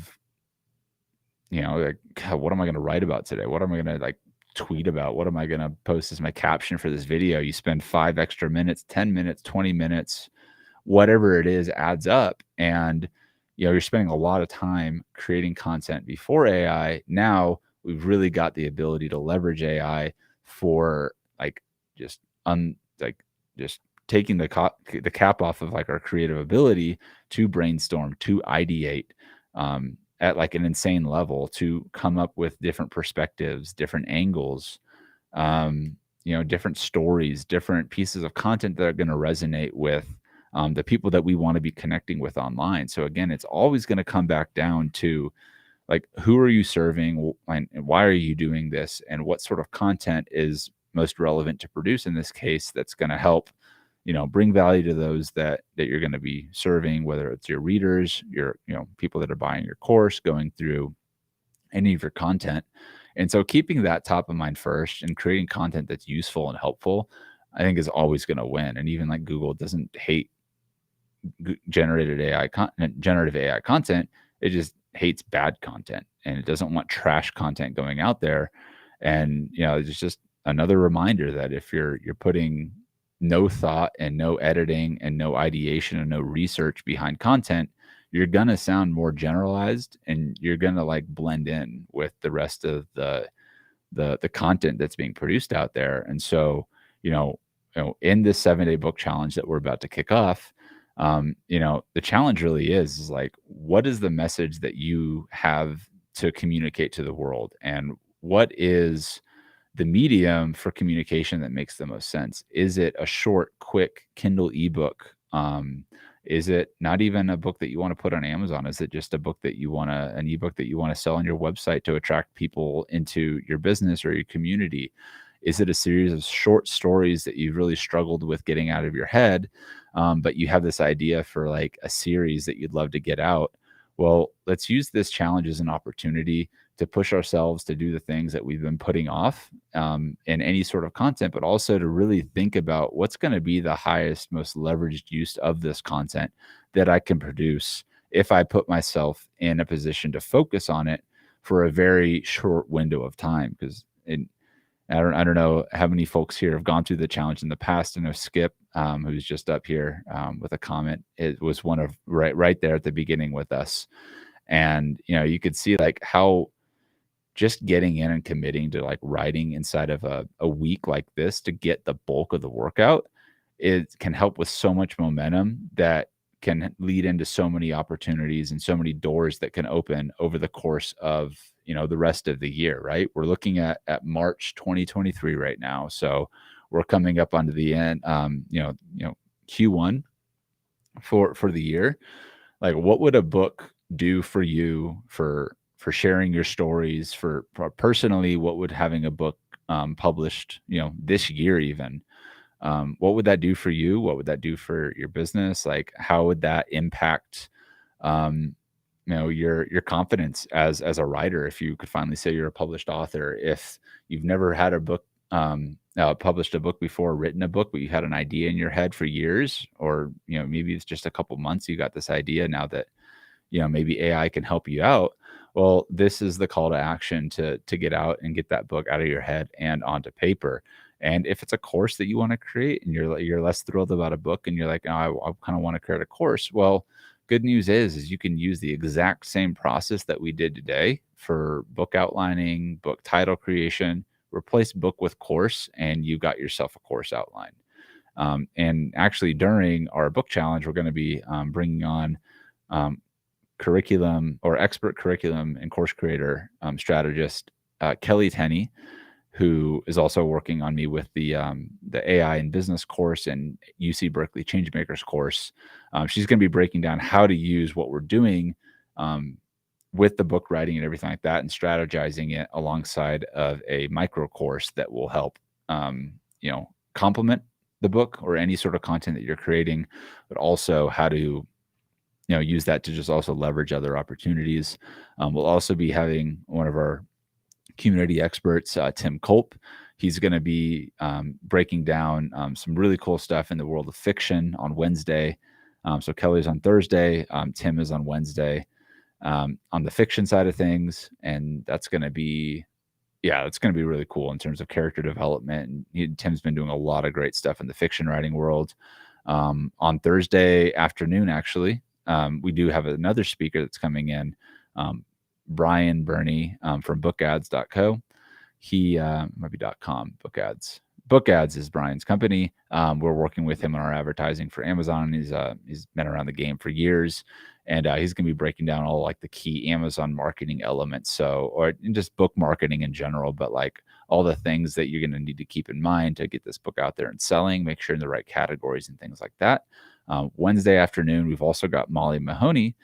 God, what am I going to write about today? What am I going to like tweet about? What am I going to post as my caption for this video? You spend 5 extra minutes, 10 minutes, 20 minutes, whatever it is adds up. And, you're spending a lot of time creating content before AI. Now we've really got the ability to leverage AI for like just taking the cap off of like our creative ability to brainstorm, to ideate at like an insane level, to come up with different perspectives, different angles, different stories, different pieces of content that are going to resonate with the people that we want to be connecting with online. So again, it's always going to come back down to like, who are you serving and why are you doing this, and what sort of content is most relevant to produce in this case that's going to help bring value to those that you're going to be serving, whether it's your readers, your people that are buying your course, going through any of your content. And so keeping that top of mind first and creating content that's useful and helpful, I think is always going to win. And even like Google doesn't hate generative AI content. It just hates bad content, and it doesn't want trash content going out there. And it's just another reminder that if you're putting no thought and no editing and no ideation and no research behind content, you're gonna sound more generalized, and you're gonna like blend in with the rest of the content that's being produced out there. And so, in this 7-day book challenge that we're about to kick off, the challenge really is like, what is the message that you have to communicate to the world, and what is the medium for communication that makes the most sense? Is it a short, quick Kindle ebook? Is it not even a book that you want to put on Amazon? Is it just a book that an ebook that you want to sell on your website to attract people into your business or your community? Is it a series of short stories that you've really struggled with getting out of your head, but you have this idea for like a series that you'd love to get out? Well, let's use this challenge as an opportunity to push ourselves to do the things that we've been putting off in any sort of content, but also to really think about what's going to be the highest, most leveraged use of this content that I can produce if I put myself in a position to focus on it for a very short window of time. Because I don't know how many folks here have gone through the challenge in the past. I know Skip, who's just up here with a comment, it was one of right there at the beginning with us. And you could see like how just getting in and committing to like writing inside of a week like this to get the bulk of the workout, it can help with so much momentum that can lead into so many opportunities and so many doors that can open over the course of the rest of the year. Right, we're looking at March 2023 right now, so we're coming up onto the end, Q1 for the year. Like, what would a book do for you for sharing your stories? For personally, what would having a book published this year even, what would that do for you? What would that do for your business? Like, how would that impact your confidence as a writer, if you could finally say you're a published author? If you've never had a book published a book before, written a book, but you had an idea in your head for years, or maybe it's just a couple months you got this idea, now that maybe AI can help you out. Well, this is the call to action to get out and get that book out of your head and onto paper. And if it's a course that you want to create and you're less thrilled about a book, and you're like, oh, I kind of want to create a course. Well, good news is you can use the exact same process that we did today for book outlining, book title creation. Replace book with course, and you got yourself a course outline. And actually, during our book challenge, we're going to be bringing on curriculum or expert curriculum and course creator strategist Kelly Tenney, who is also working on me with the AI and business course and UC Berkeley Changemakers course. She's going to be breaking down how to use what we're doing with the book writing and everything like that, and strategizing it alongside of a micro course that will help complement the book or any sort of content that you're creating, but also how to use that to just also leverage other opportunities. We'll also be having one of our community experts, Tim Culp. He's going to be breaking down some really cool stuff in the world of fiction on Wednesday. So Kelly's on Thursday, Tim is on Wednesday on the fiction side of things. And that's going to be, it's going to be really cool in terms of character development. And Tim's been doing a lot of great stuff in the fiction writing world. On Thursday afternoon, actually, we do have another speaker that's coming in, Brian Burney from bookads.co. He might be .com, bookads. Bookads is Brian's company. We're working with him on our advertising for Amazon. He's been around the game for years, and he's going to be breaking down all like the key Amazon marketing elements. So, or just book marketing in general, but like all the things that you're going to need to keep in mind to get this book out there and selling, make sure in the right categories and things like that. Wednesday afternoon, we've also got Molly Mahoney,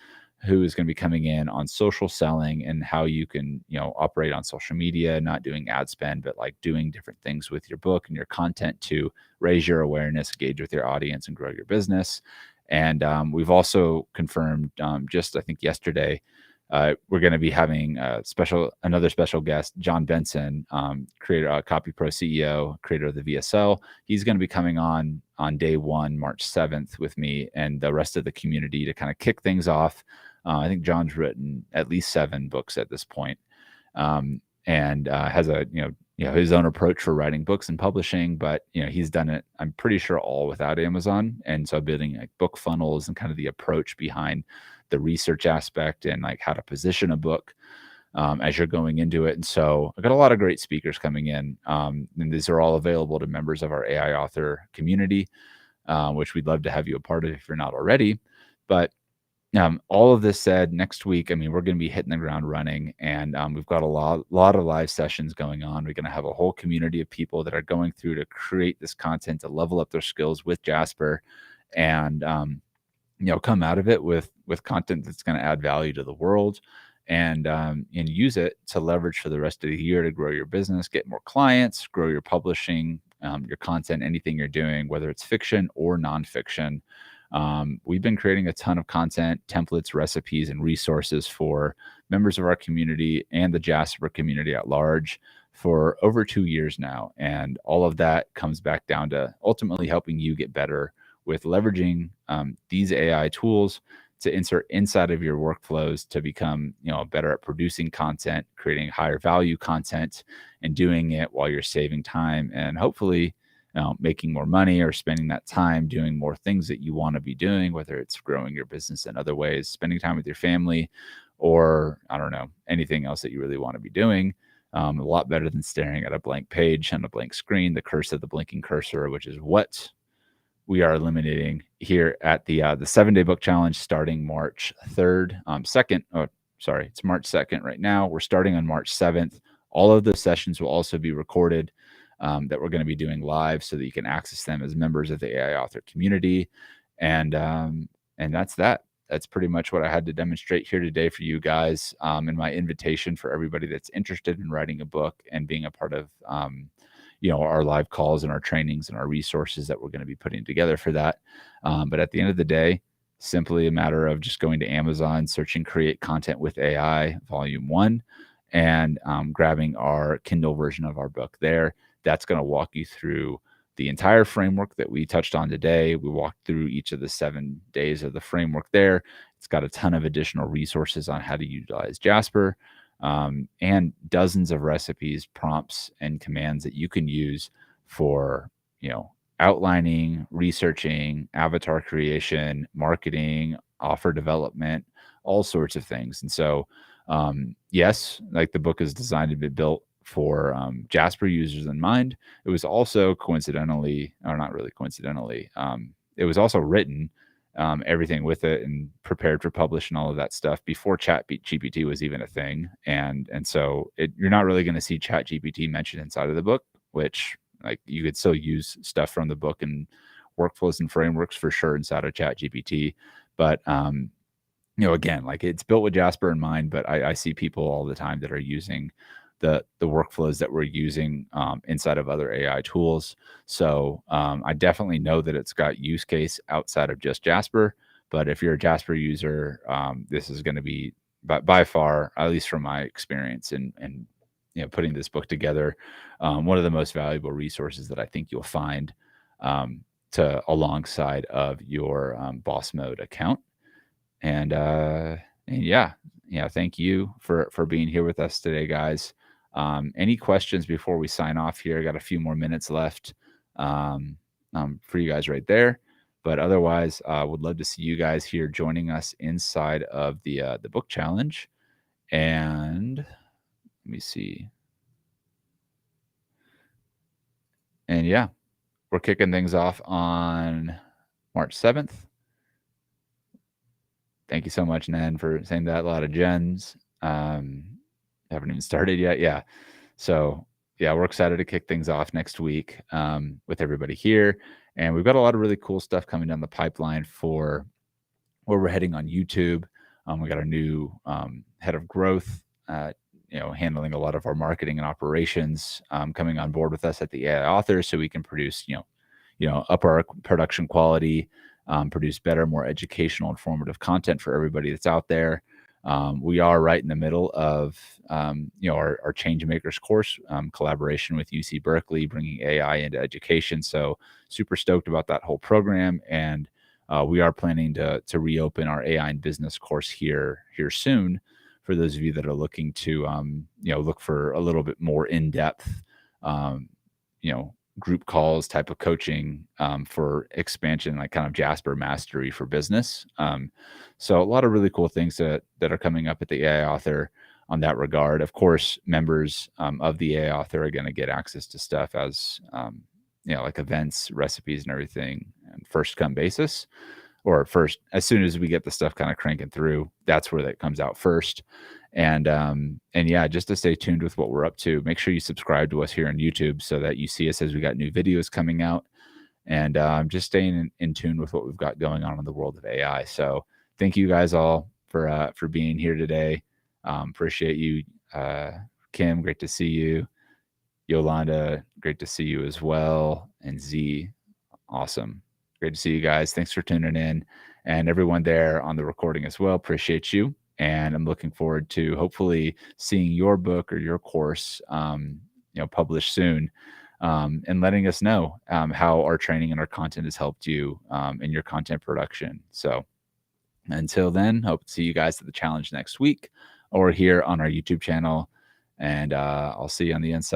who is going to be coming in on social selling and how you can, operate on social media, not doing ad spend, but like doing different things with your book and your content to raise your awareness, engage with your audience, and grow your business. And we've also confirmed just, I think yesterday, We're going to be having another special guest, John Benson, creator, Copy Pro CEO, creator of the VSL. He's going to be coming on day one, March 7th, with me and the rest of the community to kind of kick things off. I think John's written at least 7 books at this point, and has a his own approach for writing books and publishing. But he's done it, I'm pretty sure, all without Amazon, and so building like book funnels and kind of the approach behind the research aspect and like how to position a book as you're going into it. And so I've got a lot of great speakers coming in, and these are all available to members of our AI author community, which we'd love to have you a part of if you're not already. But all of this said, next week, I mean, we're going to be hitting the ground running, and we've got a lot of live sessions going on. We're going to have a whole community of people that are going through to create this content to level up their skills with Jasper, and come out of it with content that's going to add value to the world, and use it to leverage for the rest of the year to grow your business, get more clients, grow your publishing, your content, anything you're doing, whether it's fiction or nonfiction. We've been creating a ton of content, templates, recipes, and resources for members of our community and the Jasper community at large for over 2 years now. And all of that comes back down to ultimately helping you get better with leveraging these AI tools to insert inside of your workflows to become better at producing content, creating higher value content, and doing it while you're saving time and hopefully making more money, or spending that time doing more things that you want to be doing, whether it's growing your business in other ways, spending time with your family, or I don't know, anything else that you really want to be doing. A lot better than staring at a blank page and a blank screen, the curse of the blinking cursor, which is what we are eliminating here at the 7-day book challenge starting March 3rd, 2nd. Oh, sorry, it's March 2nd right now. We're starting on March 7th. All of those sessions will also be recorded, that we're going to be doing live, so that you can access them as members of the AI author community. And that's that. That's pretty much what I had to demonstrate here today for you guys, and my invitation for everybody that's interested in writing a book and being a part of our live calls and our trainings and our resources that we're going to be putting together for that. But at the end of the day, simply a matter of just going to Amazon, searching Create Content with AI Volume 1, and grabbing our Kindle version of our book there. That's going to walk you through the entire framework that we touched on today. We walked through each of the 7 days of the framework there. It's got a ton of additional resources on how to utilize Jasper, and dozens of recipes, prompts, and commands that you can use for, outlining, researching, avatar creation, marketing, offer development, all sorts of things. And so, yes, like the book is designed to be built for Jasper users in mind. It was also coincidentally, or not really coincidentally, it was also written, everything with it and prepared for publish and all of that stuff before ChatGPT was even a thing. And so you're not really going to see ChatGPT mentioned inside of the book, which like you could still use stuff from the book and workflows and frameworks for sure inside of ChatGPT. But again, like it's built with Jasper in mind, but I see people all the time that are using the workflows that we're using inside of other AI tools. So I definitely know that it's got use case outside of just Jasper. But if you're a Jasper user, this is going to be by far, at least from my experience and putting this book together, one of the most valuable resources that I think you'll find to alongside of your Boss Mode account. And yeah, thank you for being here with us today, guys. Any questions before we sign off here? I got a few more minutes left for you guys right there. But otherwise, would love to see you guys here joining us inside of the book challenge. And let me see. And yeah, we're kicking things off on March 7th. Thank you so much, Nan, for saying that. A lot of gems. Haven't even started yet. Yeah. So yeah, we're excited to kick things off next week with everybody here. And we've got a lot of really cool stuff coming down the pipeline for where we're heading on YouTube. We got our new head of growth, handling a lot of our marketing and operations, coming on board with us at the AI author, so we can produce, up our production quality, produce better, more educational, informative content for everybody that's out there. We are right in the middle of our Change Makers course, collaboration with UC Berkeley, bringing AI into education. So super stoked about that whole program, and we are planning to reopen our AI and business course here soon. For those of you that are looking to look for a little bit more in depth, group calls type of coaching for expansion, like kind of Jasper mastery for business. So a lot of really cool things that are coming up at the AI Author on that regard. Of course, members of the AI Author are going to get access to stuff as like events, recipes, and everything, and first come basis, or first as soon as we get the stuff kind of cranking through. That's where that comes out first. And yeah, just to stay tuned with what we're up to, make sure you subscribe to us here on YouTube so that you see us as we got new videos coming out, and just staying in tune with what we've got going on in the world of AI. So thank you guys all for being here today. Appreciate you. Kim, great to see you. Yolanda, great to see you as well. And Z, awesome. Great to see you guys. Thanks for tuning in. And everyone there on the recording as well, appreciate you. And I'm looking forward to hopefully seeing your book or your course published soon, and letting us know how our training and our content has helped you in your content production. So until then, hope to see you guys at the challenge next week or here on our YouTube channel. And I'll see you on the inside.